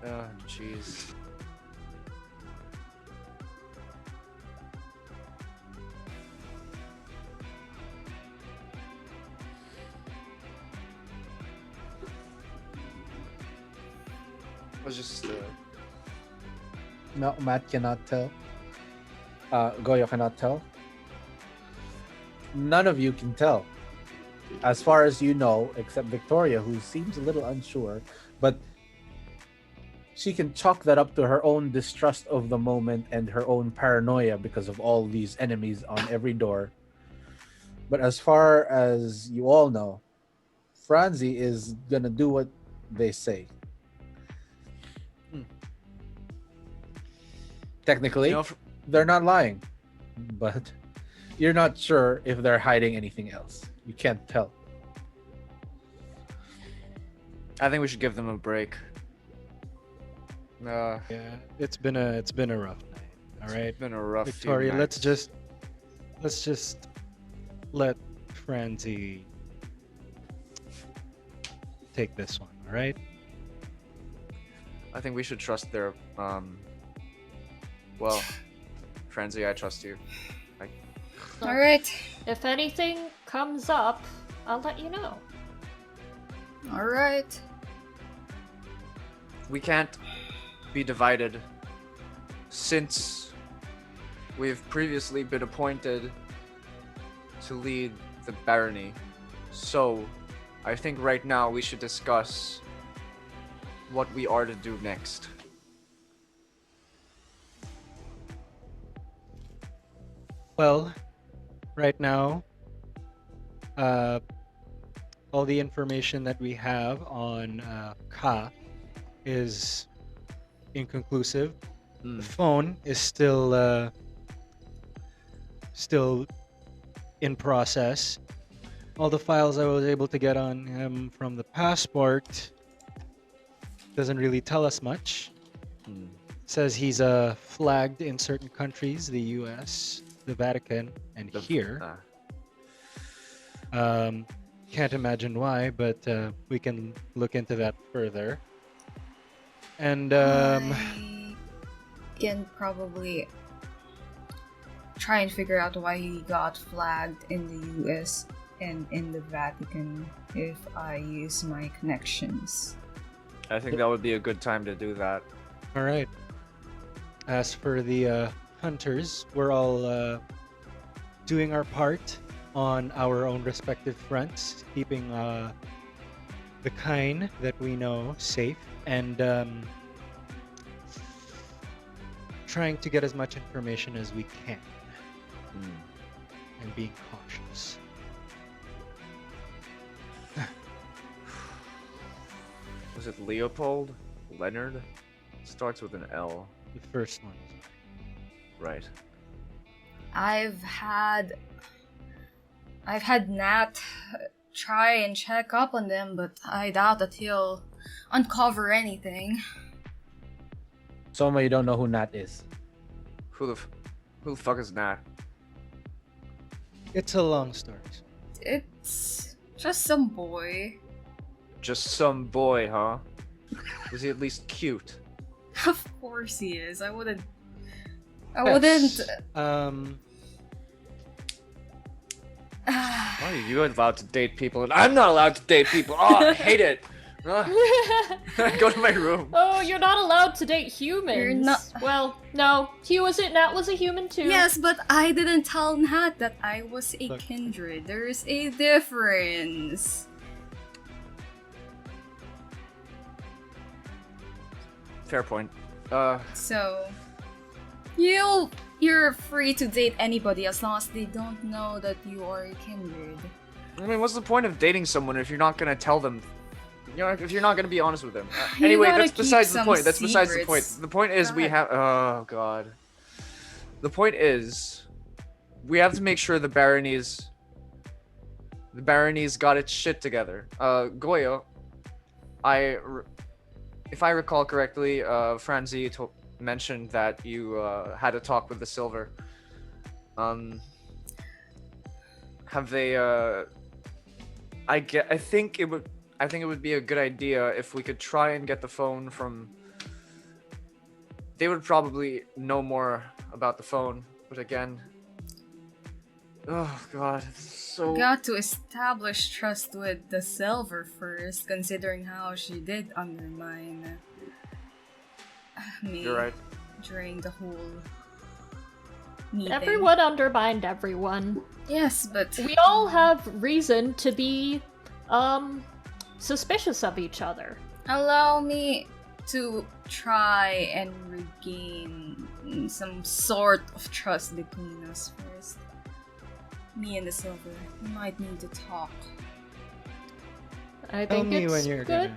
D: Oh, jeez. I was just
A: No, Matt cannot tell. Goyo cannot tell. None of you can tell. As far as you know, except Victoria, who seems a little unsure, but she can chalk that up to her own distrust of the moment and her own paranoia because of all these enemies on every door. But as far as you all know, Franzi is gonna do what they say. Technically,
D: you know,
A: they're not lying, but you're not sure if they're hiding anything else. You can't tell.
D: I think we should give them a break.
C: Yeah, it's been a rough night. All right,
D: It's been a rough
C: Victoria.
D: few
C: Let's
D: nights.
C: just let Franzi take this one. All right.
D: I think we should trust their well, Franzi, I trust you.
E: Alright.
B: If anything comes up, I'll let you know.
E: Alright.
D: We can't be divided since we've previously been appointed to lead the barony. So, I think right now we should discuss what we are to do next.
C: Well, right now, all the information that we have on Ka is inconclusive. The phone is still in process. All the files I was able to get on him from the passport doesn't really tell us much. Says he's flagged in certain countries, the U.S., the Vatican, and here. Can't imagine why, but we can look into that further. And
E: I can probably try and figure out why he got flagged in the US. and in the Vatican if I use my connections.
D: I think that would be a good time to do that.
C: All right. As for the hunters, we're all doing our part on our own respective fronts, keeping the kind that we know safe, and trying to get as much information as we can, and being cautious.
D: Was it Leopold? Leonard? Starts with an L.
C: The first one.
D: Right.
E: I've had Nat try and check up on them, but I doubt that he'll uncover anything.
A: Soma, you don't know who Nat is.
D: Who the fuck is Nat?
C: It's a long story.
E: It's just some boy.
D: Just some boy, huh? Was he at least cute?
E: Of course he is. I wouldn't.
D: Why are you allowed to date people and I'm not allowed to date people? Oh, I hate it. Go to my room.
B: Oh, you're not allowed to date humans.
E: You're not-
B: Well, no. Nat was a human too.
E: Yes, but I didn't tell Nat that I was a
C: Look.
E: kindred. There's a difference.
D: Fair point.
E: So, you're free to date anybody as long as they don't know that you are a kindred.
D: I mean, what's the point of dating someone if you're not gonna tell them? You know, if you're not gonna be honest with them.
E: You
D: Anyway,
E: gotta
D: that's besides
E: keep
D: the point.
E: some
D: That's besides the point.
E: secrets.
D: The point is we
E: God.
D: have. Oh god. The point is, we have to make sure the baronies got its shit together. Goyo, if I recall correctly, Franzi mentioned that you had a talk with the Silver. Have they? I think it would be a good idea if we could try and get the phone from. They would probably know more about the phone, but again. Oh god, it's so.
E: Got to establish trust with the Silver first, considering how she did undermine me
D: You're right.
E: during the whole meeting.
B: Everyone undermined everyone.
E: Yes, but
B: We all have reason to be, suspicious of each other.
E: allow me to try and regain some sort of trust between us first. Me and the Silver might need to talk.
B: I
C: Tell
B: think
C: me
B: it's
C: when you're
B: good.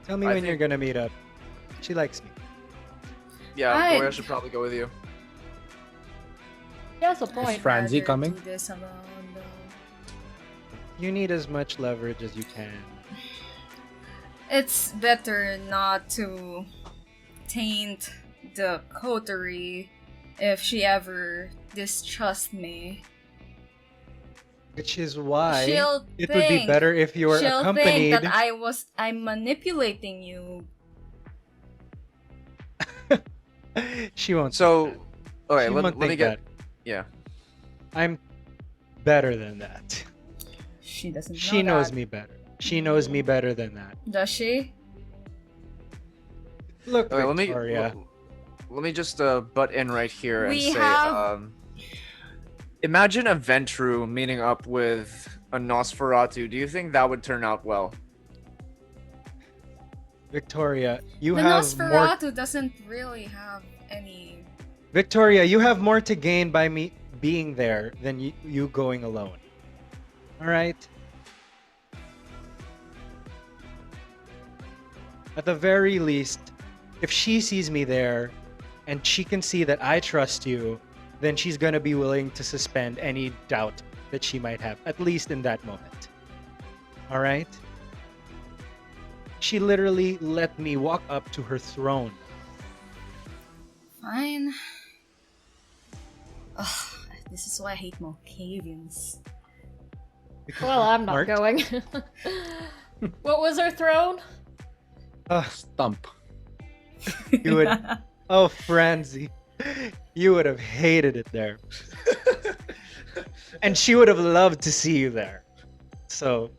C: Tell me
D: I
C: when you're
D: think-
C: gonna meet up. She likes me.
D: Yeah,
E: I-
D: Goyo should probably go with you.
B: He has a point.
A: Franzi
E: Rather
A: coming?
E: do this alone, though.
C: You need as much leverage as you can.
E: It's better not to taint the coterie if she ever distrusts me.
C: Which is why
E: She'll
C: it would be
E: think-
C: better if you were
E: She'll
C: accompanied.
E: think that I'm manipulating you.
C: She won't.
D: So, okay,
C: She
D: let
C: won't
D: me
C: think
D: get.
C: that.
D: Yeah.
C: I'm better than that.
E: She doesn't know
C: She knows
E: that.
C: me better. She knows me better than that.
E: Does she?
C: Look,
D: Okay,
C: Victoria.
D: let me just butt in right here and
E: We
D: say,
E: have-
D: imagine a Ventru meeting up with a Nosferatu. Do you think that would turn out well?
C: Victoria, you
E: The
C: have more.
E: Nosferatu doesn't really have any.
C: Victoria, you have more to gain by me being there than you going alone. All right. At the very least, if she sees me there and she can see that I trust you, then she's going to be willing to suspend any doubt that she might have, at least in that moment. All right? She literally let me walk up to her throne.
E: Fine. Ugh, this is why I hate Malkavians.
B: Well, I'm not
C: Mart?
B: going. What was her throne?
A: Stump.
C: You would. Oh, Franzi. You would have hated it there. And she would have loved to see you there. So,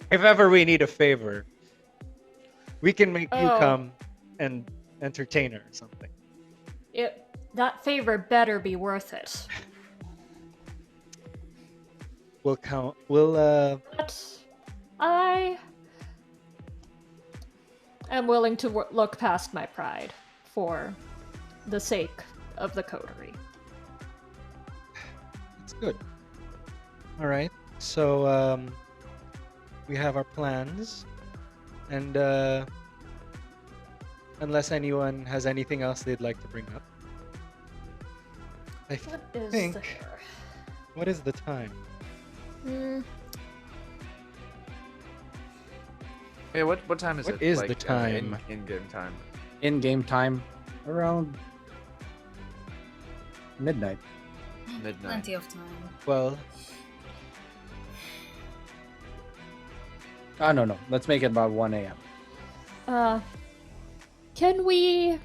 C: if ever we need a favor, we can make you
B: Oh.
C: come and entertain her or something.
B: That favor better be worth it.
C: We'll count. We'll
B: But I am willing to look past my pride for the sake of the coterie.
C: That's good. All right. So we have our plans, and unless anyone has anything else they'd like to bring up, I
B: What is
C: think.
B: there?
C: What is the time?
D: Hey, what time is
C: What
D: it?
C: is the time?
D: In-game time.
A: In-game time, around midnight.
D: Midnight.
E: Plenty of time.
C: Well,
A: No. Let's make it about 1 a.m.
B: Can we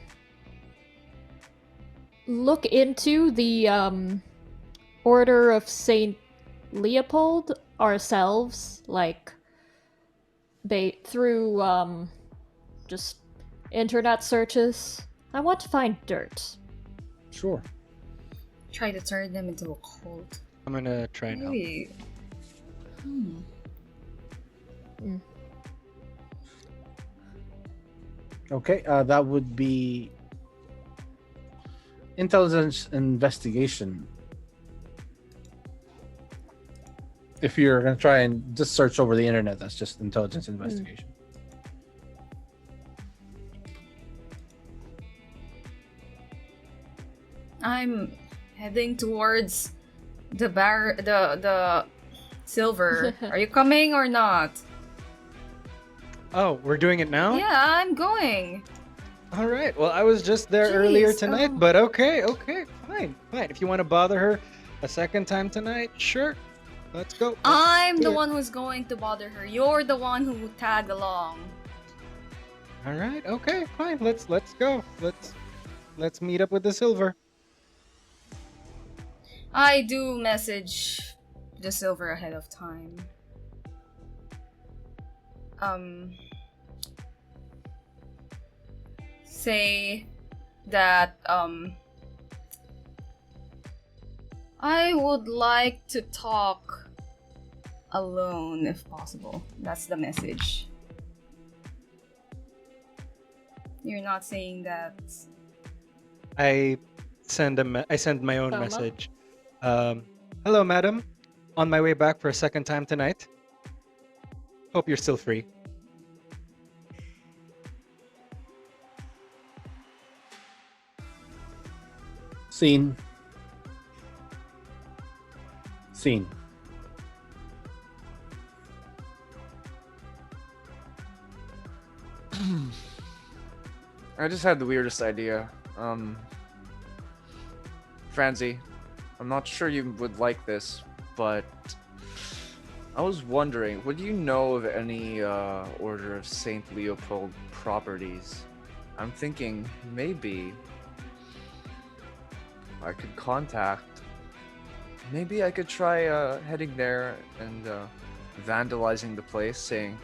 B: look into the Order of Saint Leopold ourselves, like through just internet searches? I want to find dirt.
A: Sure.
E: Try to turn them into a cult.
C: I'm gonna try and help.
E: Maybe.
A: Okay, that would be intelligence investigation. If you're gonna try and just search over the internet, that's just intelligence investigation.
E: I'm heading towards the silver. Are you coming or not?
C: Oh, we're doing it now?
E: Yeah, I'm going.
C: All right. Well, I was just there earlier
E: Jeez,
C: tonight, but okay, fine. If you want to bother her a second time tonight, sure. Let's go.
E: I'm
C: do
E: the
C: it.
E: one who's going to bother her. You're the one who tagged along.
C: All right. Okay, fine. Let's go. Let's meet up with the silver.
E: I do message the silver ahead of time. Say that I would like to talk alone if possible. That's the message. You're not saying that.
C: I send my own
B: Thelma?
C: message. Hello, madam. On my way back for a second time tonight. Hope you're still free.
A: Scene.
D: I just had the weirdest idea. Franzi, I'm not sure you would like this, but I was wondering, would you know of any Order of Saint Leopold properties? I'm thinking maybe I could contact. Maybe I could try heading there and vandalizing the place, saying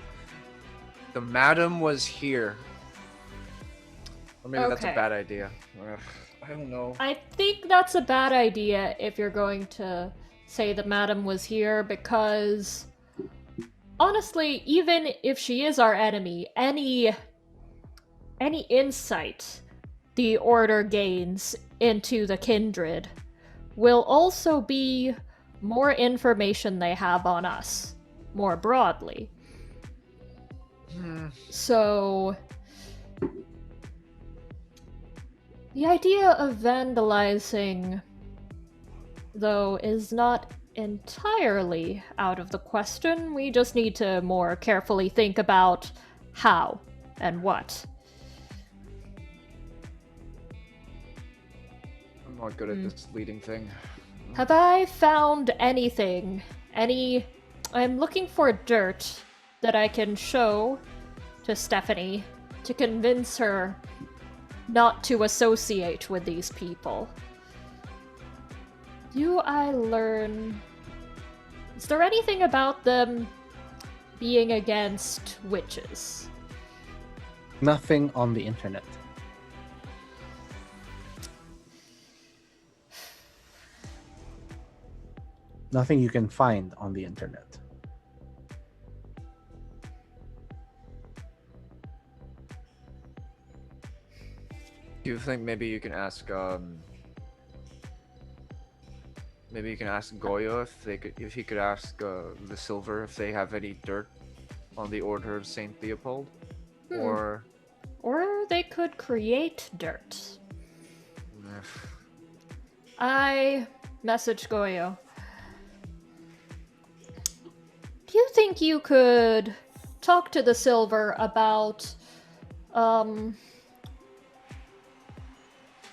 D: the madam was here. Or maybe that's a
B: Okay.
D: bad idea. Ugh, I don't know.
B: I think that's a bad idea if you're going to say the madam was here, because honestly, even if she is our enemy, any insight the Order gains into the kindred will also be more information they have on us, more broadly. So, the idea of vandalizing, though, is not entirely out of the question. We just need to more carefully think about how and what.
D: I'm not good at this leading thing.
B: Have I found anything? I'm looking for dirt that I can show to Stephanie to convince her not to associate with these people. Do I learn Is there anything about them being against witches?
A: Nothing on the internet. Nothing you can find on the internet.
D: Do you think maybe you can ask maybe you can ask Goyo if he could ask the Silver if they have any dirt on the Order of Saint Leopold, or
B: Or they could create dirt.
D: eh,
B: I messaged Goyo. Do you think you could talk to the Silver about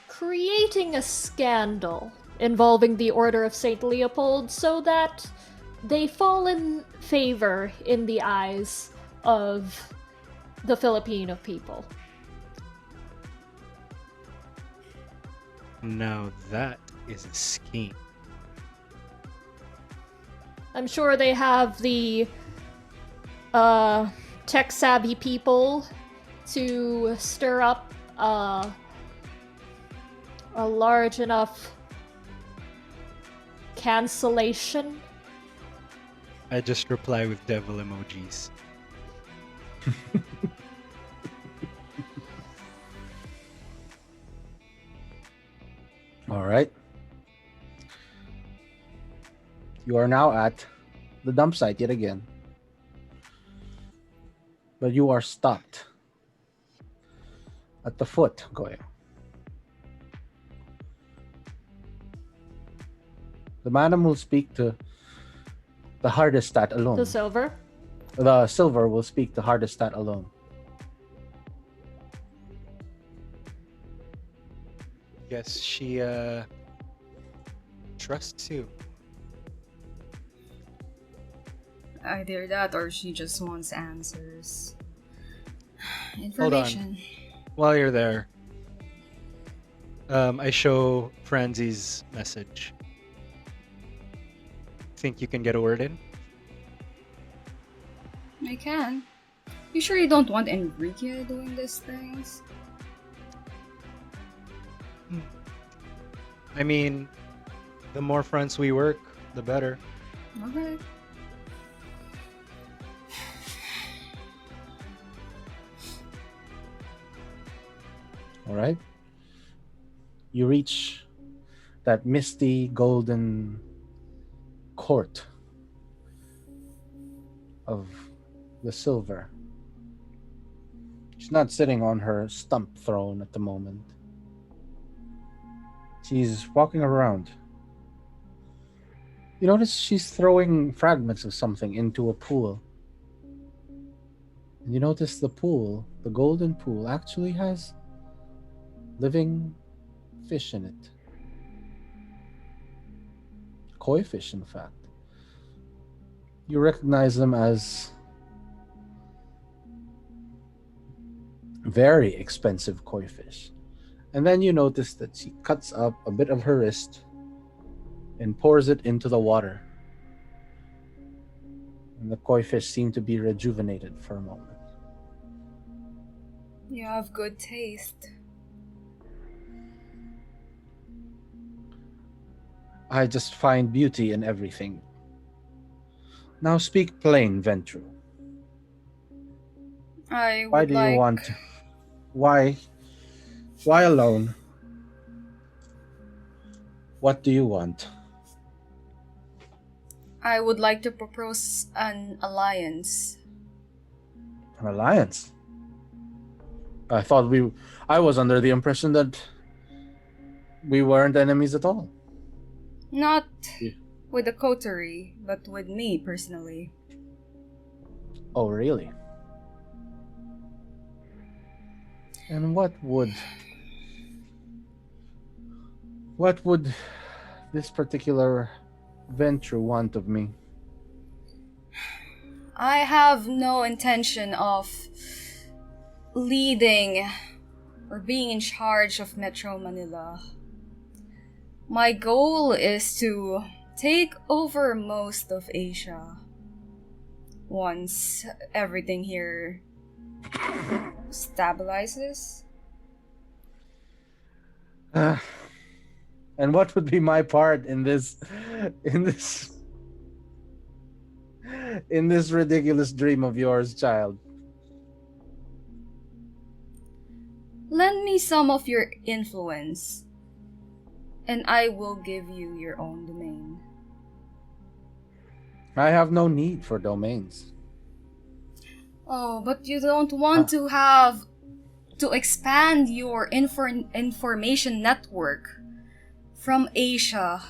B: creating a scandal involving the Order of Saint Leopold so that they fall in favor in the eyes of the Filipino people?
C: Now that is a scheme.
B: I'm sure they have the tech-savvy people to stir up a large enough cancellation.
C: I just reply with devil emojis.
A: All right. You are now at the dump site yet again. But you are stopped at the foot, Goyo. The madam will speak to the hardest stat alone.
B: The Silver?
A: The Silver will speak the hardest stat alone.
C: Guess she trusts you.
E: Either that or she just wants answers.
C: Hold on.
E: Information.
C: While you're there, I show Franzi's message. Think you can get a word in?
E: I can. You sure you don't want Enrique doing these things?
C: I mean, the more fronts we work, the better.
E: Okay.
A: All right. You reach that misty golden court of the Silver. She's not sitting on her stump throne at the moment. She's walking around. You notice she's throwing fragments of something into a pool. And you notice the pool, the golden pool, actually has living fish in it. Koi fish, in fact. You recognize them as very expensive koi fish. And then you notice that she cuts up a bit of her wrist and pours it into the water. And the koi fish seem to be rejuvenated for a moment.
E: You have good taste.
A: I just find beauty in everything. Now speak plain, Ventru.
E: I
A: Why
E: would
A: do
E: like...
A: you want... Why alone? What do you want?
E: I would like to propose an alliance.
A: An alliance? I was under the impression that we weren't enemies at all.
E: Not
A: Yeah.
E: with the coterie, but with me personally.
A: Oh, really? And what would this particular venture want of me?
E: I have no intention of leading or being in charge of Metro Manila. My goal is to take over most of Asia once everything here stabilizes.
A: And what would be my part in this in this in this ridiculous dream of yours, child?
E: Lend me some of your influence, and I will give you your own domain.
A: I have no need for domains.
E: Oh, but you don't want to have to expand your information network from Asia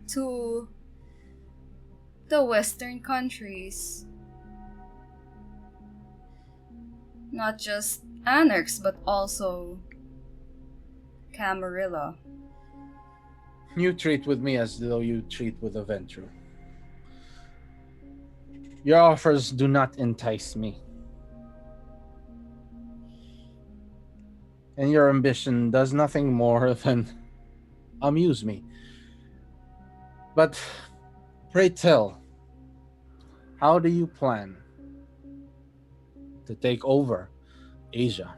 E: to the Western countries. Not just Anarchs, but also Camarilla.
A: You treat with me as though you treat with a Ventru. Your offers do not entice me. And your ambition does nothing more than amuse me. But pray tell, how do you plan to take over Asia?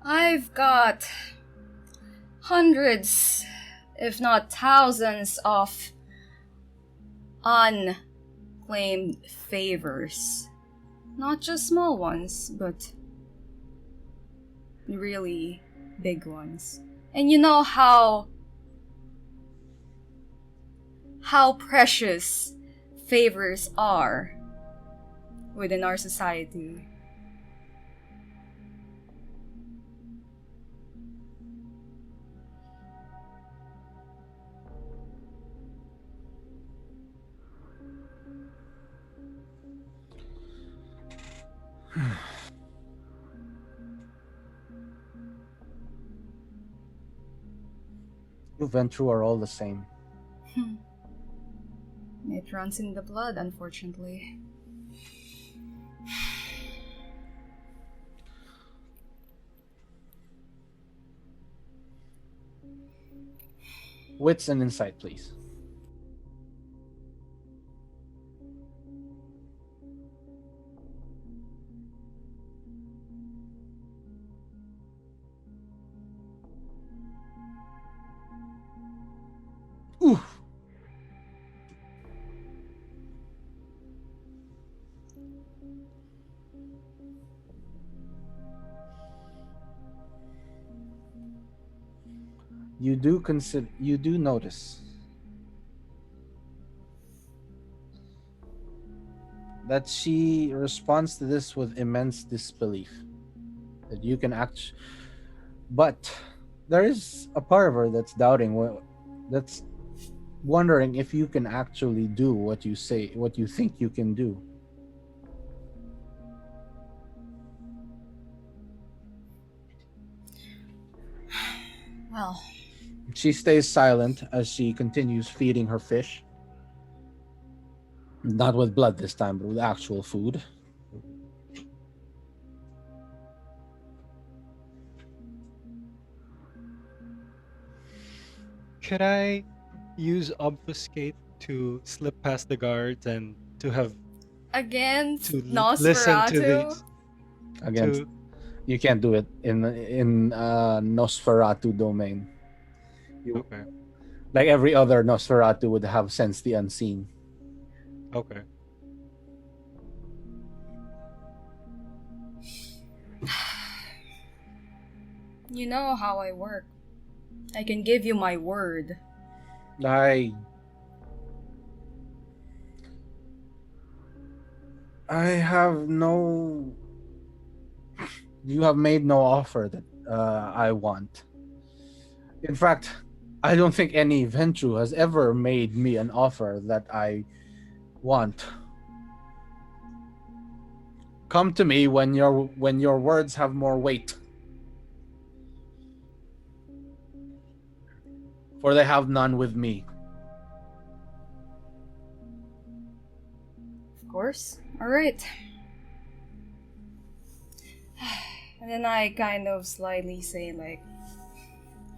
E: I've got hundreds, if not thousands, of unclaimed favors. Not just small ones, but really big ones. And you know how precious favors are within our society.
A: You Ventru are all the same.
E: It runs in the blood, unfortunately.
A: Wits and insight, please. Ooh. You do notice that she responds to this with immense disbelief. That you can act, but there is a part of her that's doubting, that's wondering if you can actually do what you say, what you think you can do.
E: Well,
A: She stays silent as she continues feeding her fish. Not with blood this time, but with actual food.
C: Could I use obfuscate to slip past the guards and to have
E: against
C: to listen to
E: Nosferatu.
C: these?
A: Against,
C: To
A: you can't do it in Nosferatu domain.
C: okay,
A: Like every other Nosferatu would have sensed the unseen.
C: okay.
E: You know how I work. I can give you my word.
A: I have no. You have made no offer that I want. In fact, I don't think any Ventru has ever made me an offer that I want. Come to me when your words have more weight. For they have none with me.
E: Of course. Alright. And then I kind of slightly say, like,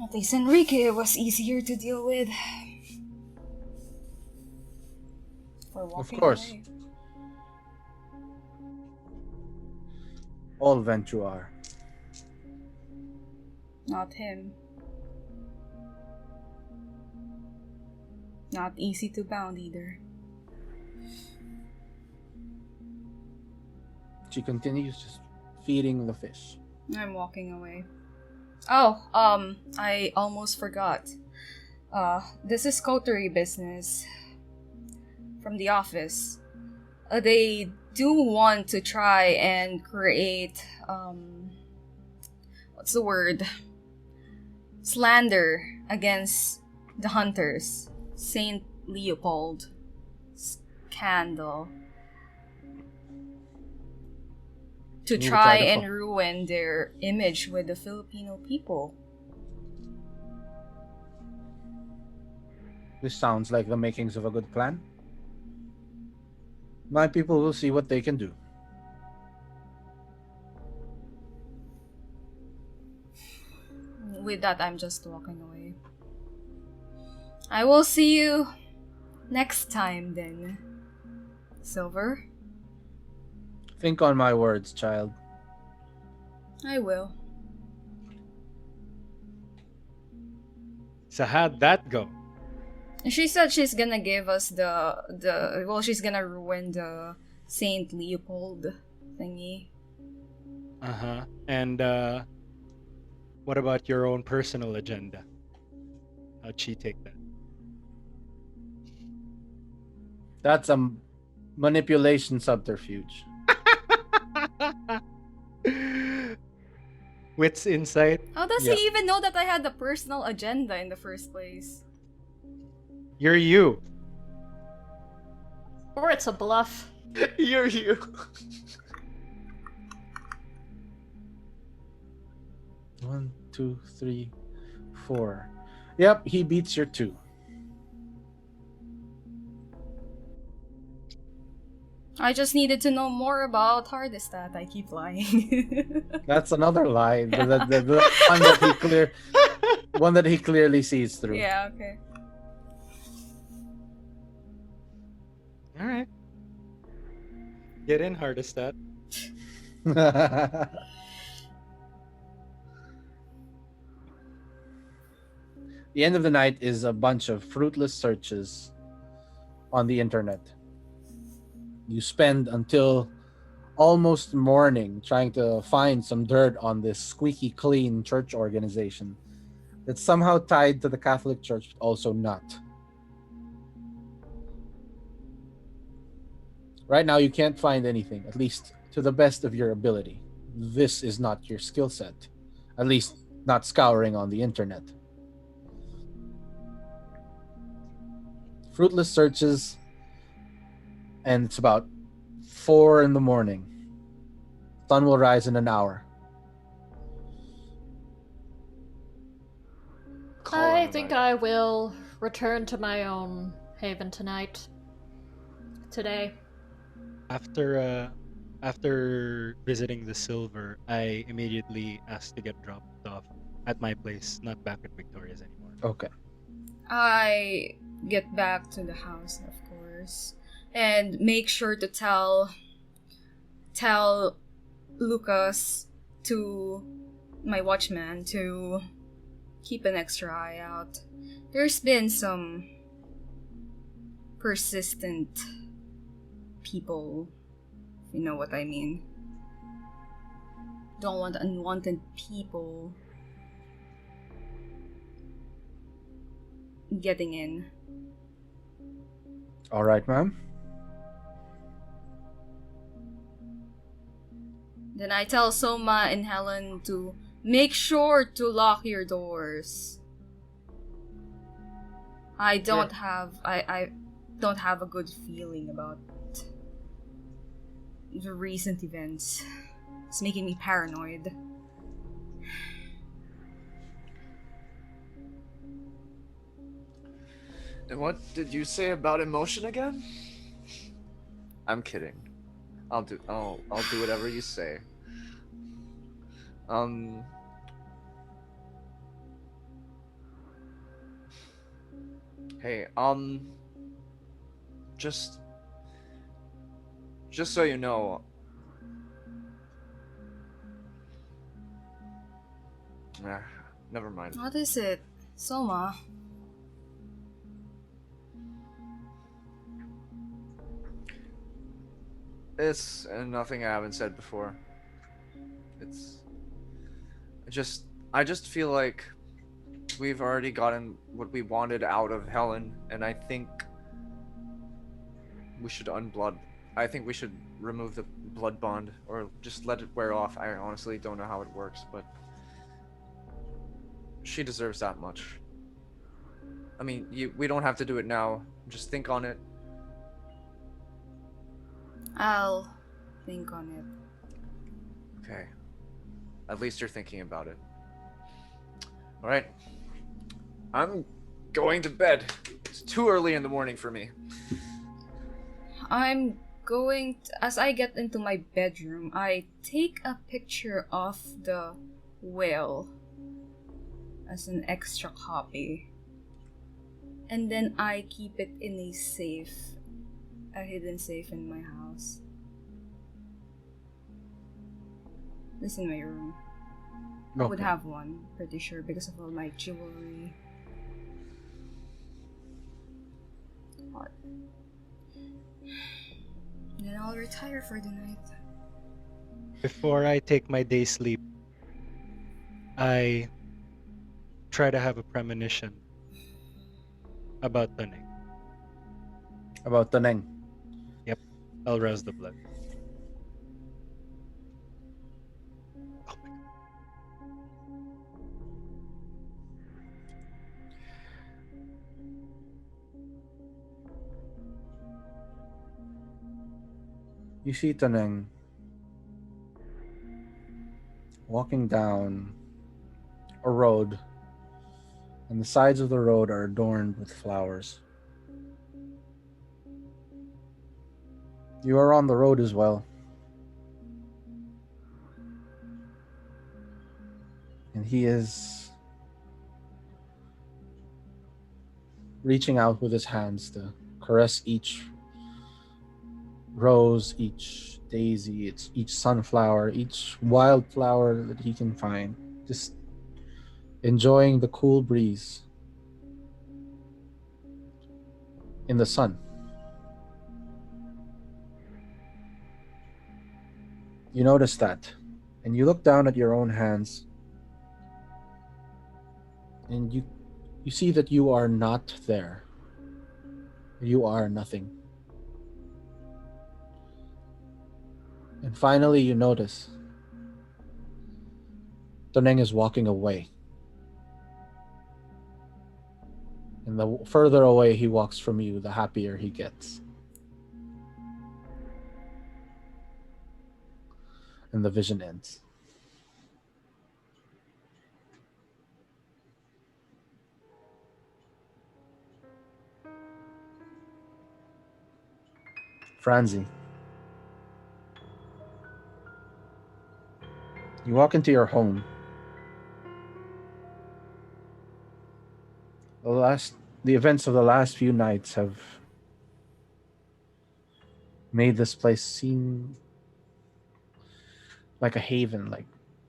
E: At least Enrique was easier to deal with. For walking
A: course.
E: away.
A: All Ventu are.
E: Not him. Not easy to bound either.
A: She continues just feeding the fish.
E: I'm walking away. Oh, I almost forgot. This is coterie business from the office. They do want to try and create, what's the word? Slander against the hunters. Saint Leopold. Scandal. To
A: You
E: try
A: try to
E: and ruin their image with the Filipino people.
A: This sounds like the makings of a good plan. My people will see what they can do.
E: With that, I'm just walking away. I will see you next time then, Silver.
A: Think on my words, child.
E: I will.
C: So how'd that go?
E: She said she's gonna give us she's gonna ruin the Saint Leopold thingy.
C: Uh-huh. And what about your own personal agenda? How'd she take that?
A: That's a manipulation subterfuge.
C: Wits insight.
E: How does
A: Yeah.
E: he even know that I had a personal agenda in the first place?
C: You're you.
B: Or it's a bluff.
D: You're you.
A: One, two, three, four. Yep, he beats your two.
E: I just needed to know more about Hardestat. I keep lying.
A: That's another lie. The one that he clearly sees through.
E: Yeah, okay.
C: All right. Get in, Hardestat.
A: The end of the night is a bunch of fruitless searches on the internet. You spend until almost morning trying to find some dirt on this squeaky clean church organization that's somehow tied to the Catholic Church, but also not. Right now, you can't find anything, at least to the best of your ability. This is not your skill set, at least not scouring on the internet. Fruitless searches, and it's about 4 a.m. Sun will rise in an hour.
B: I think I will return to my own haven tonight. Today.
C: After visiting the Silver, I immediately asked to get dropped off at my place, not back at Victoria's anymore.
A: Okay.
E: I get back to the house, of course, and make sure to tell Lucas, to my watchman, to keep an extra eye out. There's been some persistent people, if you know what I mean. Don't want unwanted people getting in.
A: All right, ma'am.
E: Then I tell Soma and Helen to make sure to lock your doors. I don't have a good feeling about the recent events. It's making me paranoid.
D: And what did you say about emotion again? I'm kidding. I'll do whatever you say. Hey, just so you know, nah, never mind.
E: What is it? Soma?
D: It's nothing I haven't said before. It's I just feel like we've already gotten what we wanted out of Helen, and I think we should unblood. I think we should remove the blood bond, or just let it wear off. I honestly don't know how it works, but she deserves that much. I mean, we don't have to do it now. Just think on it.
E: I'll think on it.
D: Okay. At least you're thinking about it. Alright. I'm going to bed. It's too early in the morning for me.
E: I'm going to, as I get into my bedroom, I take a picture of the whale as an extra copy. And then I keep it in a safe, a hidden safe in my house. This in my room. I would
A: Okay.
E: have one, pretty sure, because of all my jewelry. What? Then I'll retire for the night.
C: Before I take my day sleep, I try to have a premonition about Tunning.
A: About Taneng.
C: I'll rouse the blood. Oh my god.
A: You see Taneng walking down a road, and the sides of the road are adorned with flowers. You are on the road as well. And he is reaching out with his hands to caress each rose, each daisy, each sunflower, each wildflower that he can find. Just enjoying the cool breeze in the sun. You notice that, and you look down at your own hands, and you see that you are not there. You are nothing. And finally you notice Toneng is walking away. And the further away he walks from you, the happier he gets. And the vision ends. Franzi, you walk into your home. The events of the last few nights have made this place seem like a haven,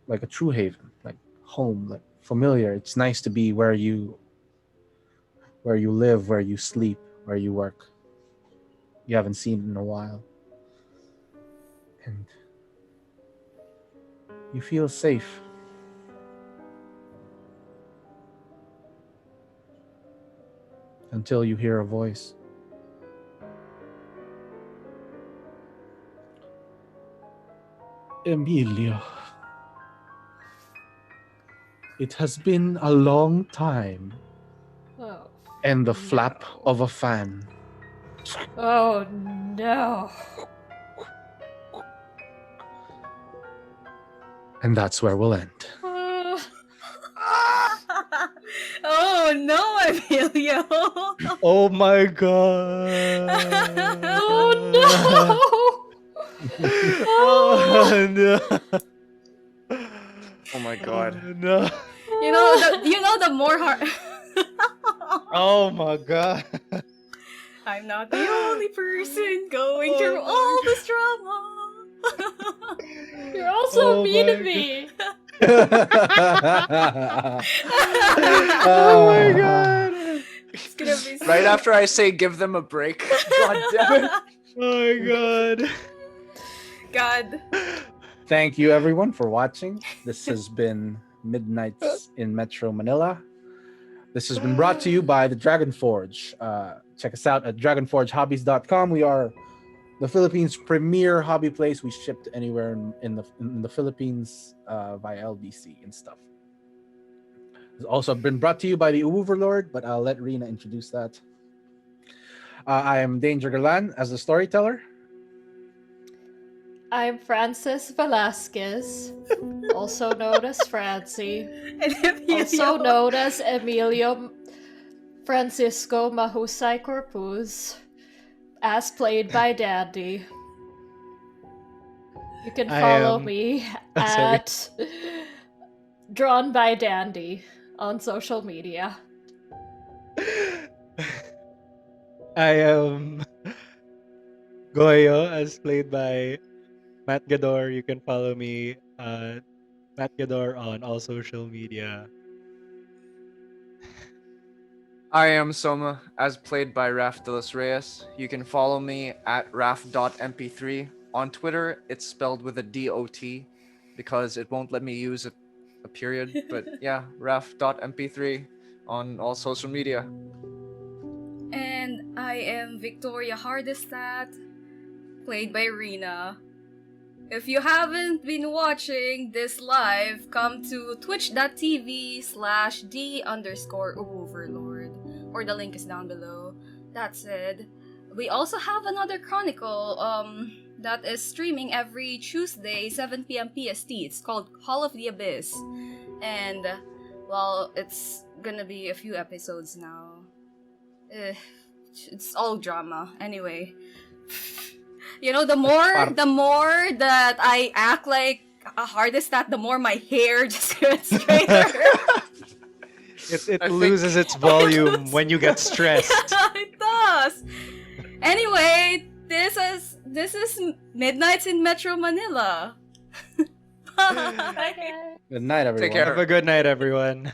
A: like a true haven, like home, like familiar. It's nice to be where you live, where you sleep, where you work. You haven't seen in a while. And you feel safe. Until you hear a voice. Emilio. It has been a long time.
B: Oh.
A: And the flap of a fan.
B: Oh no.
A: And that's where we'll end.
E: Oh no, Emilio!
C: Oh my god.
B: Oh no.
C: Oh no.
D: Oh my god.
C: Oh, no.
E: You know the more hard.
C: Oh my god.
E: I'm not the only person going
C: Oh
E: through
C: my
E: all this drama.
B: You're also
C: Oh
B: mean to
C: my
B: me.
C: Oh my god.
E: It's gonna be
D: Right
E: so-
D: after I say give them a break. God damn it.
C: Oh my god.
E: God.
A: Thank you, everyone, for watching. This has been Midnights in Metro Manila. This has been brought to you by the Dragon Forge. Check us out at dragonforgehobbies.com. We are the Philippines' premier hobby place. We ship to anywhere in the Philippines via LBC and stuff. It's also been brought to you by the Overlord, but I'll let Rina introduce that. I am Danger Galan as the storyteller.
B: I'm Francis Velasquez, also known as Francie,
E: And Emilio.
B: also known as Emilio Francisco Mahusay Corpus, as played by Dandy. You can
C: I
B: follow
C: am-
B: me
C: Sorry.
B: at Drawn by Dandy on social media.
C: I am Goyo, as played by Matt Gador. You can follow me, Matt Gador, on all social media.
D: I am Soma, as played by Raf de los Reyes. You can follow me at raf.mp3. On Twitter, it's spelled with a DOT because it won't let me use a period. But yeah, raf.mp3 on all social media.
E: And I am Victoria Hardestat, played by Rina. If you haven't been watching this live, come to twitch.tv/d_overlord, or the link is down below. That said, we also have another chronicle that is streaming every Tuesday 7 p.m. PST. It's called Hall of the Abyss, and well, it's gonna be a few episodes now. It's all drama anyway. You know, the more that I act like a hardest, the more my hair just gets straighter.
C: It
D: I think-
C: loses its volume when you get stressed.
E: It does. Anyway, this is Midnights in Metro Manila. Bye.
B: Okay.
A: Good night, everyone.
D: care.
C: Have a good night, everyone.